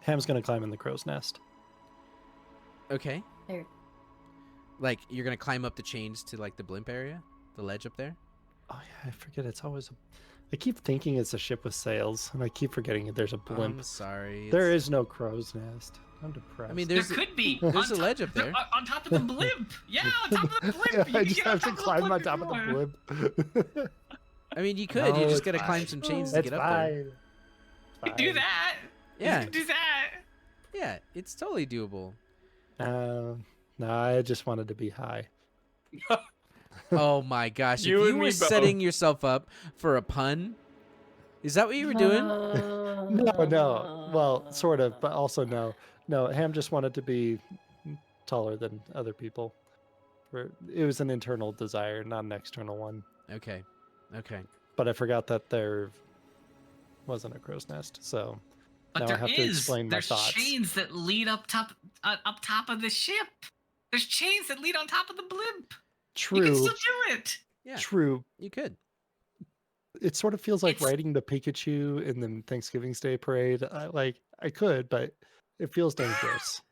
A: Ham's gonna climb in the crow's nest.
E: Okay.
H: There.
E: Like you're gonna climb up the chains to like the blimp area, the ledge up there.
A: Oh yeah, I forget. It's always I keep thinking it's a ship with sails, and I keep forgetting that there's a blimp.
E: I'm sorry.
A: There is no crow's nest. I'm depressed.
E: I mean,
C: There
E: there's
C: could be.
E: there's
C: on
E: a ledge up there.
C: On top of the blimp. Yeah, on top of the blimp.
A: I
C: You
A: just
C: can
A: have
C: get
A: to
C: on top
A: climb on
C: of
A: top of
C: the
A: the blimp.
E: I mean, you could.
A: No,
E: you just
A: it's
E: gotta climb
A: fine.
E: some chains to
A: It's
E: get up there.
A: fine.
C: You can do that.
E: Yeah.
C: You can do that.
E: Yeah, it's totally doable.
A: No, I just wanted to be high.
E: Oh my gosh!
F: You
E: if you
F: and
E: were
F: me both.
E: setting yourself up for a pun, is that what you were doing?
A: No. Well, sort of, but also no. No, Ham just wanted to be taller than other people. It was an internal desire, not an external one.
E: Okay. Okay.
A: But I forgot that there wasn't a crow's nest, so
C: But
A: now I
C: there
A: have to explain my
C: there's
A: thoughts.
C: chains that lead up top of the ship. There's chains that lead on top of the blimp. You can
A: True,
C: still do it.
E: Yeah.
A: true.
E: You could.
A: It sort of feels like
C: It's-
A: riding the Pikachu in the Thanksgiving's Day parade. I could, but it feels dangerous.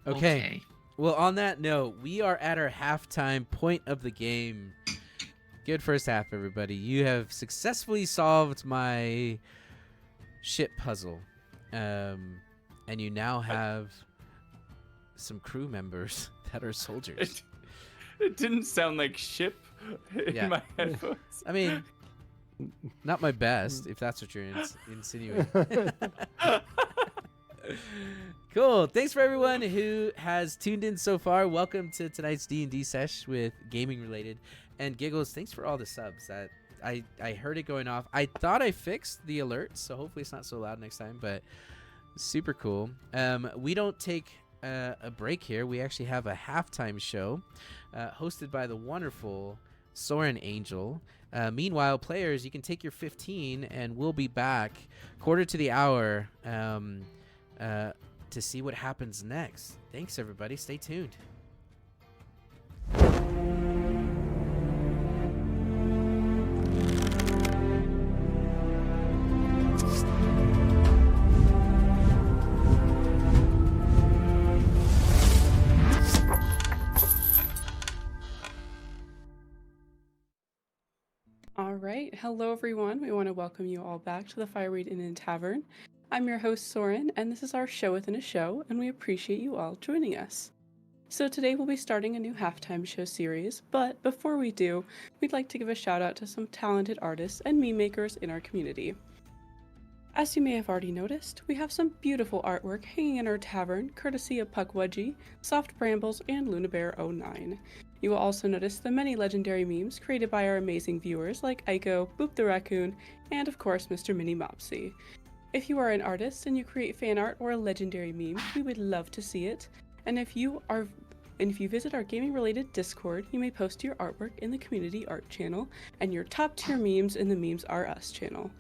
E: Okay. Well, on that note, we are at our halftime point of the game. Good first half, everybody. You have successfully solved my ship puzzle, and you now have some crew members that are soldiers.
F: It didn't sound like ship in
E: Yeah.
F: my headphones.
E: I mean, not my best, if that's what you're insinuating. Cool. Thanks for everyone who has tuned in so far. Welcome to tonight's D&D sesh with gaming related. And Giggles, thanks for all the subs. That I heard it going off. I thought I fixed the alerts, so hopefully it's not so loud next time, but super cool. We don't take a break here. We actually have a halftime show hosted by the wonderful Soren Angel. Meanwhile, players, you can take your 15 and we'll be back quarter to the hour to see what happens next. Thanks, everybody. Stay tuned.
I: All right. Hello, everyone. We want to welcome you all back to the Fireweed Inn and Tavern. I'm your host, Soren, and this is our show within a show, and we appreciate you all joining us. So today we'll be starting a new halftime show series, but before we do, we'd like to give a shout out to some talented artists and meme makers in our community. As you may have already noticed, we have some beautiful artwork hanging in our tavern, courtesy of Puckwudgie, Soft Brambles, and LunaBear09. You will also notice the many legendary memes created by our amazing viewers like Aiko, Boop the Raccoon, and of course Mr. Mini Mopsy. If you are an artist and you create fan art or a legendary meme, we would love to see it. And if you visit our gaming related Discord, you may post your artwork in the community art channel and your top tier memes in the Memes Are Us channel.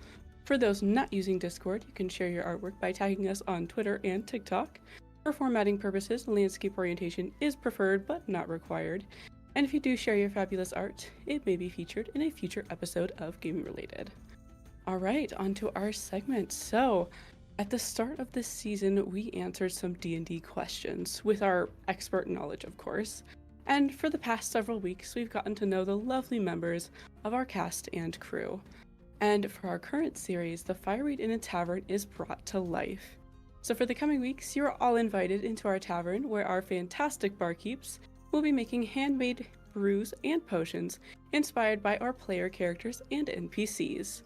I: For those not using Discord, you can share your artwork by tagging us on Twitter and TikTok. For formatting purposes, landscape orientation is preferred but not required. And if you do share your fabulous art, it may be featured in a future episode of Gaming Related. All right, on to our segment. So, at the start of this season, we answered some D&D questions, with our expert knowledge, of course. And for the past several weeks, we've gotten to know the lovely members of our cast and crew. And for our current series, the Fireweed Inn and Tavern is brought to life. So for the coming weeks, you are all invited into our tavern, where our fantastic barkeeps will be making handmade brews and potions inspired by our player characters and NPCs.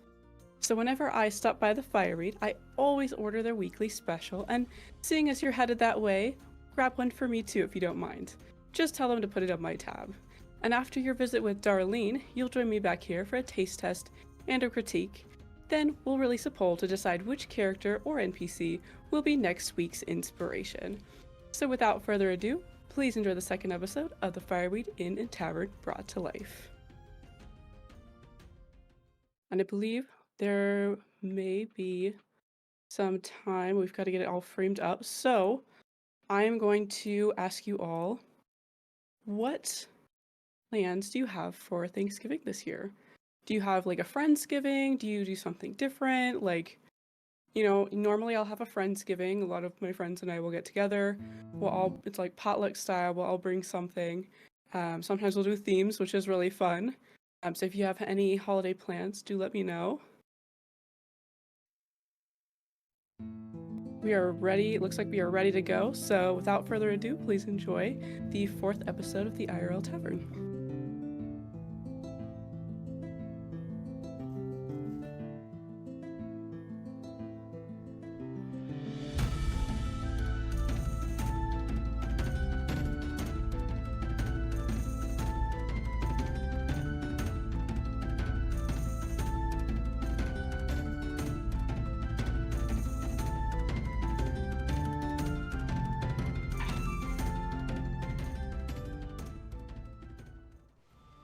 I: So whenever I stop by the Fireweed, I always order their weekly special, and seeing as you're headed that way, grab one for me too if you don't mind. Just tell them to put it on my tab. And after your visit with Darlene, you'll join me back here for a taste test and a critique. Then we'll release a poll to decide which character or NPC will be next week's inspiration. So without further ado, please enjoy the second episode of the Fireweed Inn and Tavern brought to life. And I believe there may be some time. We've got to get it all framed up. So I am going to ask you all, what plans do you have for Thanksgiving this year? Do you have like a Friendsgiving? Do you do something different? Like, you know, normally I'll have a Friendsgiving. A lot of my friends and I will get together. It's like potluck style. We'll all bring something. Sometimes we'll do themes, which is really fun. So if you have any holiday plans, do let me know. We are ready. It looks like we are ready to go. So without further ado, please enjoy the 4th episode of the IRL Tavern.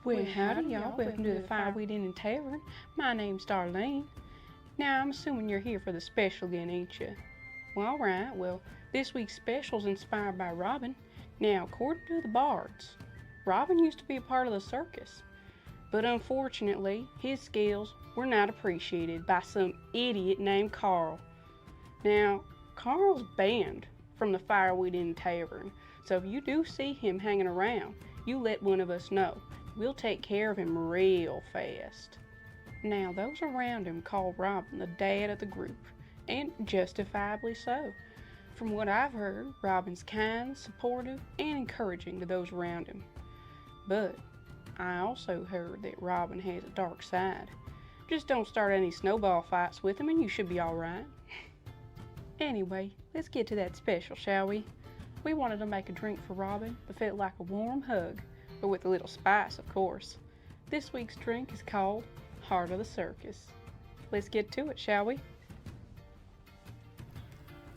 J: Well, howdy y'all. Welcome to the Fireweed Inn and Tavern. My name's Darlene. Now, I'm assuming you're here for the special again, ain't you? Well, alright. Well, this week's special's inspired by Robin. Now, according to the bards, Robin used to be a part of the circus. But unfortunately, his skills were not appreciated by some idiot named Carl. Now, Carl's banned from the Fireweed Inn and Tavern. So if you do see him hanging around, you let one of us know. We'll take care of him real fast. Now, those around him call Robin the dad of the group. and justifiably so. From what I've heard, Robin's kind, supportive, and encouraging to those around him. But I also heard that Robin has a dark side. Just don't start any snowball fights with him and you should be alright. Anyway, let's get to that special, shall we? We wanted to make a drink for Robin that felt like a warm hug, but with a little spice, of course. This week's drink is called Heart of the Circus. Let's get to it, shall we?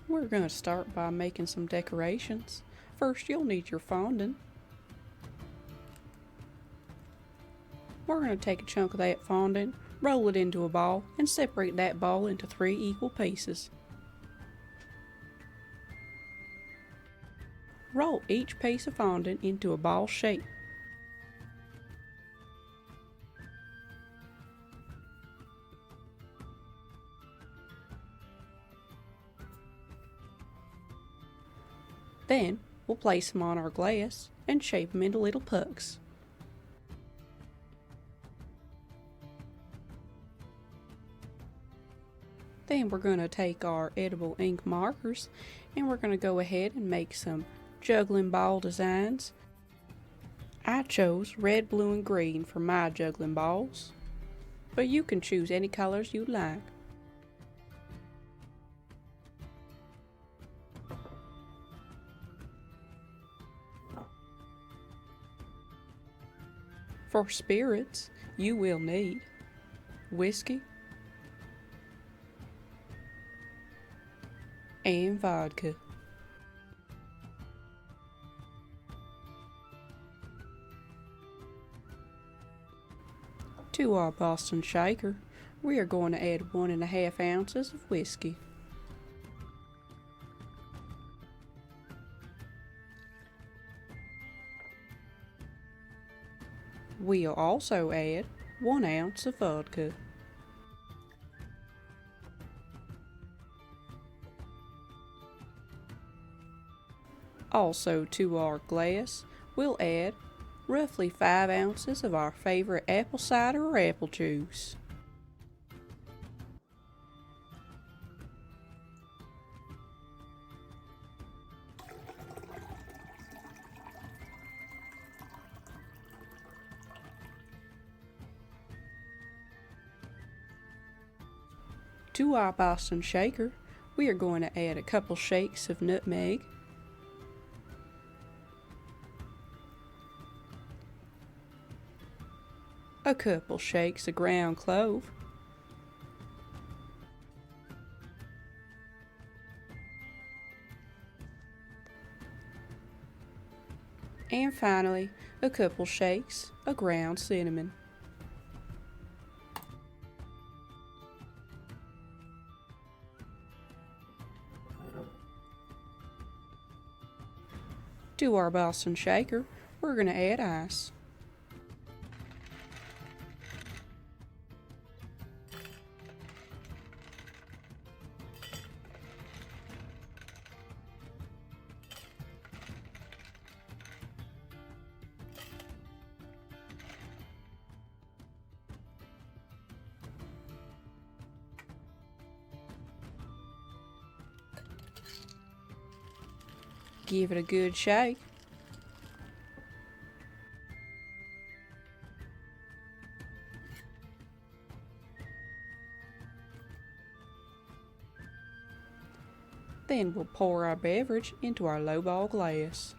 J: We're going to start by making some decorations. First, you'll need your fondant. We're going to take a chunk of that fondant, roll it into a ball, and separate that ball into 3 equal pieces. Roll each piece of fondant into a ball shape. Then, we'll place them on our glass and shape them into little pucks. Then we're going to take our edible ink markers and we're going to go ahead and make some juggling ball designs. I chose red, blue, and green for my juggling balls, but you can choose any colors you like. For spirits, you will need whiskey and vodka. To our Boston shaker, we are going to add 1.5 ounces of whiskey. We'll also add 1 ounce of vodka. Also to our glass, we'll add roughly 5 ounces of our favorite apple cider or apple juice. To our Boston shaker, we are going to add a couple shakes of nutmeg, a couple shakes of ground clove, and finally a couple shakes of ground cinnamon. To our Boston shaker, we're going to add ice. Give it a good shake. Then we'll pour our beverage into our lowball glass.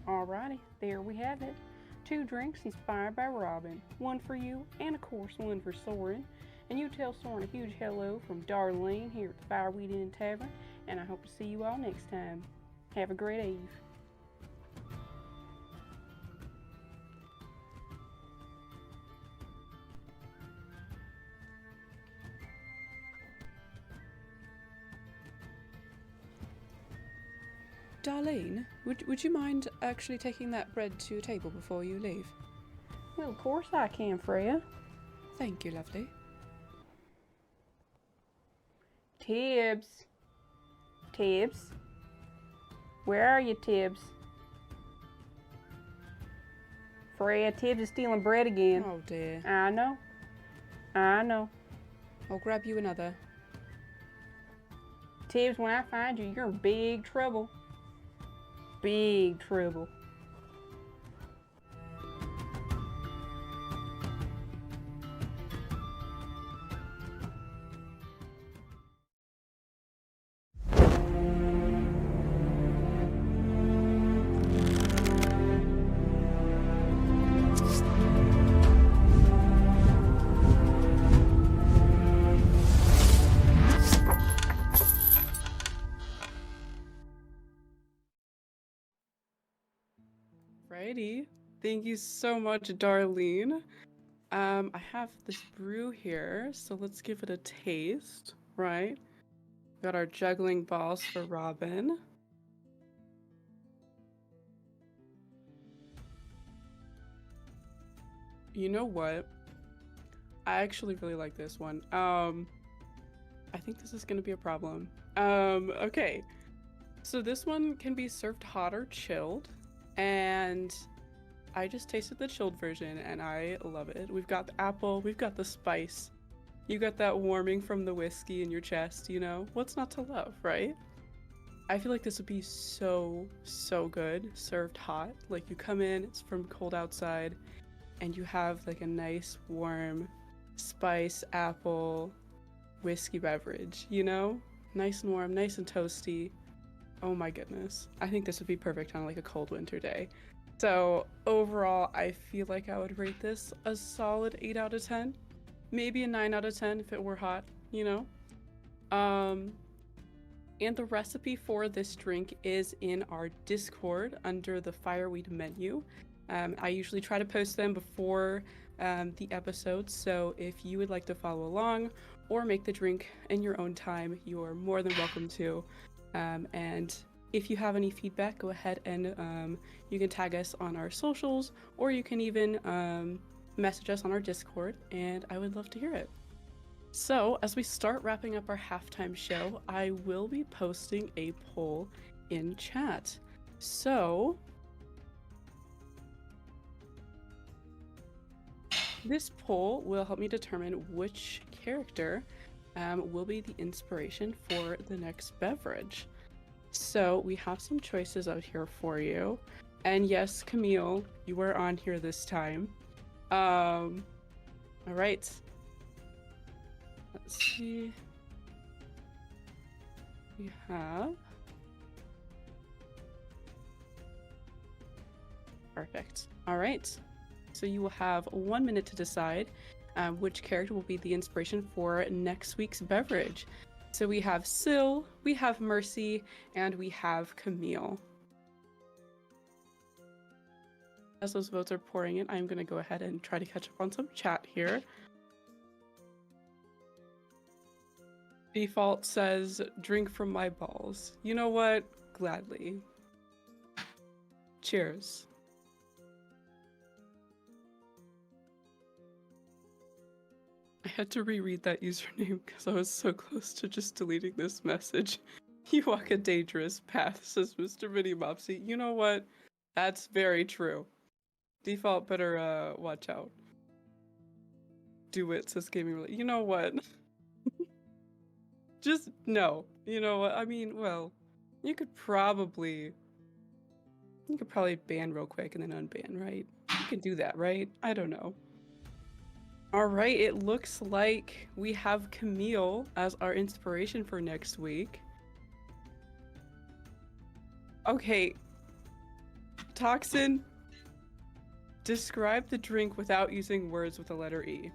J: Alrighty, there we have it. 2 drinks inspired by Robin. One for you, and of course one for Soren. And you tell Soren a huge hello from Darlene here at the Fireweed Inn and Tavern, and I hope to see you all next time. Have a great eve.
I: Darlene, would you mind actually taking that bread to your table before you leave?
J: Well, of course I can, Freya.
I: Thank you, lovely.
J: Tibbs. Tibbs? Where are you, Tibbs? Fred, Tibbs is stealing bread again.
I: Oh dear.
J: I know. I know.
I: I'll grab you another.
J: Tibbs, when I find you, you're in big trouble. Big trouble.
I: Alrighty. Thank you so much, Darlene. I have this brew here, so let's give it a taste, right? Got our juggling balls for Robin. You know what? I actually really like this one. I think this is gonna be a problem. Okay. So this one can be served hot or chilled, and I just tasted the chilled version and I love it. We've got the apple, we've got the spice. You got that warming from the whiskey in your chest, you know? What's not to love, right? I feel like this would be so good served hot. Like you come in, it's from cold outside, and you have like a nice warm spice apple whiskey beverage, you know? Nice and warm, nice and toasty. Oh my goodness. I think this would be perfect on like a cold winter day. So overall, I feel like I would rate this a solid 8 out of 10. Maybe a 9 out of 10 if it were hot, you know? And the recipe for this drink is in our Discord under the Fireweed menu. I usually try to post them before the episodes, so if you would like to follow along or make the drink in your own time, you are more than welcome to. And if you have any feedback, go ahead and you can tag us on our socials, or you can even message us on our Discord, and I would love to hear it. So, as we start wrapping up our halftime show, I will be posting a poll in chat. So, this poll will help me determine which character will be the inspiration for the next beverage. So we have some choices out here for you. And yes, Camille, you were on here this time. All right. Let's see. We have... Perfect. All right. So you will have 1 minute to decide which character will be the inspiration for next week's beverage. So we have Syl, we have Mercy, and we have Camille. As those votes are pouring in, I'm going to go ahead and try to catch up on some chat here. Default says, drink from my balls. You know what? Gladly. Cheers. I had to reread that username because I was so close to just deleting this message. You walk a dangerous path, says Mr. Mini Mopsy. You know what? That's very true. Default better watch out. Do it, says Gaming Related. You know what? Just no. You know what? I mean, well, you could probably ban real quick and then unban, right? You can do that, right? I don't know. All right, it looks like we have Camille as our inspiration for next week. Okay. Toxin, describe the drink without using words with the letter E.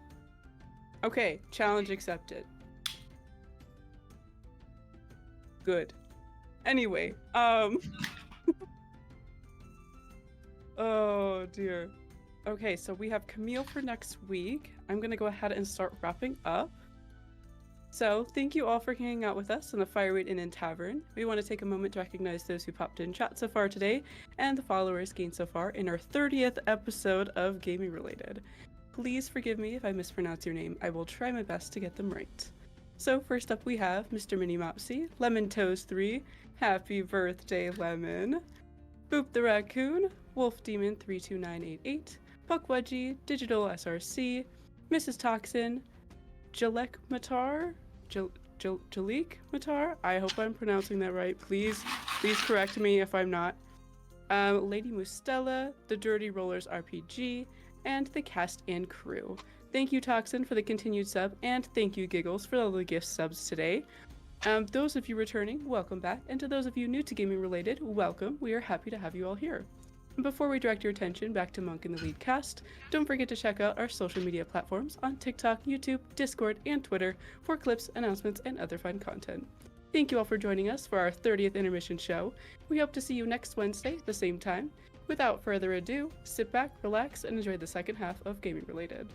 I: Okay, challenge accepted. Good. Anyway, oh dear. Okay, so we have Camille for next week. I'm gonna go ahead and start wrapping up. So thank you all for hanging out with us in the Fireweed Inn and Tavern. We want to take a moment to recognize those who popped in chat so far today and the followers gained so far in our 30th episode of Gaming Related. Please forgive me if I mispronounce your name. I will try my best to get them right. So first up we have Mr. Minnie Mopsy, Lemon Toes 3, Happy Birthday Lemon, Boop the Raccoon, Wolf Demon 32988, Puckwudgie, Digital SRC, Mrs. Toxin, Jalek Matar, Jalik Matar. I hope I'm pronouncing that right. Please correct me if I'm not. Lady Mustella, The Dirty Rollers RPG, and the cast and crew. Thank you, Toxin, for the continued sub, and thank you, Giggles, for all the gift subs today. Those of you returning, welcome back, and to those of you new to Gaming Related, welcome. We are happy to have you all here. And before we direct your attention back to Monk and the Lead cast, don't forget to check out our social media platforms on TikTok, YouTube, Discord, and Twitter for clips, announcements, and other fun content. Thank you all for joining us for our 30th intermission show. We hope to see you next Wednesday, the same time. Without further ado, sit back, relax, and enjoy the second half of Gaming Related.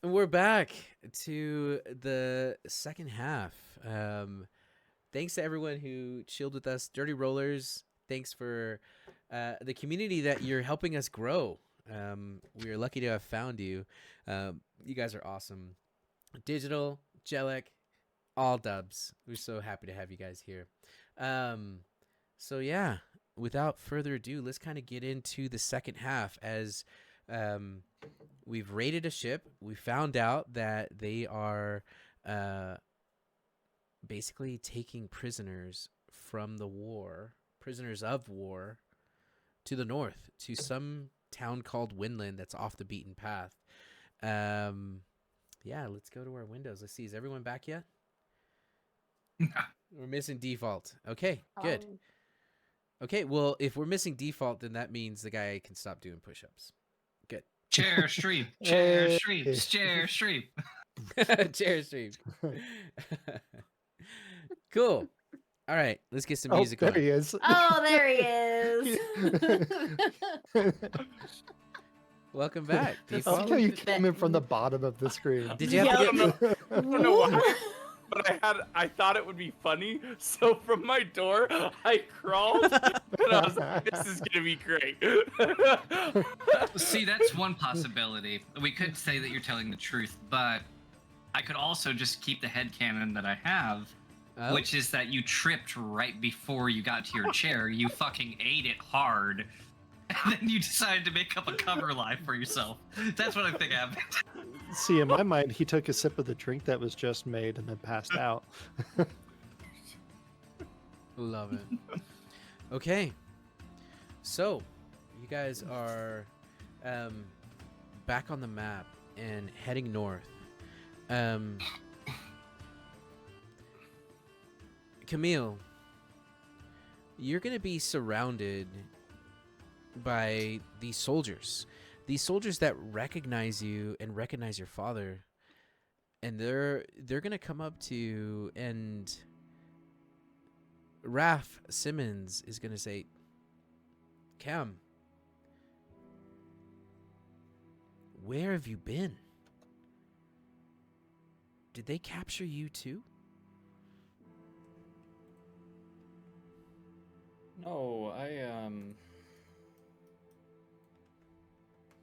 E: We're back to the second half. Thanks to everyone who chilled with us. Dirty Rollers, thanks for the community that you're helping us grow. We are lucky to have found you. You guys are awesome. Digital, Jellic, all dubs. We're so happy to have you guys here. So yeah, without further ado, let's kind of get into the second half as we've raided a ship. We found out that they are basically taking prisoners from the war, prisoners of war, to the north, to some town called Winland that's off the beaten path. Yeah, let's go to our windows. Let's see. Is everyone back yet? We're missing default. Okay, good. Okay, well, if we're missing default, then that means the guy can stop doing push-ups. Good.
C: Chair stream.
A: Hey.
C: Chair stream.
E: Chair stream. Cool. All right, let's get some music
A: there
E: on.
A: he is.
H: Oh, there he is.
E: Welcome back.
A: I
E: Default.
A: like how you came in from the bottom of the screen.
E: Did you have to get...
F: I don't know why, but I thought it would be funny, so from my door I crawled, and I was like, "This is gonna be great."
C: See, that's one possibility. We could say that you're telling the truth, but I could also just keep the headcanon that I have, which is that you tripped right before you got to your chair. You fucking ate it hard, and then you decided to make up a cover lie for yourself. That's what I think happened.
A: See, in my mind, he took a sip of the drink that was just made and then passed out.
E: Love it. Okay. So, you guys are back on the map and heading north. Camille, you're going to be surrounded by these soldiers that recognize you and recognize your father, and they're going to come up to you, and Raph Simmons is going to say, "Cam, where have you been? Did they capture you too?"
D: No,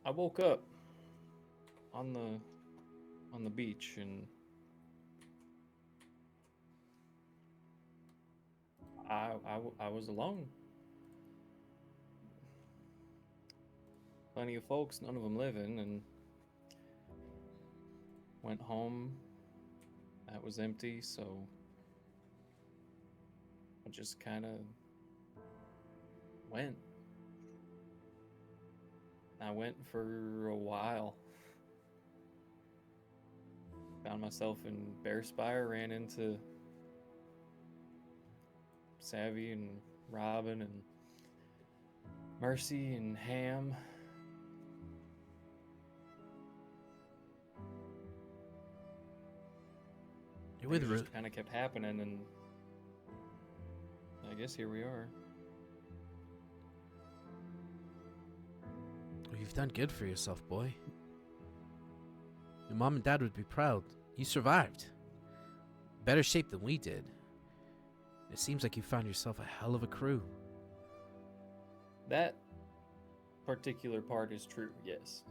D: I woke up on the beach, and I was alone. Plenty of folks, none of them living, and went home. That was empty, so I just kind of went. I went for a while. Found myself in Bear Spire, ran into Savvy and Robin and Mercy and Ham.
E: You're with
D: It
E: Ru-
D: just kind of kept happening, and I guess here we are.
E: You've done good for yourself, boy. Your mom and dad would be proud. You survived. Better shape than we did. It seems like you found yourself a hell of a crew.
D: That particular part is true, yes.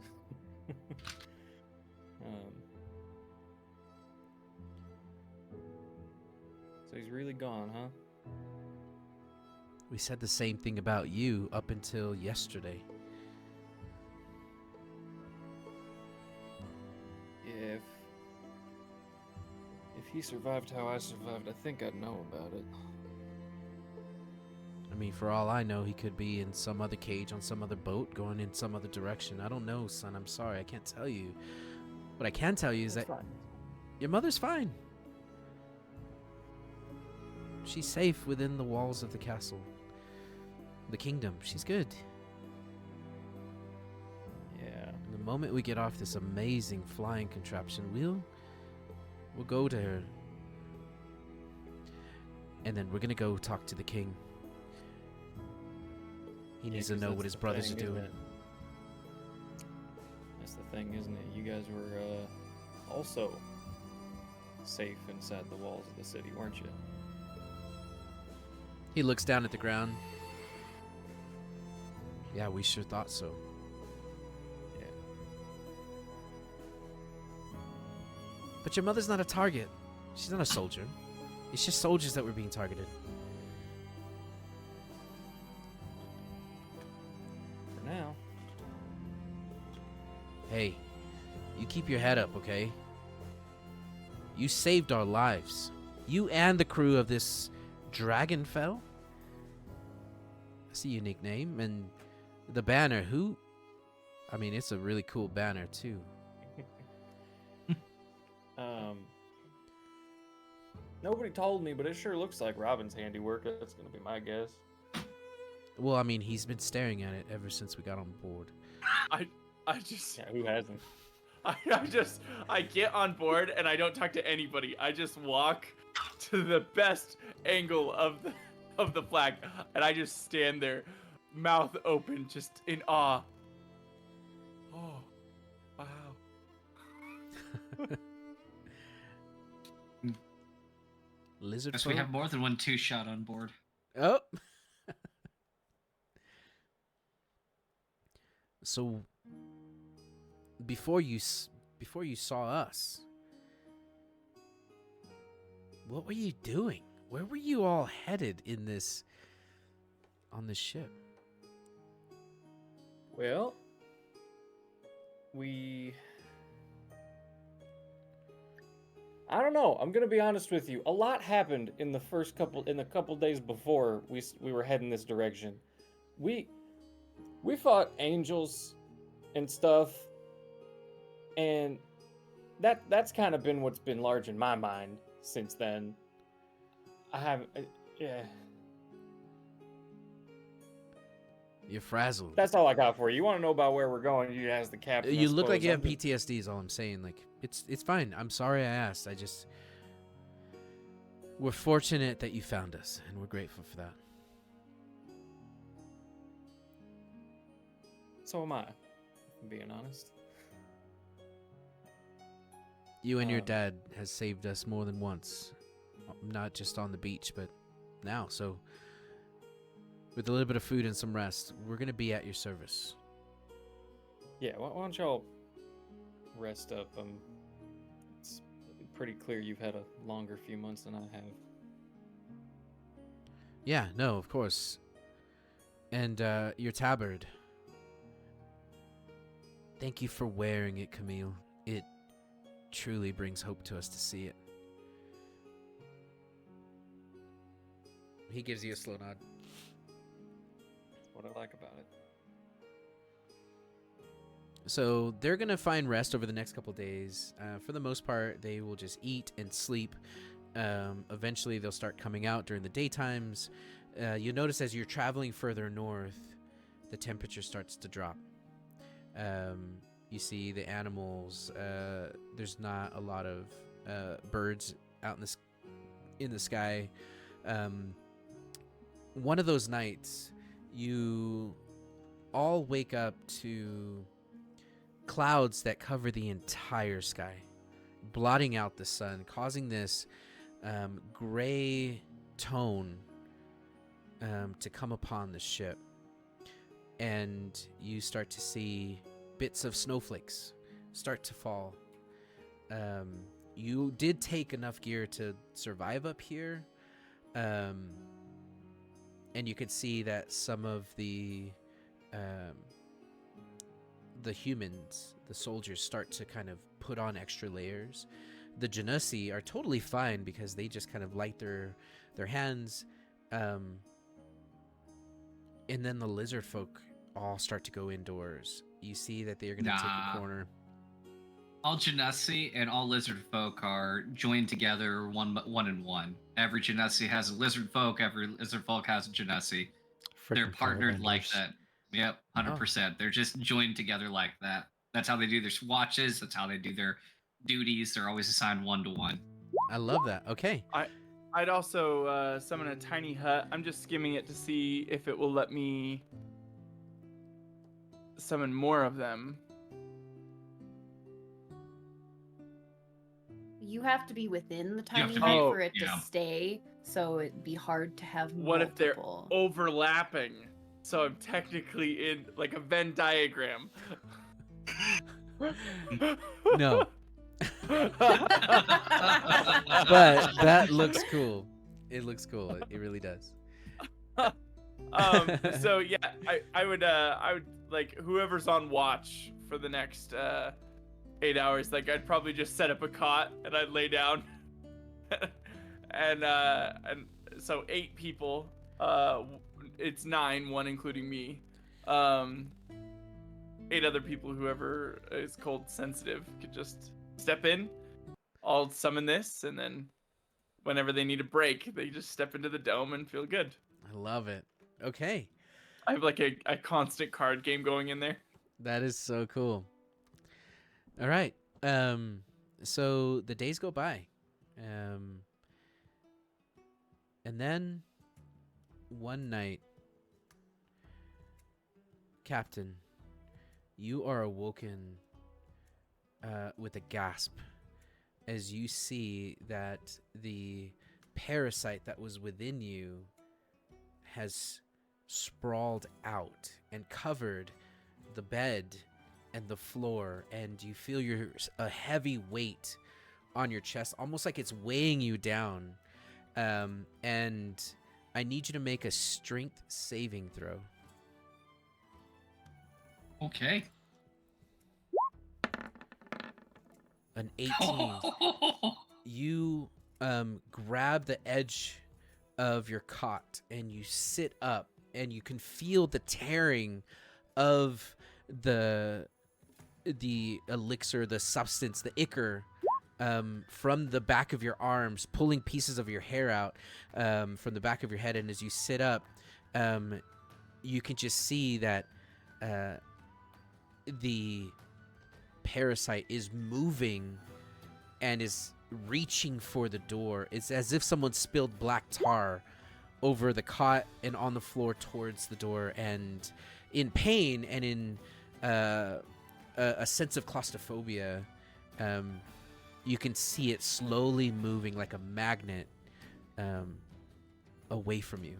D: So he's really gone, huh?
E: We said the same thing about you up until yesterday.
D: Yeah, if he survived how I survived, I think I'd know about it.
E: I mean, for all I know, he could be in some other cage on some other boat going in some other direction. I don't know, son. I'm sorry. I can't tell you. What I can tell you is
D: That's
E: that
D: fine.
E: your mother's fine. She's safe within the walls of the castle. The kingdom. She's good.
D: Yeah.
E: And the moment we get off this amazing flying contraption, we'll go to her. And then we're gonna go talk to the king. He needs to
D: 'cause
E: know
D: that's
E: what his
D: the
E: brothers
D: thing,
E: are
D: isn't
E: doing.
D: it? That's the thing, isn't it? You guys were also safe inside the walls of the city, weren't you?
E: He looks down at the ground. Yeah, we sure thought so.
D: Yeah.
E: But your mother's not a target. She's not a soldier. It's just soldiers that were being targeted.
D: For now.
E: Hey, you keep your head up, okay? You saved our lives. You and the crew of this Dragonfell? That's a unique name. And the banner, who? I mean, it's a really cool banner, too.
D: Nobody told me, but it sure looks like Robin's handiwork. That's gonna be my guess.
E: Well, I mean, he's been staring at it ever since we got on board.
F: I just
D: Yeah, who hasn't?
F: I get on board and I don't talk to anybody. I just walk to the best angle of the flag and I just stand there, mouth open, just in awe. Oh, wow.
E: Lizard
C: Guess we
E: folk?
C: have more than one two-shot on board.
E: Oh. So before you saw us, what were you doing? Where were you all headed on this ship?
D: Well, I don't know. I'm gonna be honest with you. A lot happened in the couple days before we were heading this direction. We fought angels and stuff, and that's kind of been what's been large in my mind since then. I haven't. Yeah.
E: You're frazzled.
D: That's all I got for you. You want to know about where we're going? You ask the captain. I
E: You look like
D: suppose.
E: you have
D: I'm just-
E: PTSD is all I'm saying. Like, it's fine. I'm sorry I asked. We're fortunate that you found us, and we're grateful for that.
D: So am I, if I'm being honest.
E: You and your dad has saved us more than once. Not just on the beach, but now. So, with a little bit of food and some rest, we're going to be at your service.
D: Yeah, why don't y'all rest up? It's pretty clear you've had a longer few months than I have.
E: Yeah, no, of course. And your tabard. Thank you for wearing it, Camille. It truly brings hope to us to see it. He gives you a slow nod.
D: That's what I like about it.
E: So they're going to find rest over the next couple days. For the most part, they will just eat and sleep. Eventually, they'll start coming out during the daytimes. You'll notice as you're traveling further north, the temperature starts to drop. You see the animals. There's not a lot of birds out in the sky. One of those nights, you all wake up to clouds that cover the entire sky, blotting out the sun, causing this gray tone to come upon the ship. And you start to see bits of snowflakes start to fall. You did take enough gear to survive up here. And you could see that some of the humans, the soldiers, start to kind of put on extra layers. The Genasi are totally fine because they just kind of light their hands. And then the lizard folk all start to go indoors. You see that they are going to take a corner.
C: All Genasi and all lizard folk are joined together one and one. Every Genasi has a lizard folk. Every lizard folk has a Genasi. They're
A: Frickin'
C: partnered like
A: firebenders.
C: that. Yep, 100%. They're just joined together like that. That's how they do their watches. That's how they do their duties. They're always assigned 1-to-1.
E: I love that. Okay.
F: I'd also summon a tiny hut. I'm just skimming it to see if it will let me summon more of them.
B: You have to be within the
C: have
B: tiny
C: to
B: hut
C: be-
B: for it
C: yeah.
B: to stay, so it'd be hard to have
F: What if they're
B: multiple.
F: overlapping? So I'm technically in like a Venn diagram.
E: No. But that looks cool. It looks cool. It really does.
F: So yeah, I would like whoever's on watch for the next 8 hours, like I'd probably just set up a cot and I'd lay down. and so 8 people, it's 9, 1 including me. 8 other people, whoever is cold sensitive, could just step in. I'll summon this, and then whenever they need a break, they just step into the dome and feel good.
E: I love it. Okay.
F: I have like a constant card game going in there.
E: That is so cool. All right. So the days go by. And then one night, Captain, you are awoken with a gasp as you see that the parasite that was within you has sprawled out and covered the bed and the floor, and you feel a heavy weight on your chest, almost like it's weighing you down. And I need you to make a strength saving throw.
C: Okay.
E: An 18. You grab the edge of your cot and you sit up, and you can feel the tearing of the elixir, the substance, the ichor, from the back of your arms, pulling pieces of your hair out from the back of your head. And as you sit up, you can just see that the parasite is moving and is reaching for the door. It's as if someone spilled black tar over the cot and on the floor towards the door, and in pain and in a sense of claustrophobia, you can see it slowly moving like a magnet away from you.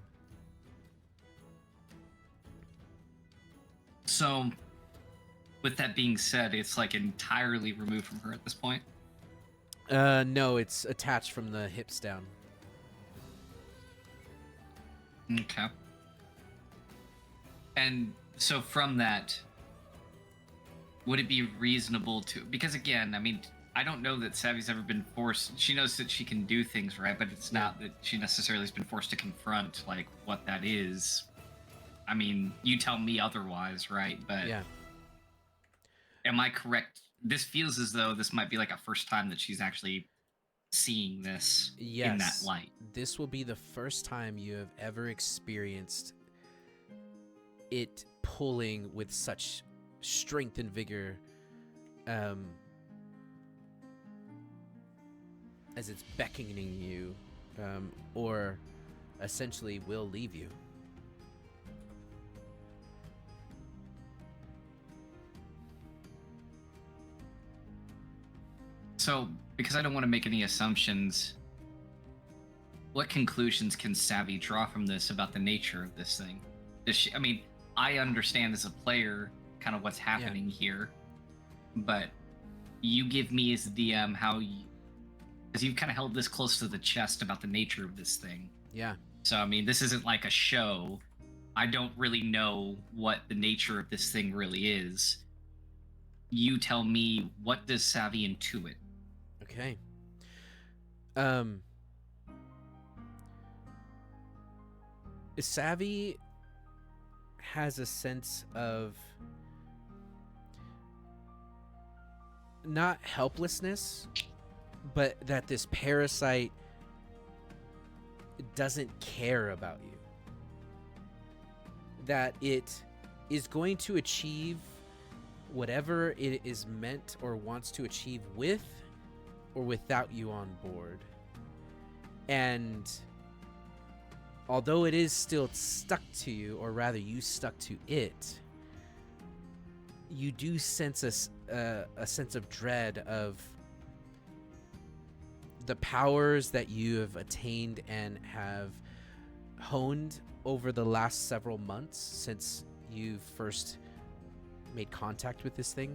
C: So, with that being said, it's like entirely removed from her at this point.
E: No, it's attached from the hips down.
C: Okay. And so from that, would it be reasonable to, because again, I mean, I don't know that Savvy's ever been forced. She knows that she can do things, right? But it's not that she necessarily has been forced to confront like what that is. I mean, you tell me otherwise, right? But
E: Yeah.
C: am I correct? This feels as though this might be like a first time that she's actually seeing this in that
E: Yes.
C: light.
E: This will be the first time you have ever experienced it pulling with such strength and vigor, as it's beckoning you, or essentially will leave you.
C: So, because I don't want to make any assumptions, what conclusions can Savvy draw from this about the nature of this thing? Does she, I mean, I understand as a player kind of what's happening here, but you give me as the DM how you, because you've kind of held this close to the chest about the nature of this thing.
E: Yeah.
C: So, I mean, this isn't like a show. I don't really know what the nature of this thing really is. You tell me, what does Savvy intuit?
E: Okay. Savvy has a sense of not helplessness, but that this parasite doesn't care about you. That it is going to achieve whatever it is meant or wants to achieve with or without you on board. And although it is still stuck to you, or rather you stuck to it, you do sense a sense of dread of the powers that you have attained and have honed over the last several months since you first made contact with this thing.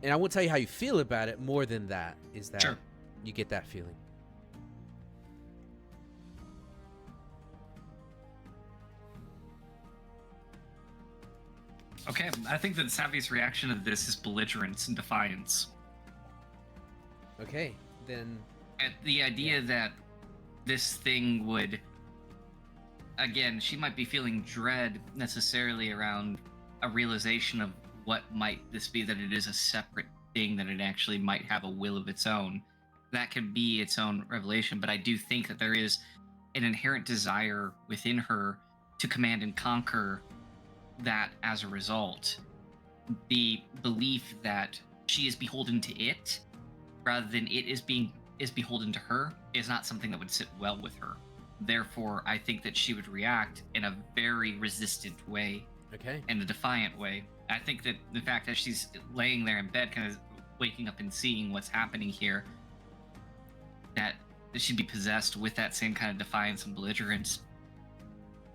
E: And I won't tell you how you feel about it. More than that is that
C: Sure.
E: you get that feeling.
C: Okay, I think that Savvy's reaction to this is belligerence and defiance.
E: Okay, then
C: At the idea that this thing would, again, she might be feeling dread necessarily around a realization of what might this be, that it is a separate thing, that it actually might have a will of its own. That could be its own revelation, but I do think that there is an inherent desire within her to command and conquer that as a result. The belief that she is beholden to it rather than it is beholden to her is not something that would sit well with her. Therefore, I think that she would react in a very resistant way,
E: okay.
C: in a defiant way. I think that the fact that she's laying there in bed, kind of waking up and seeing what's happening here, that she'd be possessed with that same kind of defiance and belligerence.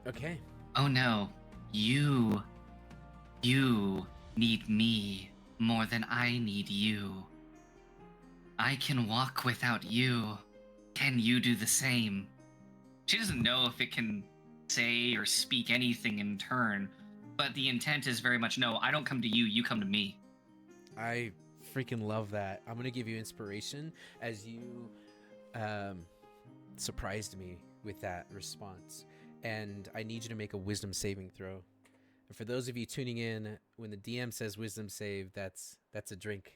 E: Okay.
C: Oh no, you need me more than I need you. I can walk without you. Can you do the same? She doesn't know if it can say or speak anything in turn, but the intent is very much, no, I don't come to you, you come to me.
E: I freaking love that. I'm gonna give you inspiration as you surprised me with that response, and I need you to make a wisdom saving throw. And for those of you tuning in, when the DM says wisdom save, that's a drink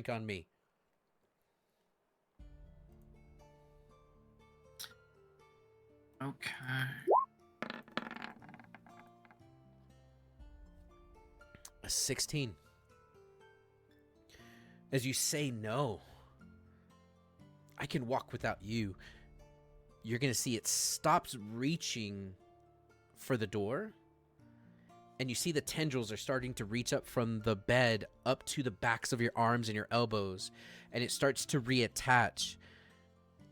E: on me.
C: Okay.
E: A 16. As you say no, I can walk without you. You're going to see it stops reaching for the door. And you see the tendrils are starting to reach up from the bed up to the backs of your arms and your elbows. And it starts to reattach.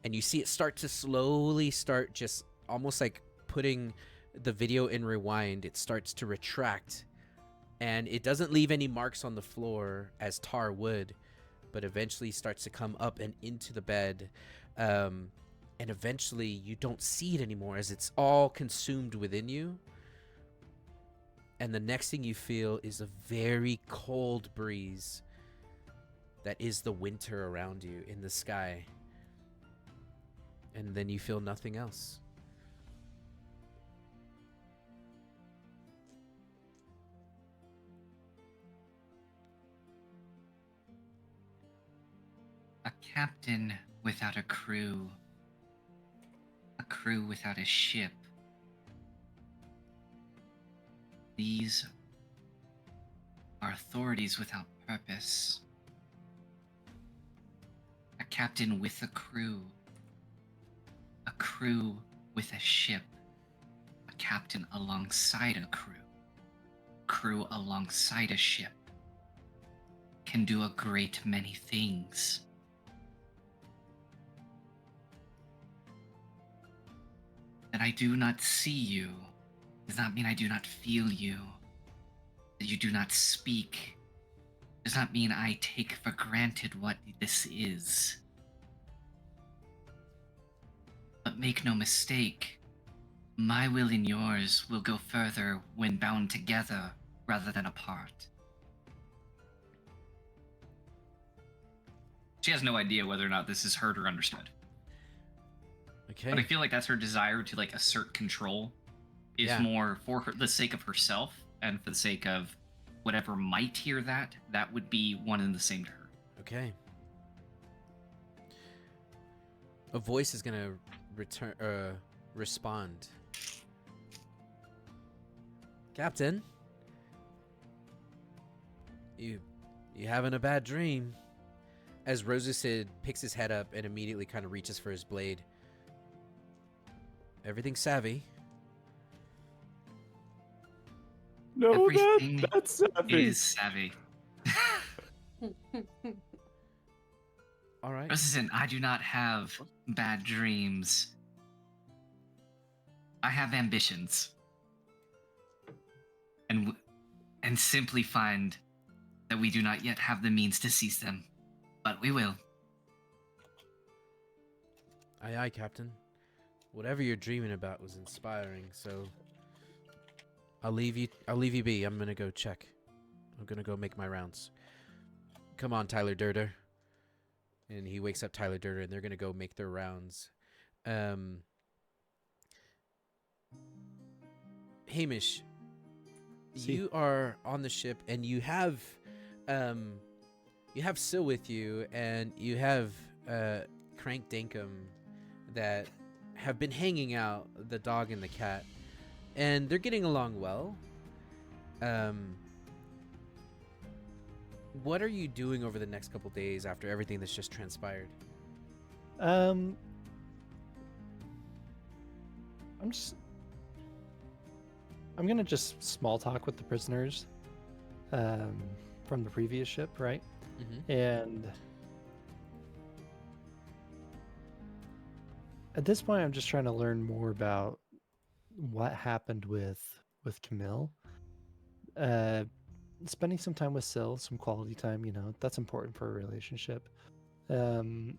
E: And you see it start to slowly start just almost like putting the video in rewind. It starts to retract. And it doesn't leave any marks on the floor as tar would, but eventually starts to come up and into the bed. And eventually you don't see it anymore as it's all consumed within you. And the next thing you feel is a very cold breeze that is the winter around you in the sky. And then you feel nothing else.
C: A captain without a crew without a ship. These are authorities without purpose. A captain with a crew with a ship, a captain alongside a crew alongside a ship, can do a great many things. That I do not see you does not mean I do not feel you. That you do not speak does not mean I take for granted what this is. But make no mistake, my will and yours will go further when bound together rather than apart. She has no idea whether or not this is heard or understood.
E: Okay.
C: But I feel like that's her desire to like assert control is more for the sake of herself and for the sake of whatever might hear that would be one and the same to her.
E: Okay. A voice is gonna respond. Captain, you having a bad dream? As Rosasid picks his head up and immediately kind of reaches for his blade. Everything's savvy.
F: No,
C: Everything
F: that's savvy.
C: is savvy.
E: All right.
C: Listen, I do not have bad dreams. I have ambitions. And simply find that we do not yet have the means to seize them. But we will.
E: Aye, aye, Captain. Whatever you're dreaming about was inspiring, so I'll leave you be. I'm gonna go check. I'm gonna go make my rounds. Come on, Tyler Durder. And he wakes up Tyler Durder, and they're gonna go make their rounds. Hamish, you are on the ship, and you have Syl with you, and you have Crank Dankum that have been hanging out, the dog and the cat, and they're getting along well. What are you doing over the next couple days after everything that's just transpired?
A: I'm gonna just small talk with the prisoners from the previous ship, right?
E: Mm-hmm.
A: And at this point, I'm just trying to learn more about what happened with Camille. Spending some time with Syl, some quality time, that's important for a relationship. And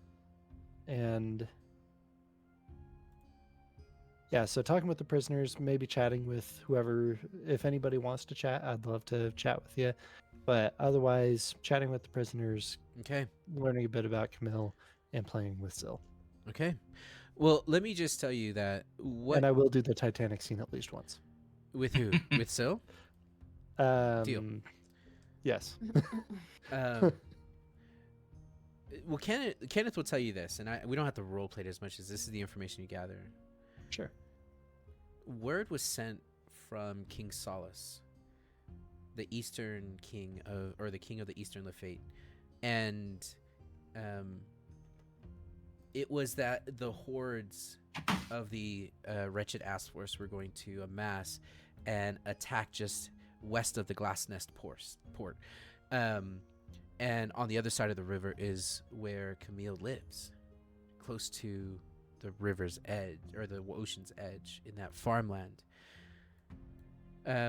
A: yeah, so talking with the prisoners, maybe chatting with whoever, if anybody wants to chat, I'd love to chat with you. But otherwise, chatting with the prisoners,
E: Okay.
A: learning a bit about Camille, and playing with Syl.
E: Okay. Well, let me just tell you that
A: And I will do the Titanic scene at least once.
E: with who? With Syl? Deal.
A: Yes.
E: Well, Kenneth will tell you this, and we don't have to role play it as much as this is the information you gather.
A: Sure.
E: Word was sent from King Solace, the Eastern King the King of the Eastern Lafayette, and it was that the hordes of the wretched Ass Force were going to amass and attack just west of the Glass Nest port. And on the other side of the river is where Camille lives, close to the river's edge, or the ocean's edge, in that farmland.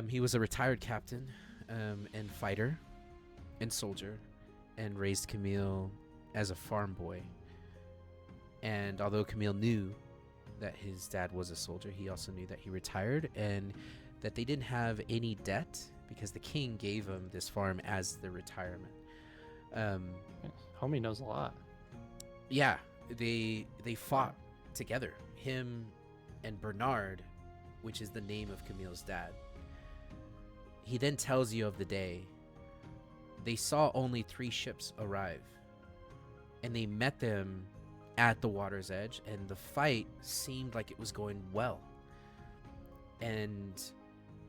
E: He was a retired captain and fighter and soldier, and raised Camille as a farm boy. And although Camille knew that his dad was a soldier, he also knew that he retired and that they didn't have any debt because the king gave him this farm as the retirement.
A: Homie knows a lot.
E: Yeah, they fought together, him and Bernard, which is the name of Camille's dad. He then tells you of the day. They saw only 3 ships arrive, and they met them at the water's edge, and the fight seemed like it was going well. And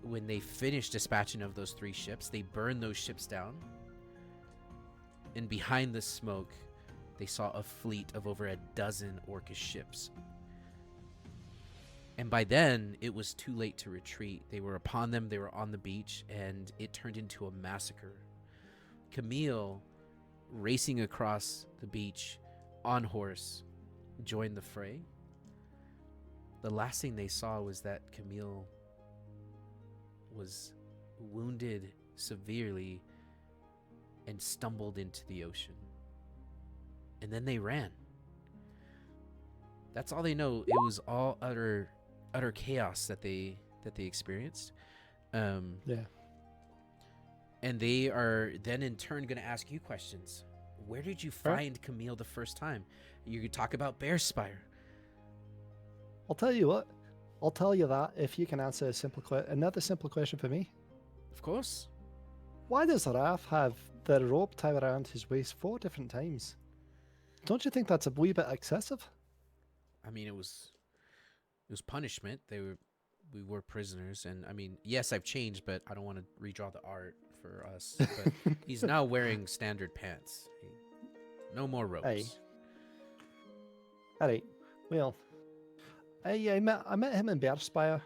E: when they finished dispatching of those 3 ships, they burned those ships down, and behind the smoke they saw a fleet of over a dozen Orcish ships. And by then, it was too late to retreat. They were upon them, they were on the beach, and it turned into a massacre. Camille racing across the beach on horse, join the fray. The last thing they saw was that Camille was wounded severely and stumbled into the ocean. And then they ran. That's all they know. It was all utter chaos that they experienced.
A: Yeah.
E: And they are then in turn going to ask you questions. Where did you find Camille the first time? You could talk about Bear Spire.
A: I'll tell you what. I'll tell you that if you can answer another simple question for me.
E: Of course.
A: Why does Raph have the rope tied around his waist 4 different times? Don't you think that's a wee bit excessive?
E: I mean, it was punishment. We were prisoners, and I mean, yes, I've changed, but I don't want to redraw the art for us. But he's now wearing standard pants. No more ropes.
A: Hey. Alright. Well, I met him in Bearspire.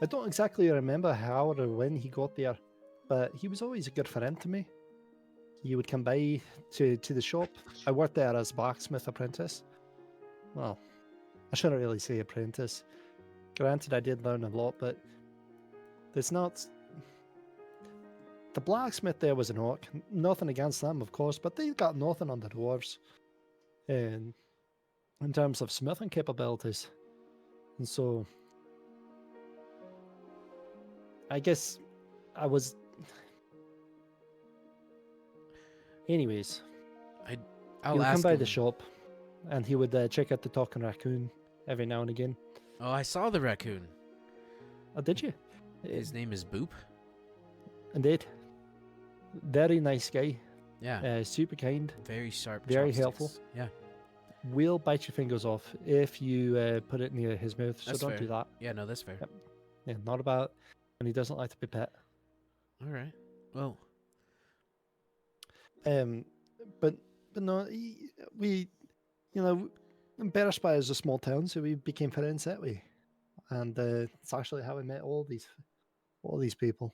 A: I don't exactly remember how or when he got there, but he was always a good friend to me. He would come by to the shop. I worked there as blacksmith apprentice. Well, I shouldn't really say apprentice. Granted, I did learn a lot, but there's not... The blacksmith there was an orc. Nothing against them, of course, but they got nothing on the dwarves. And in terms of smithing capabilities. And so... I guess I was... Anyways, he would come by the shop, and he would check out the talking raccoon every now and again.
E: Oh, I saw the raccoon.
A: Oh, did you?
E: His name is Boop.
A: Indeed. Very nice guy.
E: Yeah.
A: Super kind.
E: Very sharp.
A: Very
E: chopsticks.
A: helpful.
E: Yeah.
A: Will bite your fingers off if you put it near his mouth, so
E: That's
A: don't
E: fair.
A: do that.
E: Yeah, no, that's fair.
A: Yep. Yeah, not about when he doesn't like to be pet.
E: All right. Well.
A: But no, we, you know, Bearspire is a small town, so we became friends that way, and it's actually how we met all these people.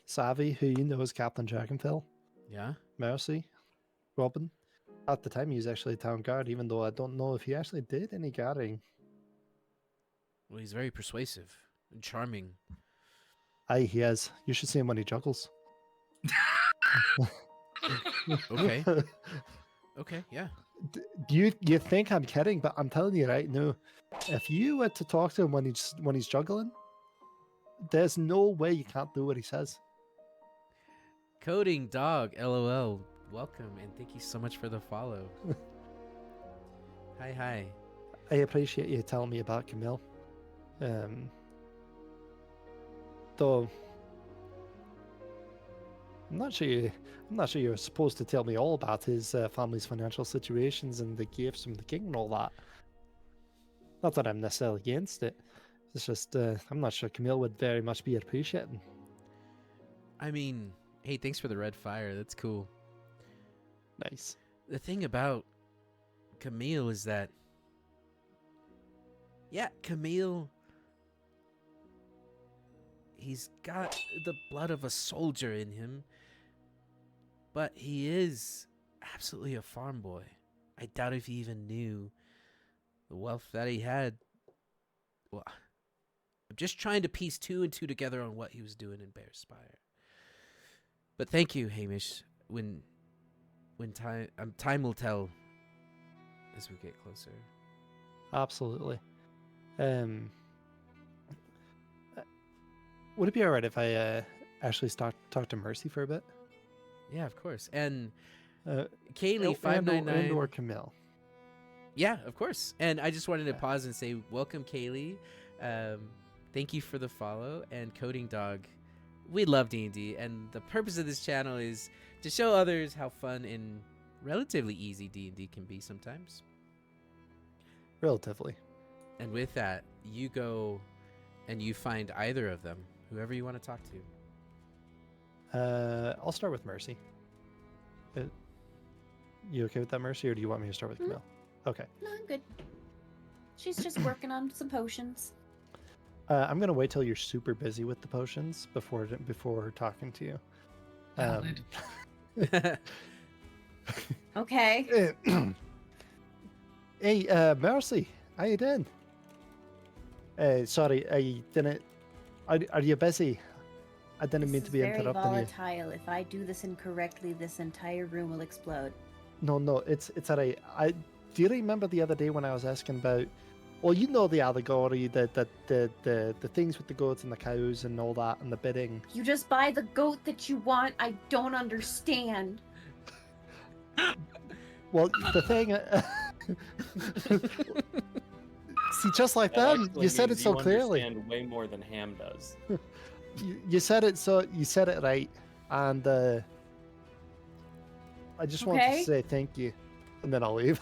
A: Savvy, who you know as Captain Dragonfell.
E: Yeah.
A: Mercy, Robin. At the time, he was actually a town guard, even though I don't know if he actually did any guarding.
E: Well, he's very persuasive and charming.
A: Aye, he is. You should see him when he juggles.
E: Okay. Okay, yeah.
A: You think I'm kidding, but I'm telling you right now, if you were to talk to him when he's juggling, there's no way you can't do what he says.
E: Coding Dog, LOL. Welcome, and thank you so much for the follow. Hi.
A: I appreciate you telling me about Camille. Though I'm not sure you're supposed to tell me all about his family's financial situations and the gifts from the king and all that. Not that I'm necessarily against it. It's just I'm not sure Camille would very much be appreciating.
E: I mean, hey, thanks for the red fire. That's cool.
A: Nice.
E: The thing about Camille is that, yeah, Camille, he's got the blood of a soldier in him, but he is absolutely a farm boy. I doubt if he even knew the wealth that he had. Well, I'm just trying to piece 2 and 2 together on what he was doing in Bearspire. But thank you, Hamish. When time will tell as we get closer.
A: Absolutely. Would it be alright if I actually talk to Mercy for a bit?
E: Yeah, of course. And Kaylee 599
A: and or Camille.
E: Yeah, of course. And I just wanted to pause and say welcome, Kaylee. Thank you for the follow. And Coding Dog, we love D&D, and the purpose of this channel is to show others how fun and relatively easy D&D can be sometimes.
A: Relatively.
E: And with that, you go and you find either of them, whoever you want to talk to.
A: I'll start with Mercy. You okay with that, Mercy, or do you want me to start with Camille? Okay.
H: No, I'm good. She's just working on some potions.
A: I'm gonna wait till you're super busy with the potions before talking to you.
B: Okay.
A: Hey, Mercy, how you doing? Sorry, I didn't. Are you busy? I didn't
B: This
A: mean
B: is
A: to be
B: very
A: interrupting you.
B: volatile. If I do this incorrectly, this entire room will explode.
A: No, it's alright. Do you remember the other day when I was asking about? Well, you know the allegory, the things with the goats and the cows and all that, and the bidding.
B: You just buy the goat that you want. I don't understand.
A: Well, the thing. See, just like that,
D: actually
A: you said it
D: means
A: so
D: you
A: clearly.
D: understand way more than Ham does.
A: You said it so. You said it right, and I just want to
B: Okay.
A: say thank you, and then I'll leave.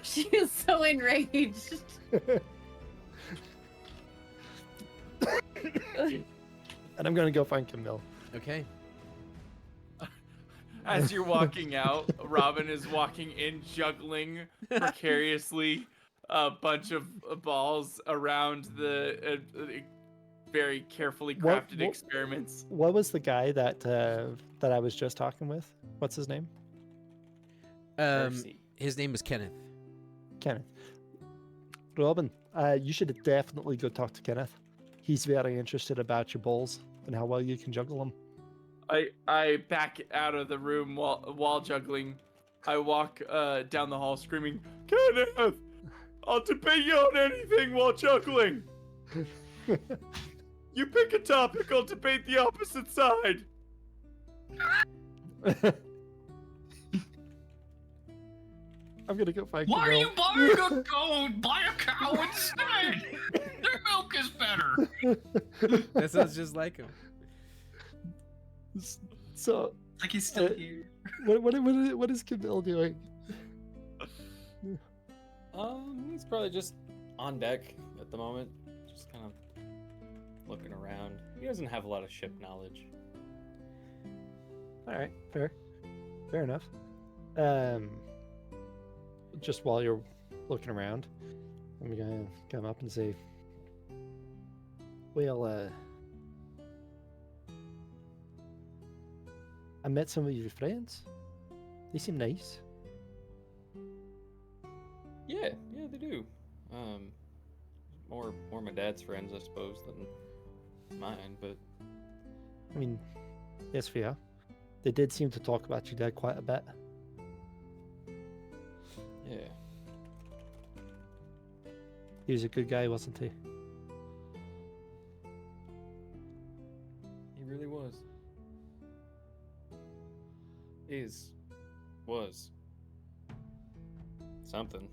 B: She is so enraged.
A: And I'm gonna go find Camille.
E: Okay.
F: As you're walking out, Robin is walking in, juggling precariously a bunch of balls around the very carefully crafted
A: What-
F: experiments.
A: What was the guy that I was just talking with? What's his name?
D: Mercy.
E: His name is Kenneth.
A: Kenneth. Robin, you should definitely go talk to Kenneth. He's very interested about your balls and how well you can juggle them.
F: I back out of the room while juggling. I walk down the hall screaming, Kenneth! I'll debate you on anything while juggling! You pick a topic, I'll debate the opposite side!
A: I'm gonna go find
C: Why are
A: Camille.
C: you buying a goat? Buy a cow instead. Their milk is better.
E: That sounds just like him.
A: So,
C: Like he's still here.
A: what is Camille doing?
D: He's probably just on deck at the moment, just kind of looking around. He doesn't have a lot of ship knowledge.
A: All right, fair enough. Just while you're looking around, I'm gonna come up and say, well, I met some of your friends. They seem nice.
D: Yeah, they do. More my dad's friends, I suppose, than mine. But
A: I mean, yes, fair. They did seem to talk about your dad quite a bit.
D: yeah,
A: He was a good guy, wasn't he?
D: he really was. Was something.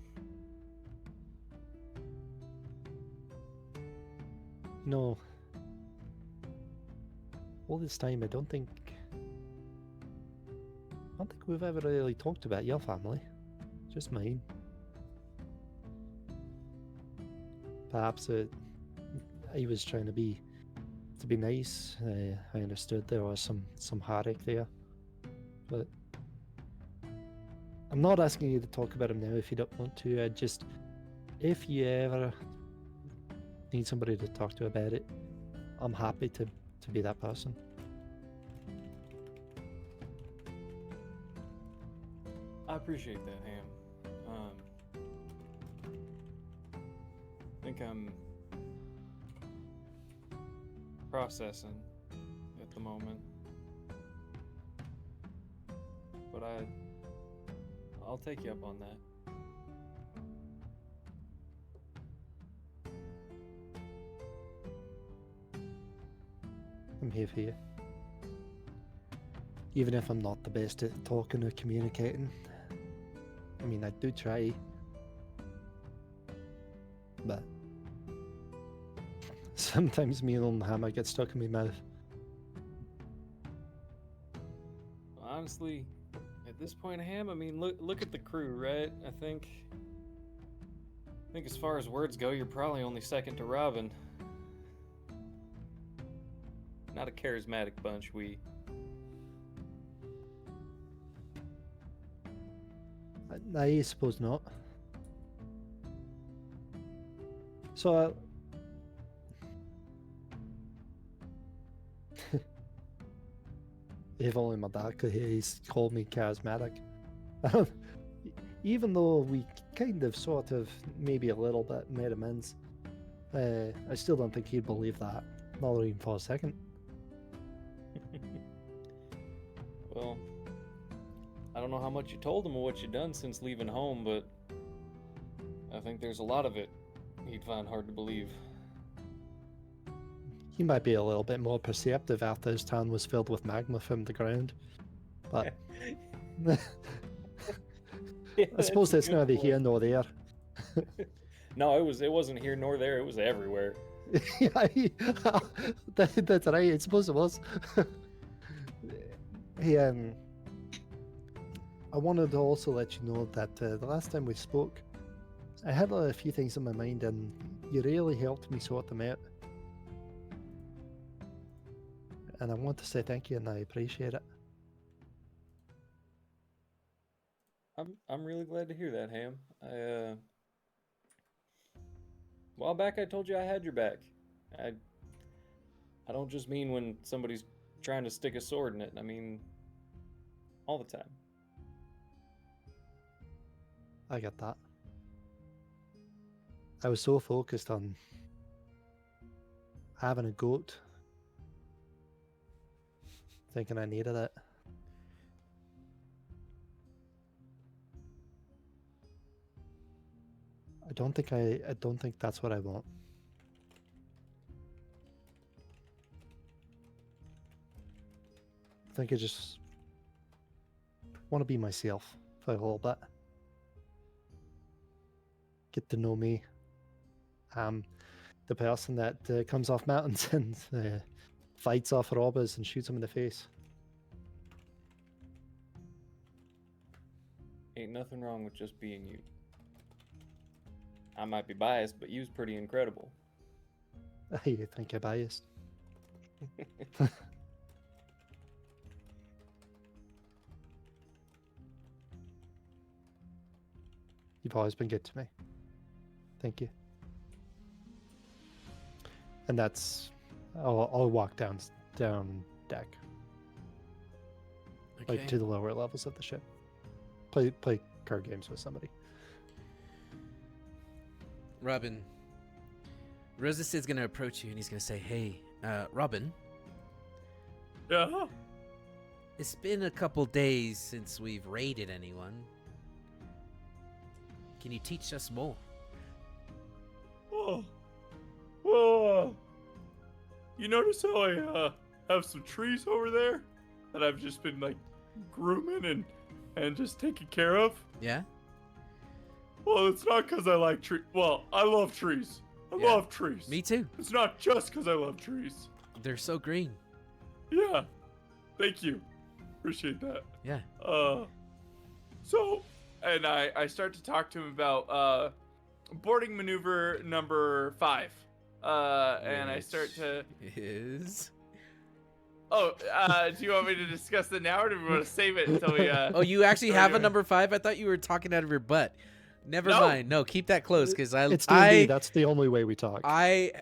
A: No. All this time, I don't think we've ever really talked about your family. Just mine. Perhaps he was trying to be nice. I understood there was some heartache there, but I'm not asking you to talk about him now if you don't want to. If you ever need somebody to talk to about it, I'm happy to be that person.
D: I appreciate that, Ham. I think I'm processing at the moment, but I'll take you up on that.
A: I'm here for you. Even if I'm not the best at talking or communicating. I mean, I do try. But sometimes me and Hammer get stuck in my mouth.
D: Honestly, at this point, Ham, I mean, look at the crew, right? I think as far as words go, you're probably only second to Robin. Not a charismatic bunch, we.
A: I suppose not. So, if only my dad could hear. He's called me charismatic. Even though we kind of, sort of, maybe a little bit made amends, I still don't think he'd believe that. Not even for a second.
D: Well, I don't know how much you told him of what you'd done since leaving home, but I think there's a lot of it he'd find hard to believe.
A: He might be a little bit more perceptive after his town was filled with magma from the ground. But
D: Yeah,
A: I suppose
D: that's
A: that's
D: a good
A: neither
D: point.
A: here nor there.
D: No, it wasn't here nor there. It was everywhere.
A: Yeah, that's right. I suppose it was. Hey, I wanted to also let you know that the last time we spoke, I had a few things in my mind, and you really helped me sort them out. And I want to say thank you, and I appreciate it.
D: I'm really glad to hear that, Ham. A while back I told you I had your back. I don't just mean when somebody's trying to stick a sword in it. I mean all the time.
A: I get that. I was so focused on having a goat, thinking I needed it. I don't think that's what I want. I think I just want to be myself for a little bit. Get to know me. The person that comes off mountains and fights off robbers and shoots them in the face.
D: Ain't nothing wrong with just being you. I might be biased, but you's pretty incredible.
A: You think you're biased? You've always been good to me. Thank you. And that's... I'll walk down deck.
E: Okay.
A: Like to the lower levels of the ship. Play card games with somebody.
E: Robin. Rosas is gonna approach you and he's gonna say, "Hey, Robin.
F: Yeah.
E: It's been a couple days since we've raided anyone. Can you teach us more?"
F: Oh. Oh. You notice how I have some trees over there that I've just been like grooming and just taking care of?
E: Yeah?
F: Well, it's not because I like trees. Well, I love trees. I
E: Yeah.
F: love trees.
E: Me too.
F: It's not just because I love trees.
E: They're so green.
F: Yeah. Thank you. Appreciate that.
E: Yeah.
F: So, and I start to talk to him about boarding maneuver number 5. And I start to...
E: Is...
F: Oh, do you want me to discuss it now, or do we want to save it until we...
E: Oh, you actually have a number 5? I thought you were talking out of your butt. Never mind. No, keep that close, because
A: It's D&D, that's the only way we talk.
E: I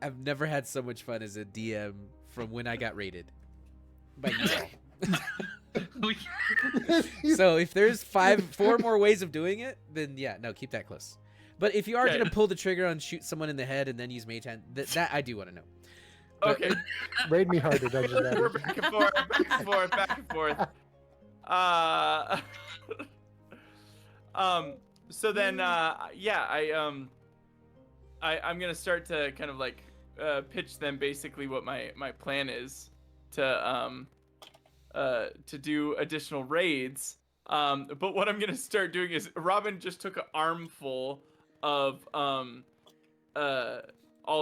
E: have never had so much fun as a DM from when I got raided by you all. So if there's 4 more ways of doing it, then yeah, no, keep that close. But if you are gonna pull the trigger on shoot someone in the head and then use mage hand, that I do want to know. But,
F: Okay.
A: Raid me harder, Dungeon Daddy.
F: We're back and forth, back and forth, back and forth. So then, yeah, I'm gonna start to kind of like pitch them basically what my plan is to do additional raids. But what I'm gonna start doing is Robin just took an armful of all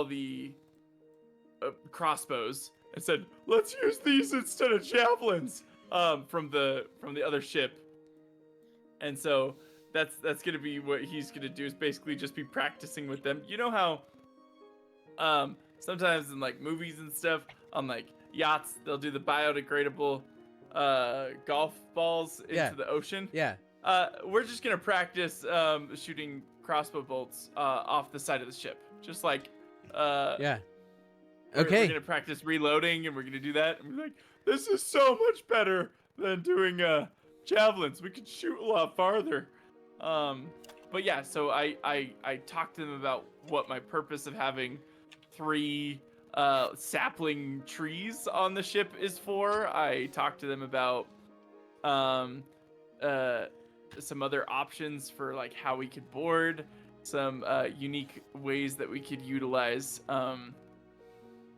F: the crossbows and said, "Let's use these instead of javelins," from the other ship. And so that's gonna be what he's gonna do, is basically just be practicing with them. You know how sometimes in like movies and stuff on like yachts they'll do the biodegradable golf balls into the ocean?
E: Yeah.
F: We're just gonna practice shooting crossbow bolts off the side of the ship, just like
E: yeah.
F: We're
E: Okay.
F: gonna practice reloading, and we're gonna do that. And we're like, this is so much better than doing javelins. We could shoot a lot farther. But yeah, so I talked to them about what my purpose of having 3 sapling trees on the ship is for. I talked to them about some other options for like how we could board, some unique ways that we could utilize our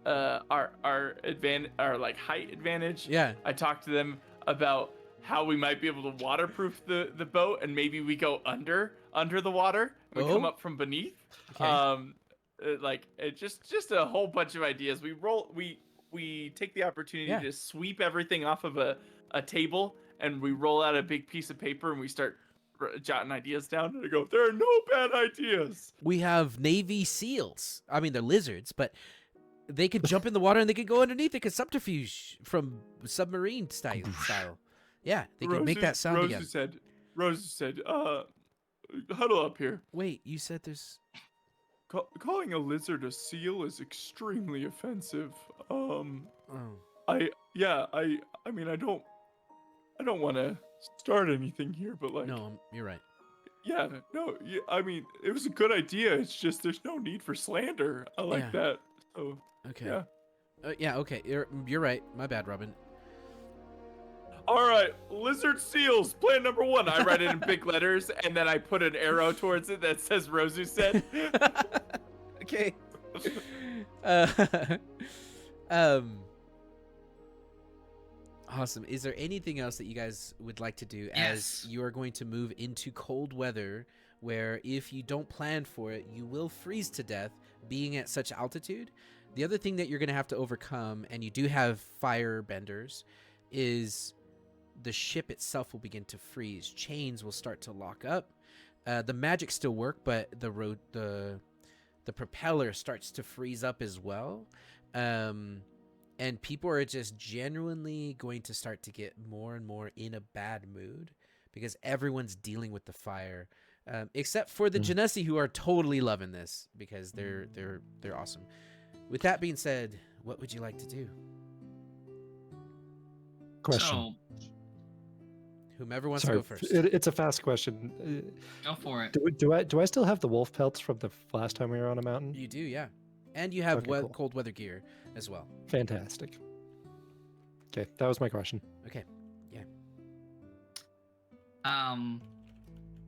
F: like height advantage.
E: Yeah.
F: I talked to them about how we might be able to waterproof the boat, and maybe we go under the water. We come
E: Oh.
F: up from beneath.
E: Okay.
F: Like it just a whole bunch of ideas. We take the opportunity
E: Yeah.
F: to sweep everything off of a table, and we roll out a big piece of paper, and we start jotting ideas down. And I go, there are no bad ideas.
E: We have Navy SEALs. I mean, they're lizards, but they could jump in the water and they could go underneath. They could subterfuge from submarine style. Yeah, they could make that sound again.
F: Rosie said, huddle up here.
E: Wait, you said there's...
F: Calling a lizard a seal is extremely offensive.
E: Oh.
F: I mean, I don't want to start anything here, but like,
E: No, you're right.
F: yeah, no, yeah, I mean, it was a good idea. It's just there's no need for slander. I like
E: Yeah.
F: that. So
E: Okay.
F: yeah.
E: Yeah, okay. You're right. My bad, Robin.
F: All right, lizard seals. Plan number 1. I write it in big letters, and then I put an arrow towards it that says Rosu said.
E: Okay. Awesome. Is there anything else that you guys would like to do as
C: Yes.
E: you are going to move into cold weather where if you don't plan for it, you will freeze to death being at such altitude? The other thing that you're going to have to overcome, and you do have fire benders, is the ship itself will begin to freeze. Chains will start to lock up. The magic still work, but the propeller starts to freeze up as well. And people are just genuinely going to start to get more and more in a bad mood because everyone's dealing with the fire, except for the Genesi, who are totally loving this because they're awesome. With that being said, what would you like to do?
A: Question.
C: So,
E: Whomever wants
A: Sorry,
E: to go first.
A: it's a fast question.
C: go for it.
A: Do I still have the wolf pelts from the last time we were on a mountain?
E: You do, yeah. And you have
A: Okay, cool.
E: cold weather gear as well.
A: Fantastic. Okay, that was my question.
E: Okay.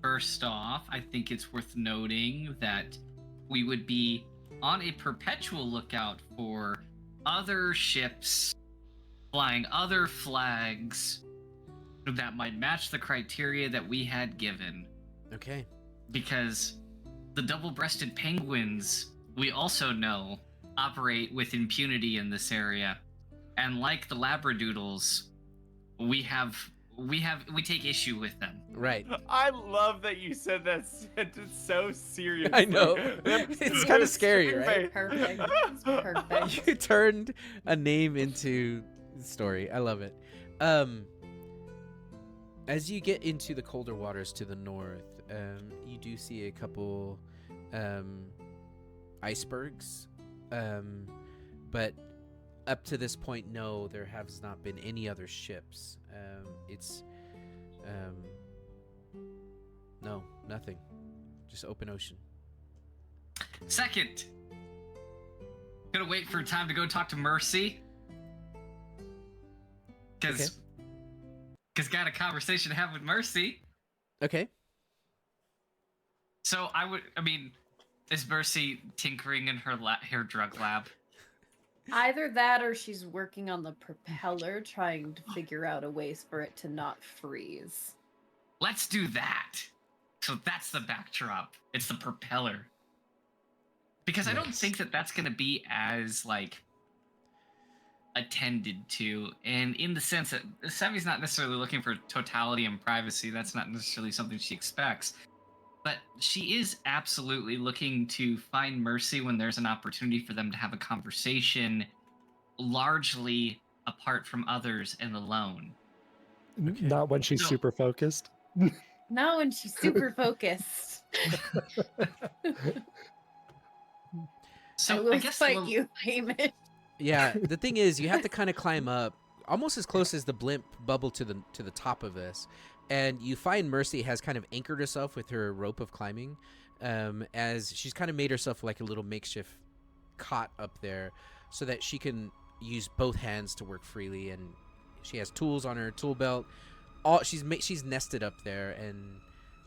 C: First off, I think it's worth noting that we would be on a perpetual lookout for other ships flying other flags that might match the criteria that we had given.
E: Okay.
C: Because the double-breasted penguins, we also know, operate with impunity in this area. And like the labradoodles, we take issue with them.
E: Right.
F: I love that you said that sentence so seriously.
E: I know. It's kind of scary, right?
B: Perfect. It's perfect.
E: You turned a name into story. I love it. As you get into the colder waters to the north, you do see a couple icebergs, but up to this point, no, there has not been any other ships. No, nothing, just open ocean.
C: Second, gonna wait for time to go talk to Mercy. Because got a conversation to have with Mercy.
E: Okay.
C: So is Mercy tinkering in her drug lab?
B: Either that or she's working on the propeller, trying to figure out a ways for it to not freeze.
C: Let's do that. So that's the backdrop. It's the propeller. Because I don't think that that's going to be as, attended to. And in the sense that Savvy's not necessarily looking for totality and privacy. That's not necessarily something she expects. But she is absolutely looking to find Mercy when there's an opportunity for them to have a conversation, largely apart from others and alone.
E: Okay.
A: Not when she's
C: No.
A: super focused.
B: Not when she's super focused.
C: So
B: I will
C: I guess
B: fight you, Hamish.
E: Yeah, the thing is, you have to kind of climb up almost as close as the blimp bubble to the top of this, and you find Mercy has kind of anchored herself with her rope of climbing, as she's kind of made herself like a little makeshift cot up there, so that she can use both hands to work freely, and she has tools on her tool belt. All she's nested up there, and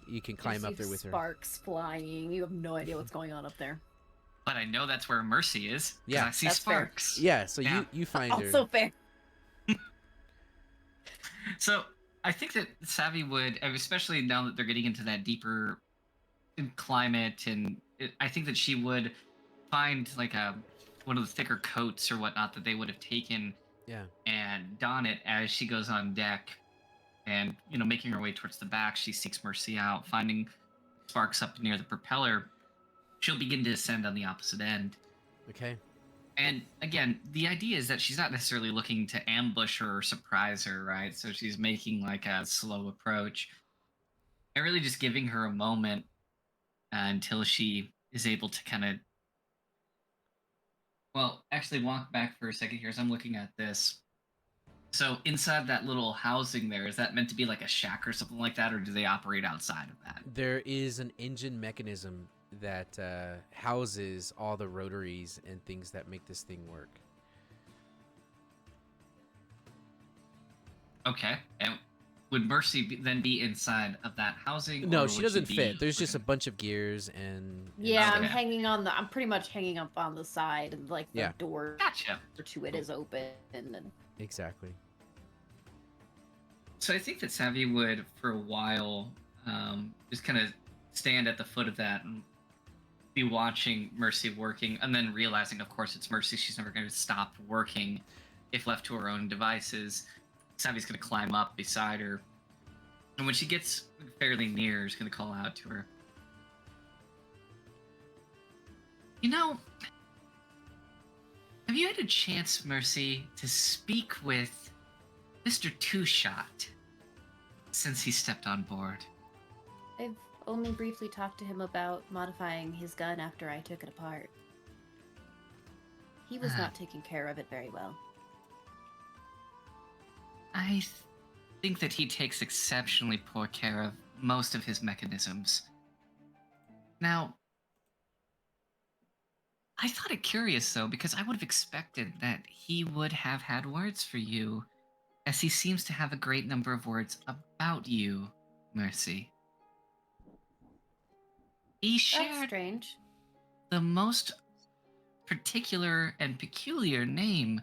E: you can climb up there with her.
B: Sparks flying. You have no idea what's going on up there.
C: But I know that's where Mercy is. 'Cause
E: Yeah.
C: I see
B: That's fair.
C: sparks.
E: Yeah, so
C: Yeah.
E: you find her.
B: Also fair.
C: So I think that Savvy would, especially now that they're getting into that deeper climate, and I think that she would find like one of the thicker coats or whatnot that they would have taken,
E: Yeah.
C: and don it as she goes on deck, and making her way towards the back, she seeks Mercy out, finding sparks up near the propeller. She'll begin to descend on the opposite end.
E: Okay.
C: And again, the idea is that she's not necessarily looking to ambush her or surprise her, right? So she's making like a slow approach and really just giving her a moment until she is able to kind of, well, actually walk back for a second here as I'm looking at this. So inside that little housing there, is that meant to be like a shack or something like that, or do they operate outside of that?
E: There is an engine mechanism that houses all the rotaries and things that make this thing work.
C: Okay. And would Mercy then be inside of that housing?
E: No,
C: or
E: she
C: would
E: doesn't
C: be
E: fit. There's just a
C: within-
E: bunch of gears and
B: Yeah,
C: Okay.
B: I'm pretty much hanging up on the side, and like the
E: Yeah.
B: door
C: Gotcha.
B: to it is open, and
E: Exactly.
C: So I think that Savvy would, for a while, just kind of stand at the foot of that and be watching Mercy working, and then realizing, of course, it's Mercy. She's never going to stop working if left to her own devices. Savvy's going to climb up beside her, and when she gets fairly near, he's going to call out to her. Have you had a chance, Mercy, to speak with Mr. Two Shot since he stepped on board?
H: I've only briefly talked to him about modifying his gun after I took it apart. He was not taking care of it very well.
C: I think that he takes exceptionally poor care of most of his mechanisms. Now, I thought it curious, though, because I would have expected that he would have had words for you, as he seems to have a great number of words about you, Mercy. He
H: That's
C: shared
H: strange.
C: the most particular and peculiar name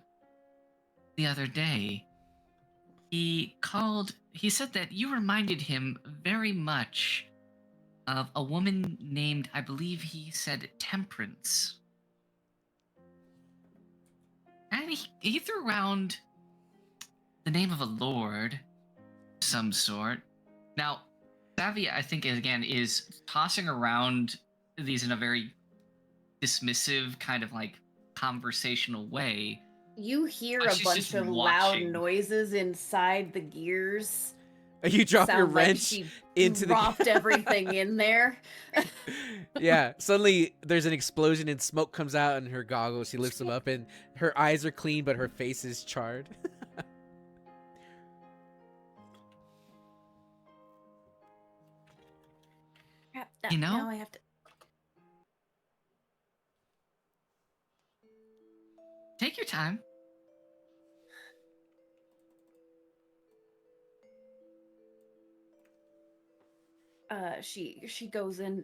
C: the other day. He said that you reminded him very much of a woman named, I believe he said, Temperance. And he threw around the name of a lord of some sort. Now, Savvy, I think, again, is tossing around these in a very dismissive, kind of like conversational way.
B: you hear
C: But
B: a
C: she's
B: bunch
C: just
B: of loud
C: watching.
B: noises inside the gears.
E: You drop your
B: Sound like
E: wrench
B: she
E: into
B: dropped everything in there.
E: Yeah, suddenly there's an explosion and smoke comes out in her goggles. She lifts them up and her eyes are clean, but her face is charred.
H: Crap,
C: You know?
H: now I have to.
C: Take your time.
B: She goes in.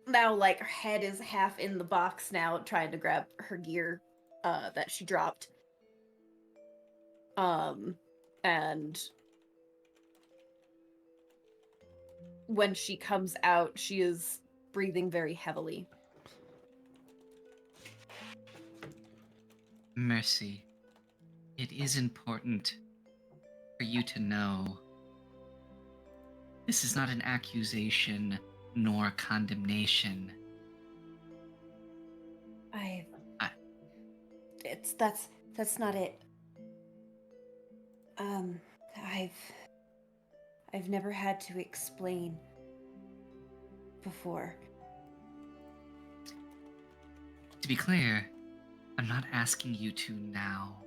B: Now, like, her head is half in the box now, trying to grab her gear that she dropped. And when she comes out, she is breathing very heavily.
C: Mercy, it is important for you to know this is not an accusation nor condemnation.
H: That's not it. I've never had to explain before.
C: To be clear, I'm not asking you to now.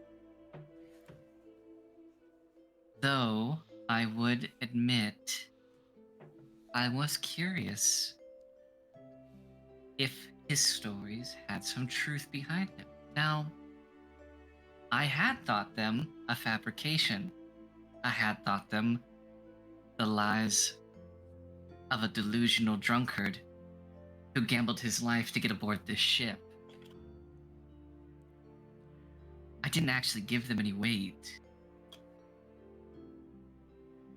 C: Though, I would admit, I was curious if his stories had some truth behind them. Now, I had thought them a fabrication. I had thought them the lies of a delusional drunkard who gambled his life to get aboard this ship. I didn't actually give them any weight.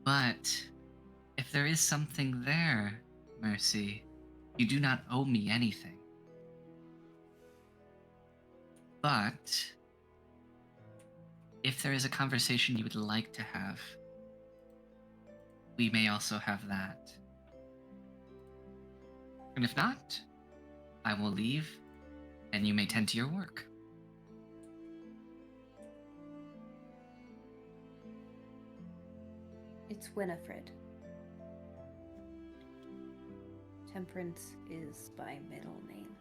C: But if there is something there, Mercy, you do not owe me anything. But if there is a conversation you would like to have, we may also have that. And if not, I will leave, and you may tend to your work.
B: It's Winifred. Temperance is my middle name.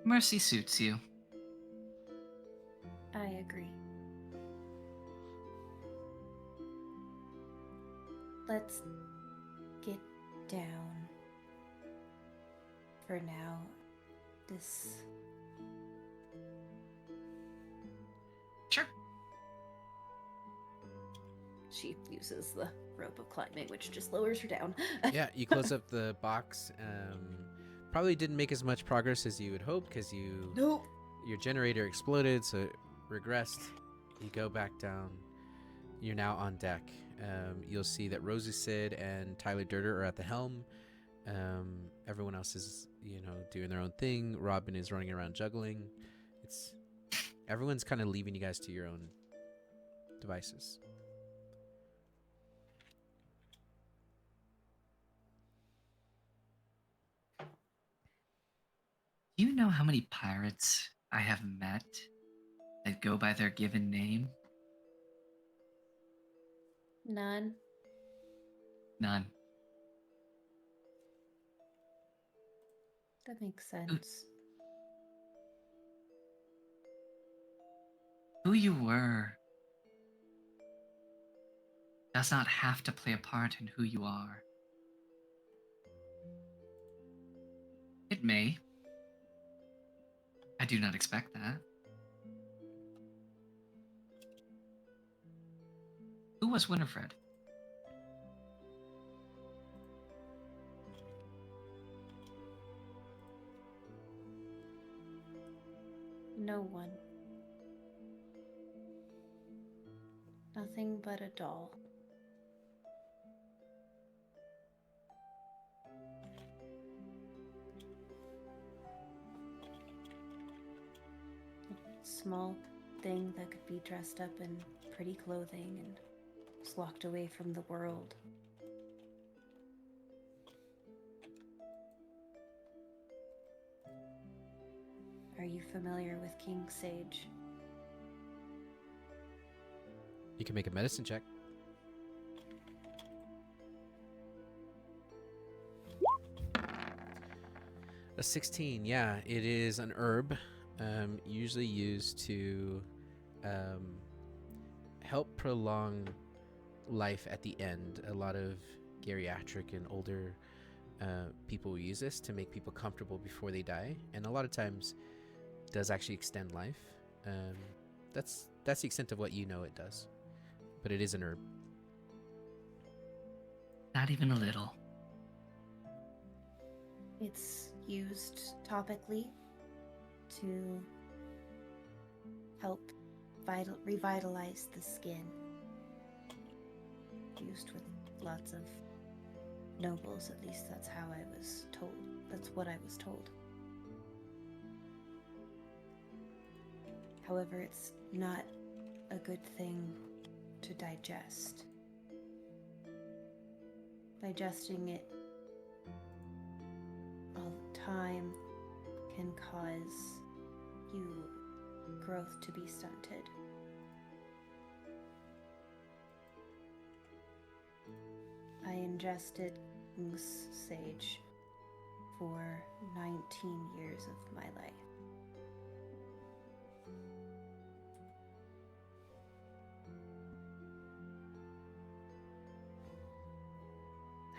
C: Mercy suits you.
B: I agree. Let's get down. For now, this...
C: Sure.
B: She uses the rope of climbing, which just lowers her down.
E: Yeah, you close up the box. Probably didn't make as much progress as you would hope because
B: Nope.
E: your generator exploded, so it regressed. You go back down. You're now on deck. You'll see that Rosie Sid and Tyler Durder are at the helm. Everyone else is, doing their own thing. Robin is running around juggling. Everyone's kind of leaving you guys to your own devices.
C: Do you know how many pirates I have met that go by their given name?
B: None.
C: None.
B: That makes sense.
C: Who you were does not have to play a part in who you are. It may. I do not expect that. Who was Winifred?
B: No one. Nothing but a doll. A small thing that could be dressed up in pretty clothing and was locked away from the world. Are you familiar with King Sage?
E: You can make a medicine check. A 16, yeah. It is an herb, usually used to help prolong life at the end. A lot of geriatric and older people use this to make people comfortable before they die, and a lot of times does actually extend life. That's the extent of what you know it does, but it is an herb.
C: Not even a little.
B: It's used topically to help revitalize the skin. Used with lots of nobles, at least that's how I was told. That's what I was told. However, it's not a good thing to digest. Digesting it all the time can cause you growth to be stunted. I ingested King's Sage for 19 years of my life.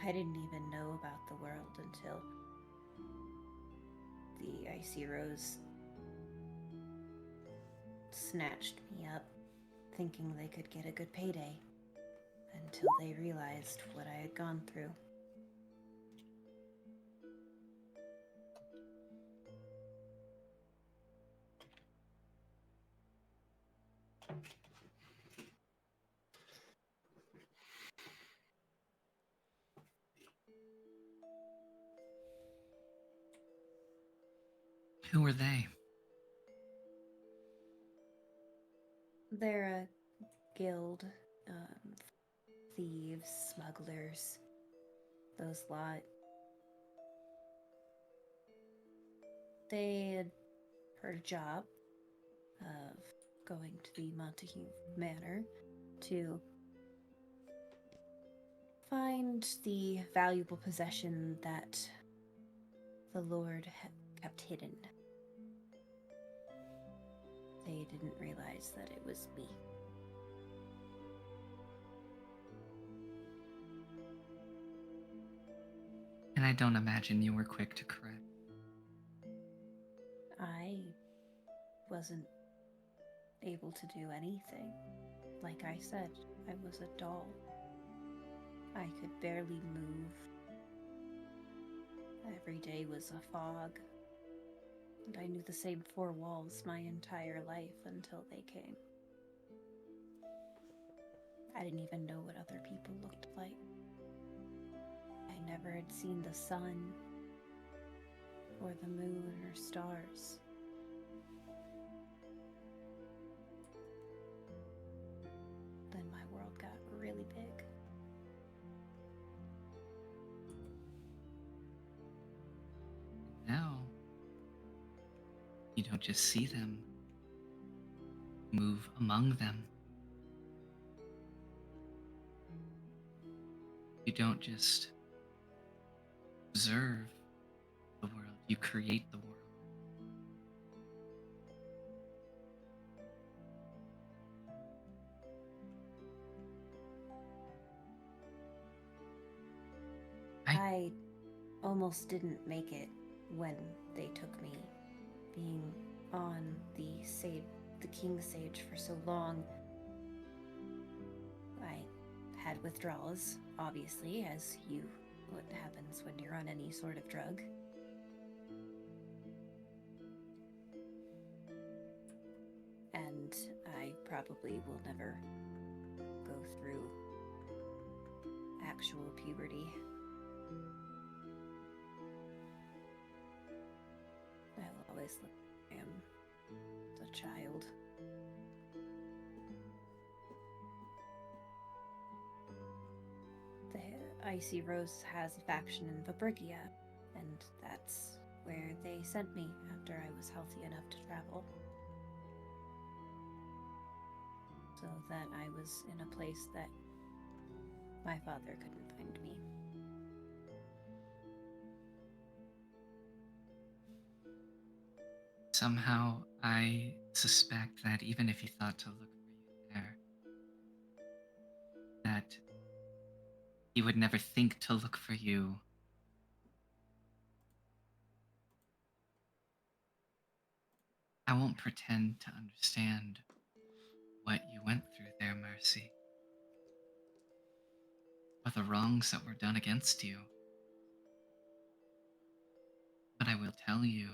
B: I didn't even know about the world until the Icy Rose snatched me up, thinking they could get a good payday, until they realized what I had gone through.
C: Who are they?
B: They're a guild, thieves, smugglers, those lot. They had heard a job of going to the Montague Manor to find the valuable possession that the Lord had kept hidden. They didn't realize that it was me.
C: And I don't imagine you were quick to correct.
B: I wasn't able to do anything. Like I said, I was a doll. I could barely move. Every day was a fog. And I knew the same four walls my entire life until they came. I didn't even know what other people looked like. I never had seen the sun, or the moon, or stars. Then my world got really big.
C: Now, you don't just see them, move among them. You don't just observe the world, you create the world.
B: I almost didn't make it when they took me. Being on the King's Sage for so long, I had withdrawals, obviously, as what happens when you're on any sort of drug. And I probably will never go through actual puberty. I will always look like I am a child. The Icy Rose has a faction in Fabricia, and that's where they sent me after I was healthy enough to travel. So that I was in a place that my father couldn't find me.
C: Somehow, I suspect that even if he thought to look for you there, that he would never think to look for you I won't pretend to understand what you went through there, Mercy, or the wrongs that were done against you. But I will tell you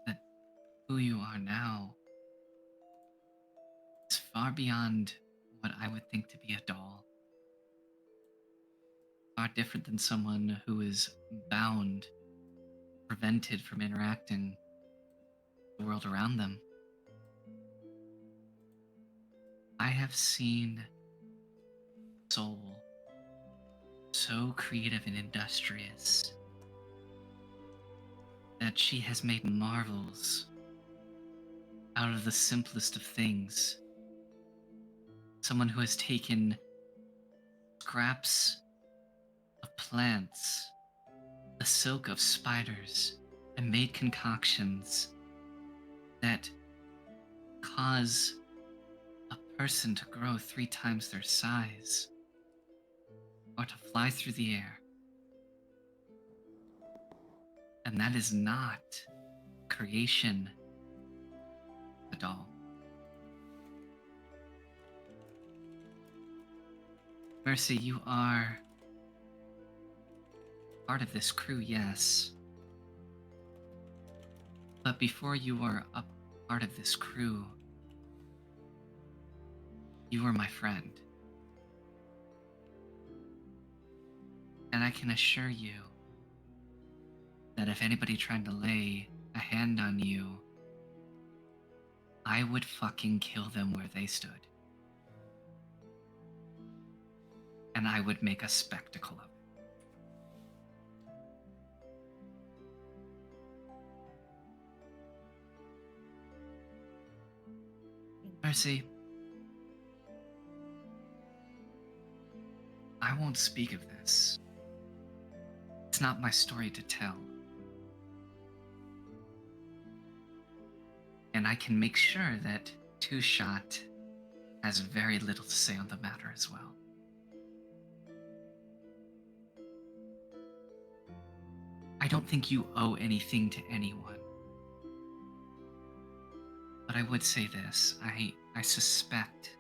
C: that who you are now is far beyond what I would think to be a doll. Far different than someone who is bound, prevented from interacting with the world around them. I have seen a soul so creative and industrious that she has made marvels out of the simplest of things. Someone who has taken scraps plants, the silk of spiders, and made concoctions that cause a person to grow 3 times their size or to fly through the air. And that is not creation at all. Mercy, you are part of this crew, yes. But before you were a part of this crew, you were my friend. And I can assure you that if anybody tried to lay a hand on you, I would fucking kill them where they stood. And I would make a spectacle of it. Mercy, I won't speak of this. It's not my story to tell. And I can make sure that Two Shot has very little to say on the matter as well. I don't think you owe anything to anyone. But I would say this, I suspect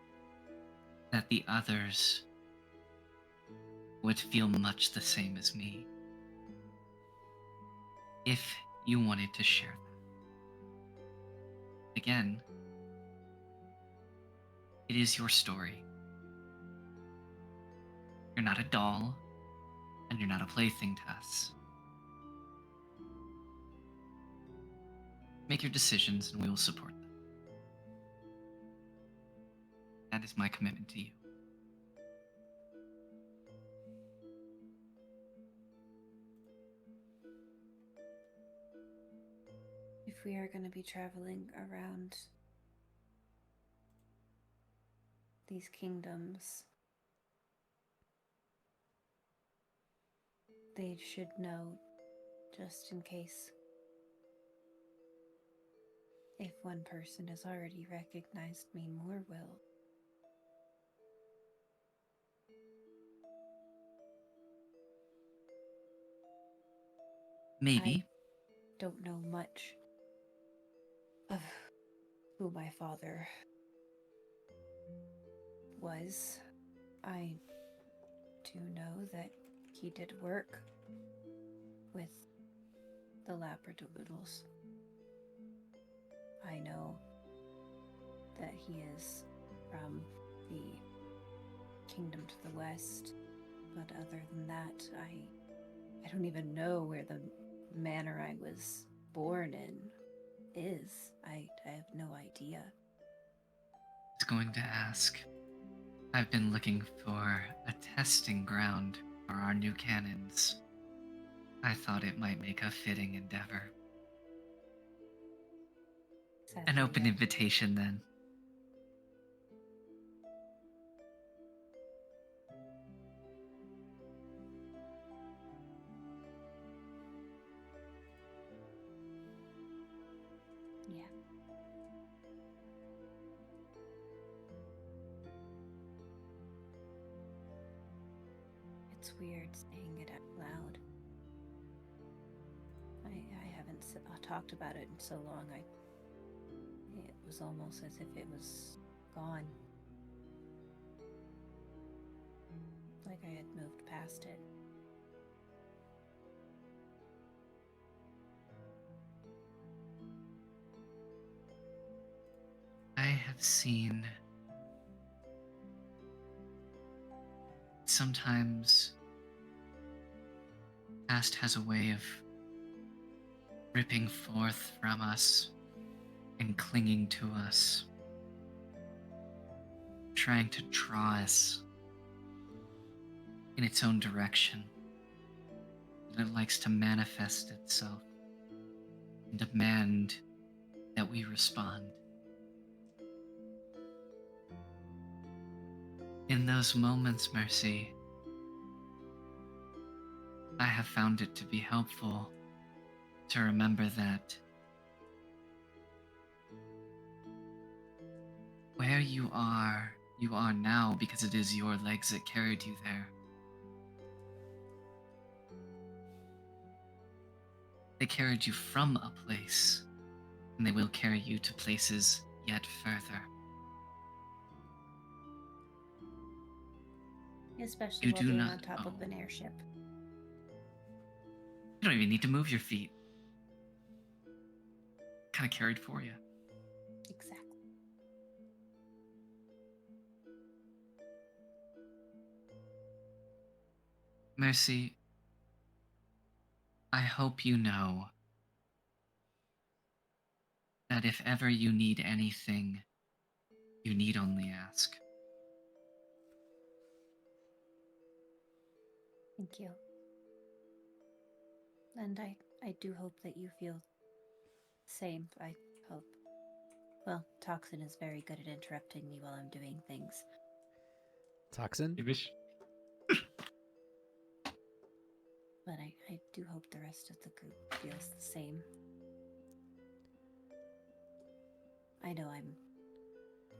C: that the others would feel much the same as me if you wanted to share that. Again, it is your story. You're not a doll, and you're not a plaything to us. Make your decisions and we will support them. That is my commitment to you.
B: If we are going to be traveling around these kingdoms, they should know, just in case. If one person has already recognized me, more will.
C: Maybe.
B: I don't know much of who my father was. I do know that he did work with the Labradoodles. I know that he is from the kingdom to the west, but other than that, I don't even know where the manor I was born in is. I have no idea.
C: I was going to ask. I've been looking for a testing ground for our new cannons. I thought it might make a fitting endeavor. An open invitation, then.
B: Yeah. It's weird saying it out loud. I haven't talked about it in so long. It was almost as if it was gone. Like I had moved past it.
C: I have seen sometimes past has a way of ripping forth from us and clinging to us, trying to draw us in its own direction. And it likes to manifest itself and demand that we respond. In those moments, Mercy, have found it to be helpful to remember that where you are now because it is your legs that carried you there. They carried you from a place, and they will carry you to places yet further.
B: Especially
C: You
B: while
C: do
B: being
C: not-
B: on top of
C: oh.
B: an airship.
C: You don't even need to move your feet. Kind of carried for you.
B: Exactly.
C: Mercy, I hope you know that if ever you need anything, you need only ask.
B: Thank you. And I do hope that you feel the same. I hope. Well, Toxin is very good at interrupting me while I'm doing things.
E: Toxin?
B: But I do hope the rest of the group feels the same. I know I'm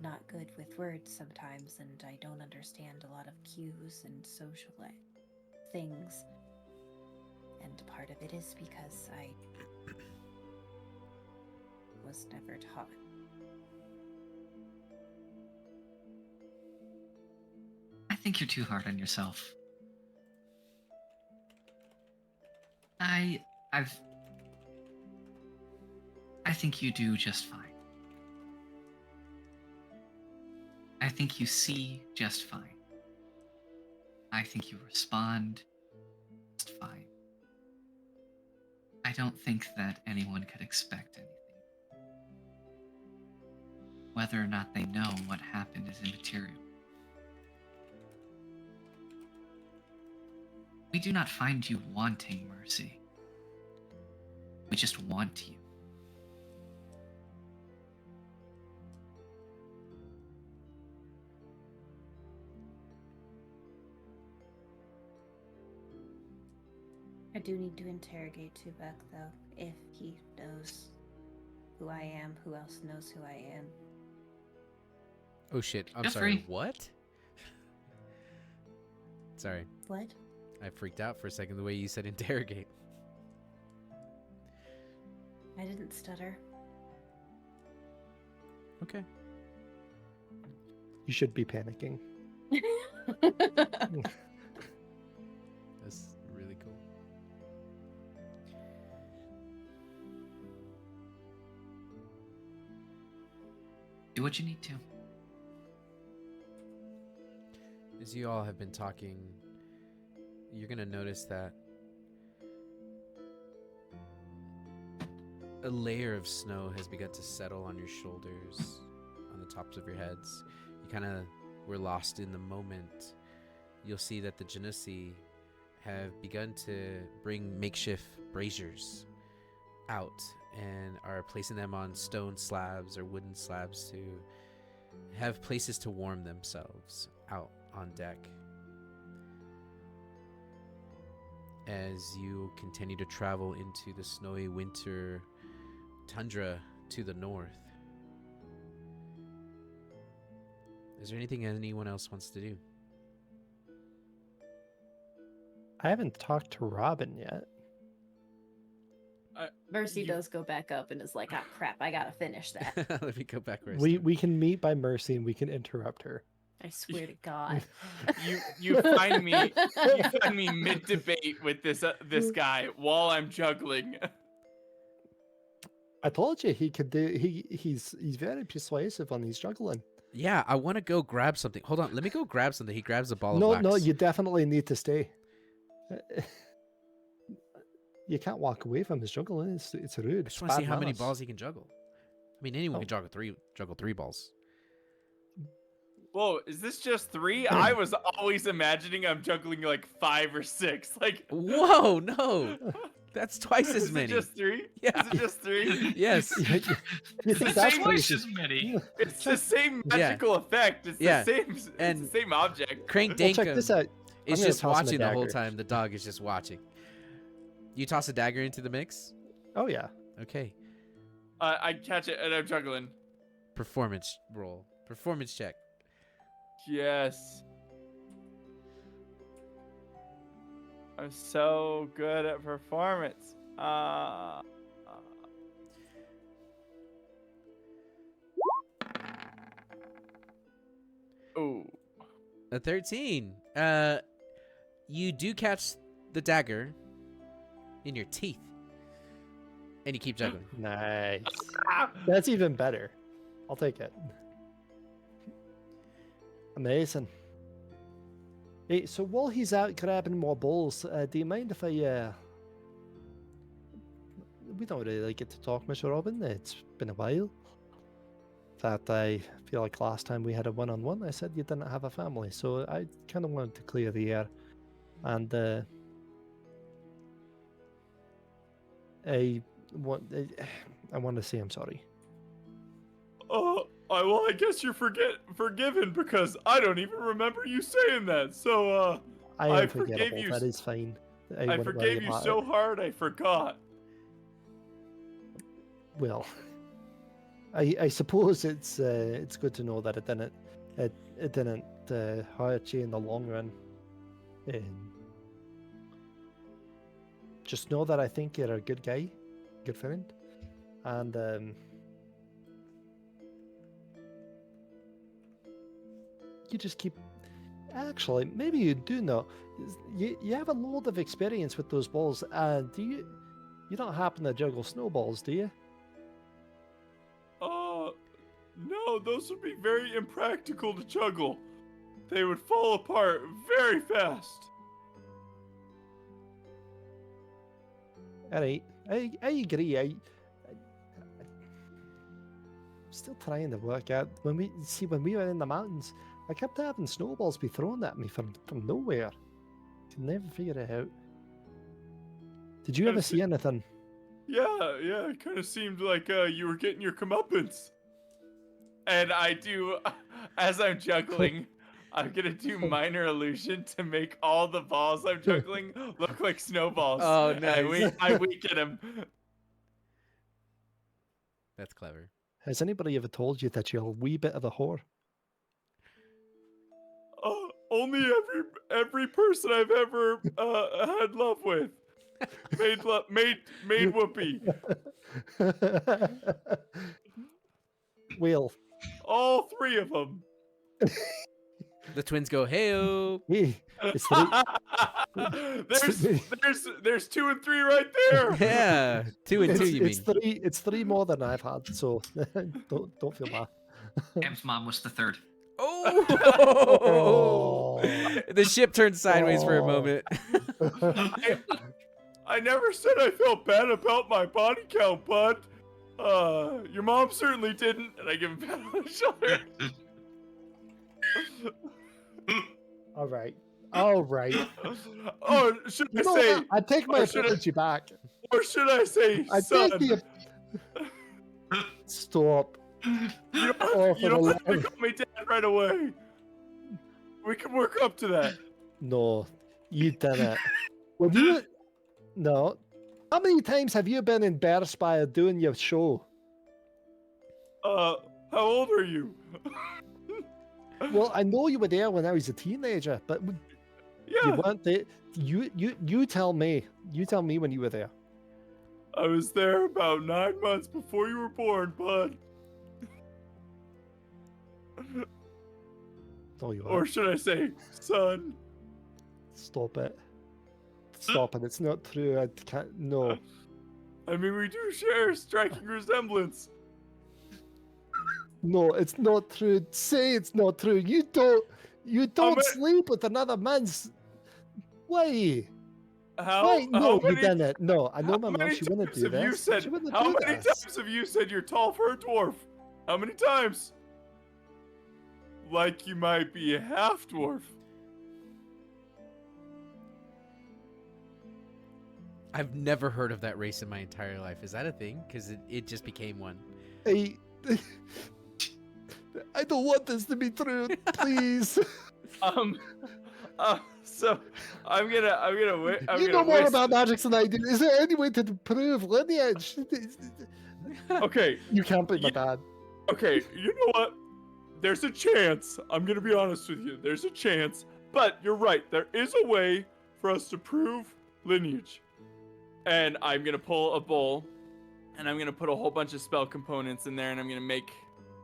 B: not good with words sometimes, and I don't understand a lot of cues and social things. And part of it is because I was never taught.
C: I think you're too hard on yourself. I think you do just fine. I think you see just fine. I think you respond just fine. I don't think that anyone could expect anything. Whether or not they know what happened is immaterial. We do not find you wanting mercy. We just want you.
B: I do need to interrogate Tuvok, though, if he knows who I am, who else knows who I am.
E: Oh shit, I'm
C: Feel
E: sorry,
C: free.
E: what? Sorry,
B: What?
E: I freaked out for a second the way you said interrogate.
B: I didn't stutter.
E: Okay.
A: You should be panicking.
E: That's really cool.
C: Do what you need to.
E: As you all have been talking, you're going to notice that a layer of snow has begun to settle on your shoulders, on the tops of your heads. You kind of were lost in the moment. You'll see that the Genasi have begun to bring makeshift braziers out and are placing them on stone slabs or wooden slabs to have places to warm themselves out on deck. As you continue to travel into the snowy winter tundra to the north. Is there anything anyone else wants to do?
A: I haven't talked to Robin yet.
K: Mercy
F: You-
K: does go back up and is like, "Ah, crap! I gotta finish that."
E: Let me go back where I
A: We
E: started.
A: we can meet by Mercy and we can interrupt her.
K: I swear to God.
F: You find me mid debate with this guy while I'm juggling.
A: I told you he could do. He's very persuasive on these juggling.
E: Yeah, I want to go grab something. Hold on, let me go grab something. He grabs a ball of
A: No,
E: wax.
A: no, you definitely need to stay. You can't walk away from his juggling. It's rude.
E: I just want to see how many balls he can juggle. I mean, anyone
A: Oh.
E: can juggle three balls.
F: Whoa, is this just 3? I was always imagining I'm juggling like 5 or 6. Like,
E: Whoa, no, that's twice as
F: is
E: many.
F: it just 3?
E: Yeah.
F: Is it just 3?
E: Yes.
A: You
F: It's
A: think
F: the
A: that's
F: same
A: pretty-
C: Twice as many.
F: It's the same
E: Yeah.
F: magical effect. It's
E: Yeah.
F: the same. It's
E: And
F: the same object.
E: Crank
A: Well, check
E: Dankum
A: this out.
E: is
A: gonna
E: just
A: toss him a
E: watching the whole
A: dagger.
E: time. The dog is just watching. You toss a dagger into the mix?
A: Oh yeah.
E: Okay.
F: I catch it and I'm juggling.
E: Performance roll. Performance check.
F: Yes. I'm so good at performance. Oh.
E: A 13. You do catch the dagger in your teeth. And you keep juggling.
A: Nice. That's even better. I'll take it. Amazing. Hey, so while he's out grabbing more balls, do you mind if I, we don't really get to talk, Mr. Robin. It's been a while. In fact, I feel like last time we had a one-on-one, I said you didn't have a family, so I kind of wanted to clear the air. And, I want to say I'm sorry.
F: I guess you're forgiven because I don't even remember you saying that. So,
A: I
F: I
A: am
F: forgave
A: forgettable.
F: you.
A: That is fine.
F: I
A: wouldn't worry
F: forgave you
A: about
F: so
A: it.
F: hard I forgot.
A: Well, I suppose it's good to know that it didn't hurt you in the long run. Just know that I think you're a good guy, good friend, and you just keep. Actually, maybe you do know. You have a load of experience with those balls. Do you? You don't happen to juggle snowballs, do you?
F: No, those would be very impractical to juggle. They would fall apart very fast.
A: All right, I agree. I'm still trying to work out when we were in the mountains. I kept having snowballs be thrown at me from nowhere. Could never figure it out. Did you ever see anything?
F: Yeah, it kind of seemed like you were getting your comeuppance. And I do, as I'm juggling, I'm gonna do minor illusion to make all the balls I'm juggling look like snowballs.
E: Oh,
F: And
E: nice.
F: I weaken him.
E: That's clever.
A: Has anybody ever told you that you're a wee bit of a whore?
F: Only every person I've ever had love with made whoopee.
A: Well,
F: All three of them.
E: The twins go, hey-o.
A: hey, it's
F: there's 2 and 3 right there.
E: Yeah, 2 and 2, you mean.
A: It's three more than I've had, so don't feel bad.
C: Cam's mom was the third.
E: Oh! The ship turned sideways for a moment.
F: I never said I felt bad about my body count, bud. Your mom certainly didn't, and I give him a pat on the shoulder.
A: All right.
F: Oh, should I say?
A: What? I take my apology back.
F: Or should I say, son?
A: Stop.
F: You don't have to call me dad right away. We can work up to that.
A: No, you didn't. Well, no. How many times have you been in Bearspire doing your show?
F: How old are you?
A: Well, I know you were there when I was a teenager, but you weren't there. You tell me. You tell me when you were there.
F: I was there about 9 months before you were born, bud.
A: No, you
F: or should I say, son?
A: Stop it. Stop it. It's not true. I can't. No.
F: I mean, we do share a striking resemblance.
A: No, it's not true. Say it's not true. You don't sleep with another man's. Why? Why? No, you didn't. No, I know my mom. She wouldn't do this.
F: How many times have you said you're tall for a dwarf? How many times? Like you might be a half dwarf.
E: I've never heard of that race in my entire life. Is that a thing? Because it just became one.
A: I don't want this to be true. Please.
F: So I'm gonna
A: You know more
F: whisk-
A: about magic than I do. Is there any way to prove lineage?
F: Okay,
A: You can't be my dad.
F: okay. You know what? There's a chance. I'm gonna be honest with you. There's a chance, but you're right. There is a way for us to prove lineage. And I'm gonna pull a bowl, and I'm gonna put a whole bunch of spell components in there, and I'm gonna make,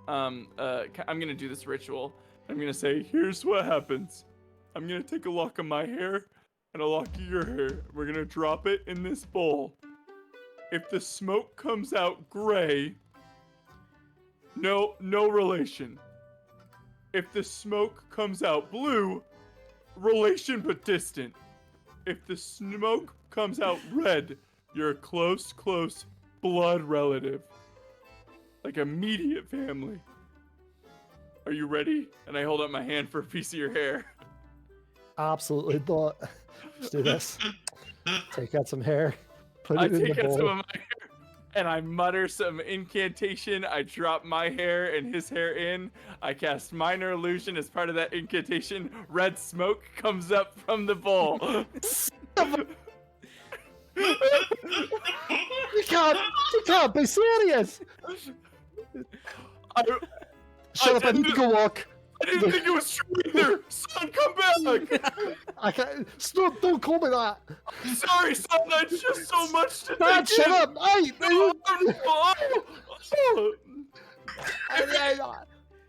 F: I'm gonna do this ritual. I'm gonna say, here's what happens. I'm gonna take a lock of my hair and a lock of your hair. We're gonna drop it in this bowl. If the smoke comes out gray, no relation. If the smoke comes out blue, relation but distant. If the smoke comes out red, you're a close blood relative. Like immediate family. Are you ready? And I hold up my hand for a piece of your hair.
A: Absolutely not. Let's do this. Take out some hair. Put
F: I
A: it in
F: take
A: the
F: out some
A: bowl.
F: of my hair and I mutter some incantation. I drop my hair and his hair in. I cast minor illusion as part of that incantation. Red smoke comes up from the bowl.
A: You can't be serious. Shut up, I need to go walk.
F: I didn't think it was true either. Son, come back.
A: I can't. Stop, don't call me that.
F: I'm sorry, son. That's just so much to
A: Dad,
F: take
A: shut
F: in.
A: up. Hey,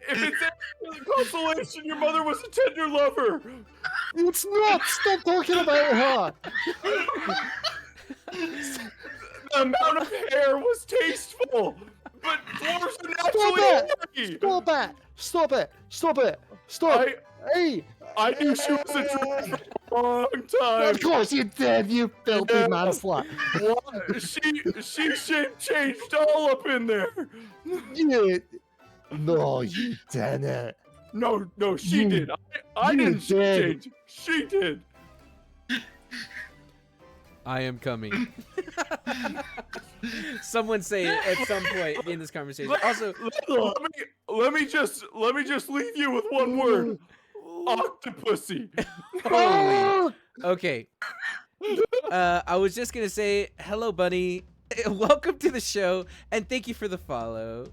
F: If it's any consolation, your mother was a tender lover.
A: It's not. Stop talking about her.
F: The amount of hair was tasteful, but dwarves are naturally horny.
A: Stop it. Stop it. Stop it. Stop. Hey.
F: I knew she was a dwarf for a long time.
A: Of course you did, you filthy man slut.
F: What? She changed all up in there.
A: No, you didn't.
F: No, she did. I
A: you
F: didn't
A: did.
F: change. She did.
E: I am coming. Someone say it at some point in this conversation. Also,
F: let me just leave you with one word. Octopussy.
E: Holy. Okay. I was just gonna say hello, Bunny. Welcome to the show, and thank you for the follow.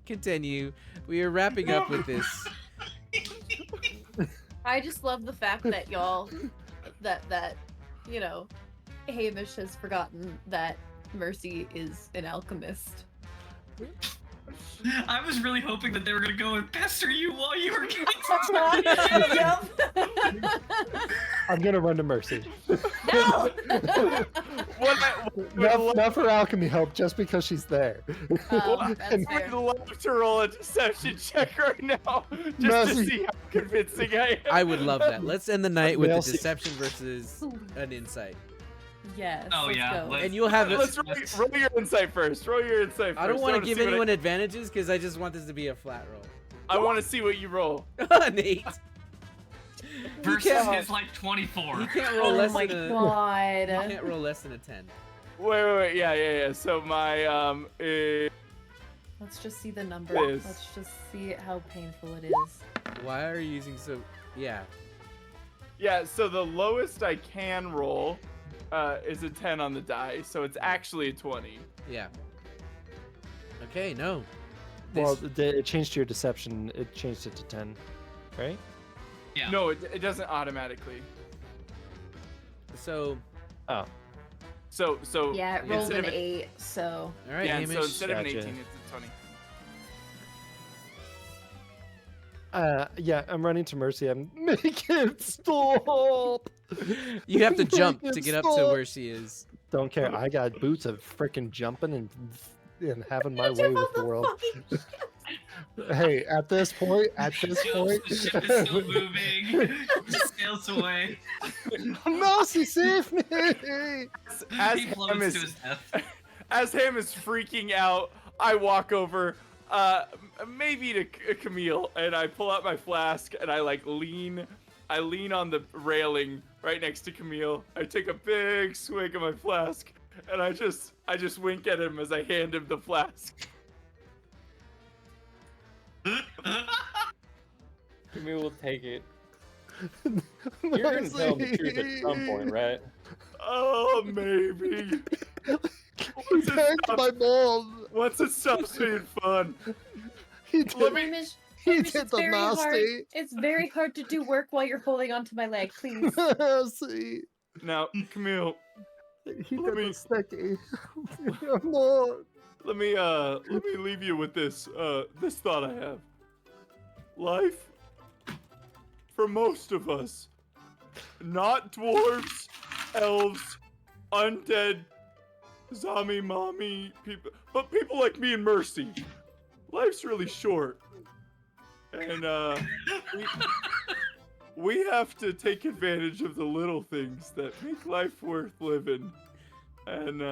E: Continue. We are wrapping up with this.
H: I just love the fact that y'all, that you know, Hamish has forgotten that Mercy is an alchemist.
C: I was really hoping that they were gonna go and pester you while you were getting
H: Yep.
A: I'm gonna run to Mercy.
H: No.
A: Not for alchemy help, just because she's there.
H: That's fair.
F: I'd love to roll a deception check right now, just to
A: Mercy.
F: see how convincing I am.
E: I would love that. Let's end the night with a
A: Mercy.
E: deception versus an insight.
H: Yes.
C: Oh
H: let's
C: yeah,
H: go.
E: And you'll have it.
F: Let's roll your insight first. Roll your insight first.
E: I don't want to
F: wanna
E: give
F: see what
E: anyone advantages because I just want this to be a flat
F: I want to see what you roll.
E: roll. Nate.
C: versus
E: can't-
C: his like 24.
E: You can't roll
H: Oh
E: less
H: my
E: than a.
H: god.
E: You can't roll less than a 10.
F: Wait. Yeah. So my
H: Let's just see the number.
F: This.
H: Let's just see how painful it is.
E: Why are you using so? Yeah.
F: yeah. So the lowest I can roll is a 10 on the die. So it's actually a 20.
E: Yeah. Okay. No.
A: Well, it changed your deception. It changed it to 10, right?
C: Yeah.
F: No, it doesn't automatically.
E: So.
A: Oh.
F: So
H: Yeah, it rolled
F: instead
H: an
F: of
H: 8, so.
E: All right,
F: yeah,
E: Hamish.
F: so instead of an
A: Gotcha.
F: 18, it's a 20.
A: Yeah, I'm running to Mercy. I'm make it stop.
E: You have to
A: Make
E: jump
A: it
E: to get up to
A: stop.
E: where she is.
A: Don't care. I got boots of freaking jumping and having my way with the world. Hey, at this point,
C: The ship is still moving. Just sails away.
A: Mercy, save me!
F: As
C: He
F: Ham
C: floats to
F: is
C: his death.
F: as Ham is freaking out, I walk over, maybe to Camille, and I pull out my flask and I lean on the railing right next to Camille. I take a big swig of my flask, and I just wink at him as I hand him the flask.
D: Camille will take it, You're gonna tell him the truth at some point, right?
F: Oh, maybe.
A: He banged my mom.
F: Once it stops being fun.
A: He did,
H: Hamish,
A: he
H: Hamish,
A: did
H: it's
A: the
H: very hard.
A: nasty.
H: It's very hard to do work while you're holding onto my leg, please.
A: See,
F: Now, Camille,
A: he
F: Let
A: did
F: me-
A: the sticky. No.
F: let me leave you with this this thought I have. Life, for most of us, not dwarves, elves, undead, zombie mommy people, but people like me and Mercy, life's really short, and we have to take advantage of the little things that make life worth living, and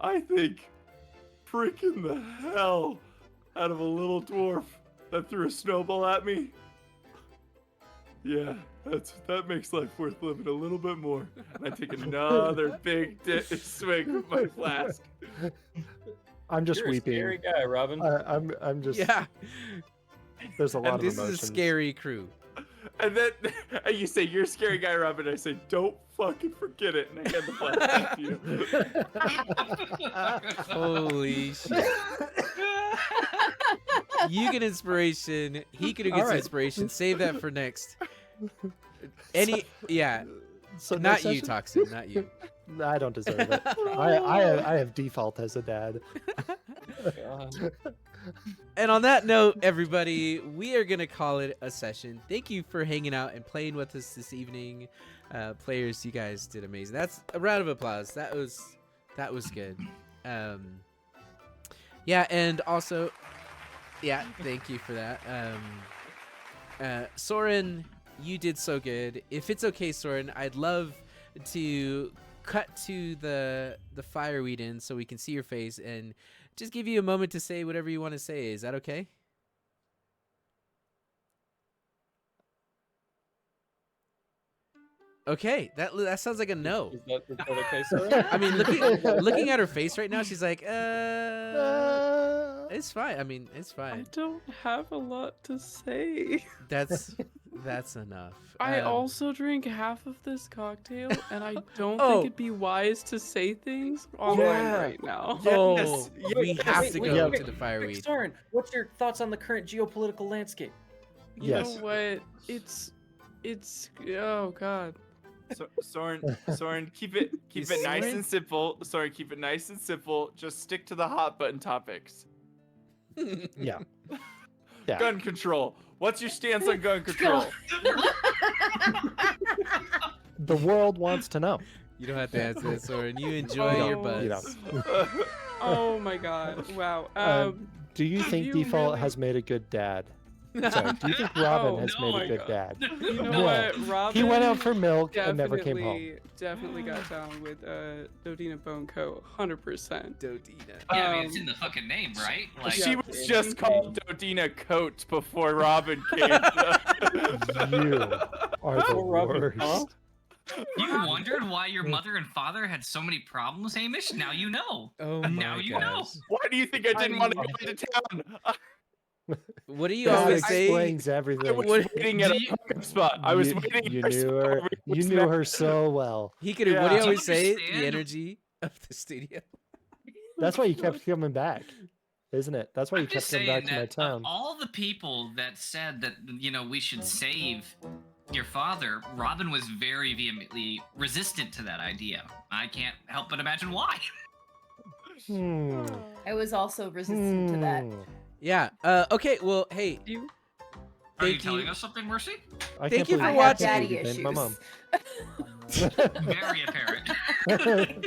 F: I think freaking the hell out of a little dwarf that threw a snowball at me. Yeah, that makes life worth living a little bit more. And I take another big swig of my flask.
A: I'm just
D: You're
A: weeping.
D: a scary guy, Robin.
A: I'm just.
E: Yeah.
A: There's a lot
E: And
A: of
E: this
A: emotions.
E: is a scary crew.
F: And then and you say, "You're a scary guy, Robin." I say, "Don't fucking forget it." And I hand the flask back to you.
E: Holy shit. You get inspiration. He could get
A: All right.
E: inspiration. Save that for next. Yeah.
A: So
E: Not
A: next
E: you,
A: session?
E: Toxin. Not you.
A: I don't deserve it. I have default as a dad.
E: And on that note, everybody, we are going to call it a session. Thank you for hanging out and playing with us this evening. Players, you guys did amazing. That's a round of applause. That was good. Yeah, and also, yeah, thank you for that. Soren, you did so good. If it's okay, Soren, I'd love to cut to the fireweed in so we can see your face and just give you a moment to say whatever you want to say. Is that okay? Okay, that sounds like a no.
D: Is that okay, sir?
E: I mean, looking at her face right now, she's like, it's fine. I mean, it's
I: I
E: fine.
I: don't have a lot to say.
E: That's enough.
I: I
E: Um,
I: also drink half of this cocktail, and I don't
E: Oh.
I: think it'd be wise to say things online
D: Yeah.
I: right now.
E: Oh,
D: Yes,
E: we
D: yes,
E: have
D: wait,
E: to
D: wait,
E: go
D: wait,
E: to the fireweed.
D: Soren, what's your thoughts on the current geopolitical landscape?
I: You
A: Yes.
I: know what? It's oh god.
F: Soren, keep it nice
E: Soren?
F: and simple. Soren, keep it nice and simple. Just stick to the hot button topics.
A: Yeah. Yeah.
F: Gun control. What's your stance on gun control?
A: The world wants to know.
E: You don't have to answer that, Soren. You enjoy
I: Oh.
E: your
A: You
E: buzz.
A: know.
I: Oh my god. Wow.
A: Do you think
I: you
A: Default
I: really-
A: has made a good dad? Sorry, do you think Robin
I: Oh,
A: has
C: no,
A: made
C: my
A: a good
I: God.
A: dad?
I: You know
A: No.
I: what? Robin
A: He went out for milk and never came home.
I: Definitely got down with Dodina Bone Co. 100%.
E: Dodina.
C: Yeah, I mean, it's in the fucking name, right? Like,
F: She
I: Yeah.
F: was just called Dodina Coat before Robin came.
A: You are the
D: Poor Robin,
A: worst.
D: huh?
C: you wondered why your mother and father had so many problems, Hamish? Now you know.
E: Oh my
C: Now you know.
E: gosh.
F: Why do you think I didn't want to go into town?
E: What do you
A: That
E: always say?
A: explains
F: I
A: everything.
F: was
E: What-
F: waiting at a hookup spot. I was
A: You-
F: waiting.
A: You
F: for
A: knew
F: someone
A: her.
F: over
A: You
F: here.
A: knew her so well.
E: He could. What do
F: Yeah.
E: you
C: Do you
E: always say? The
C: understand?
E: energy of the studio.
A: That's why you kept coming back, isn't it? That's why you
C: I'm
A: kept
C: just
A: coming
C: saying
A: back to my
C: that
A: town.
C: of all the people that said that, we should save your father, Robin was very vehemently resistant to that idea. I can't help but imagine why.
A: Hmm.
H: I was also resistant to that.
A: Hmm.
E: Yeah. Okay. Well, hey.
I: You
C: Are you
E: Thank
C: telling
E: you.
C: us something, Mercy?
A: I
E: Thank
A: can't
E: you
A: believe-
E: for
H: I
A: I
H: have
A: can't
H: daddy
A: believe you
H: issues.
A: blamed my mom.
C: Very apparent.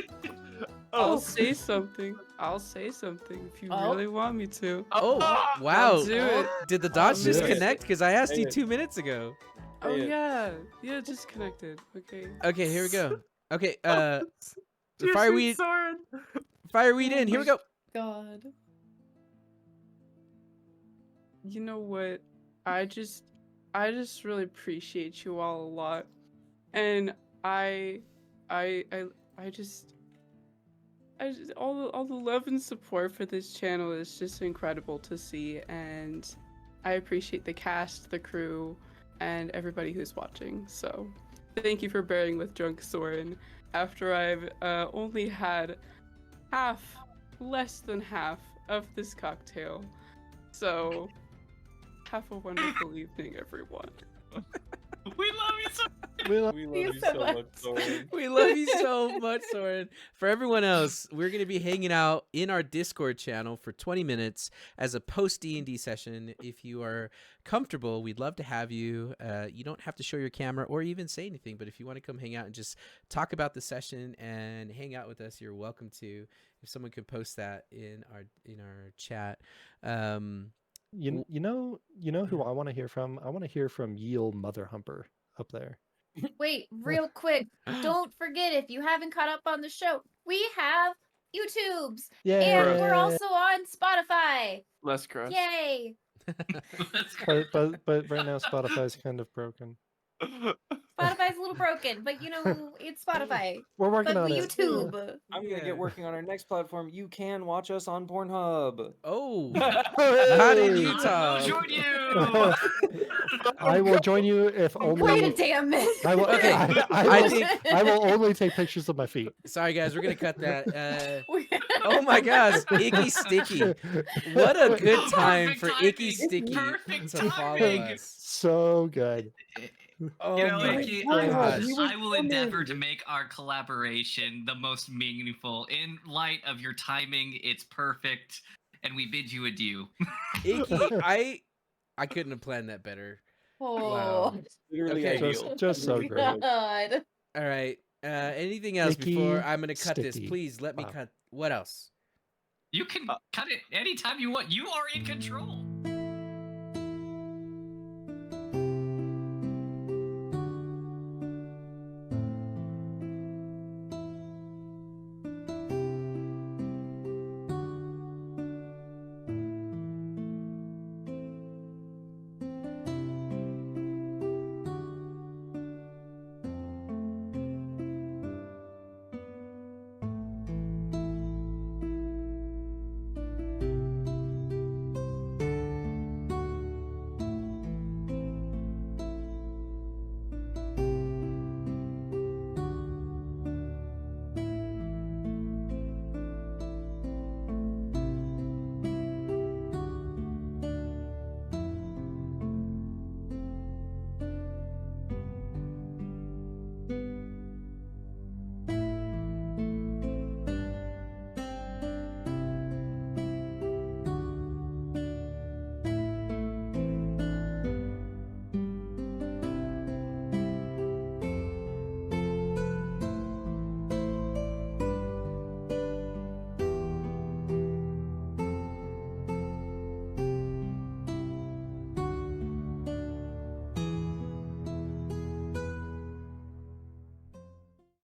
I: I'll say something. I'll say something if you
H: Oh.
I: really want me to.
E: Oh, wow.
I: I'll do it.
E: Did the dots
A: do
E: just
A: it.
E: connect? Because I asked you
D: Hey.
E: 2 minutes ago.
I: Oh
D: Hey,
I: yeah, just connected. Okay.
E: Okay, here we go. Okay.
F: Dear sweet
E: Fireweed.
F: Soren.
E: Fireweed in. Here we go.
I: God. You know what? I just really appreciate you all a lot. And I just all the love and support for this channel is just incredible to see, and I appreciate the cast, the crew, and everybody who's watching. So thank you for bearing with Drunk Soren after I've only had less than half of this cocktail. So have a wonderful evening, everyone.
C: We love you so.
A: We love
D: We love you so much, Soren.
E: We love you so much, Soren. For everyone else, we're going to be hanging out in our Discord channel for 20 minutes as a post D&D session. If you are comfortable, we'd love to have you. You don't have to show your camera or even say anything, but if you want to come hang out and just talk about the session and hang out with us, you're welcome to. If someone could post that in our chat.
A: you know who I want to hear from? I want to hear from Yeel Mother Humper up there.
H: Wait, real quick. Don't forget, if you haven't caught up on the show, we have YouTubes.
A: Yeah.
H: And we're also on Spotify.
F: Less crust.
H: Yay.
A: But right now Spotify's kind of broken.
H: Spotify's a little broken, but it's Spotify.
A: We're working
H: But
A: on it.
H: YouTube.
D: I'm gonna get working on our next platform. You can watch us on Pornhub.
E: Oh, not in
A: Hey!
E: Utah.
C: I'll join you.
A: I will join you if only.
H: Wait a damn minute.
A: I will.
E: Okay,
A: I
E: think-
A: I will only take pictures of my feet.
E: Sorry, guys, we're going to cut that. Oh my gosh, Icky Sticky. What a good time
C: Perfect
E: for
C: timing.
E: Icky Sticky
C: Perfect
E: to follow
C: timing.
E: us.
A: So good.
E: Oh
C: You know,
E: my
C: Icky,
E: gosh.
C: I will endeavor to make our collaboration the most meaningful. In light of your timing, it's perfect, and we bid you adieu.
E: Icky, I couldn't have planned that better.
H: Oh,
E: Wow.
D: Literally
E: Okay.
D: ideal.
A: Just so great.
H: God.
E: All right. Anything else
A: Icky
E: before I'm going to cut this?
A: Sticky.
E: Please let me
A: Wow.
E: cut. What else?
C: You can cut it anytime you want. You are in control.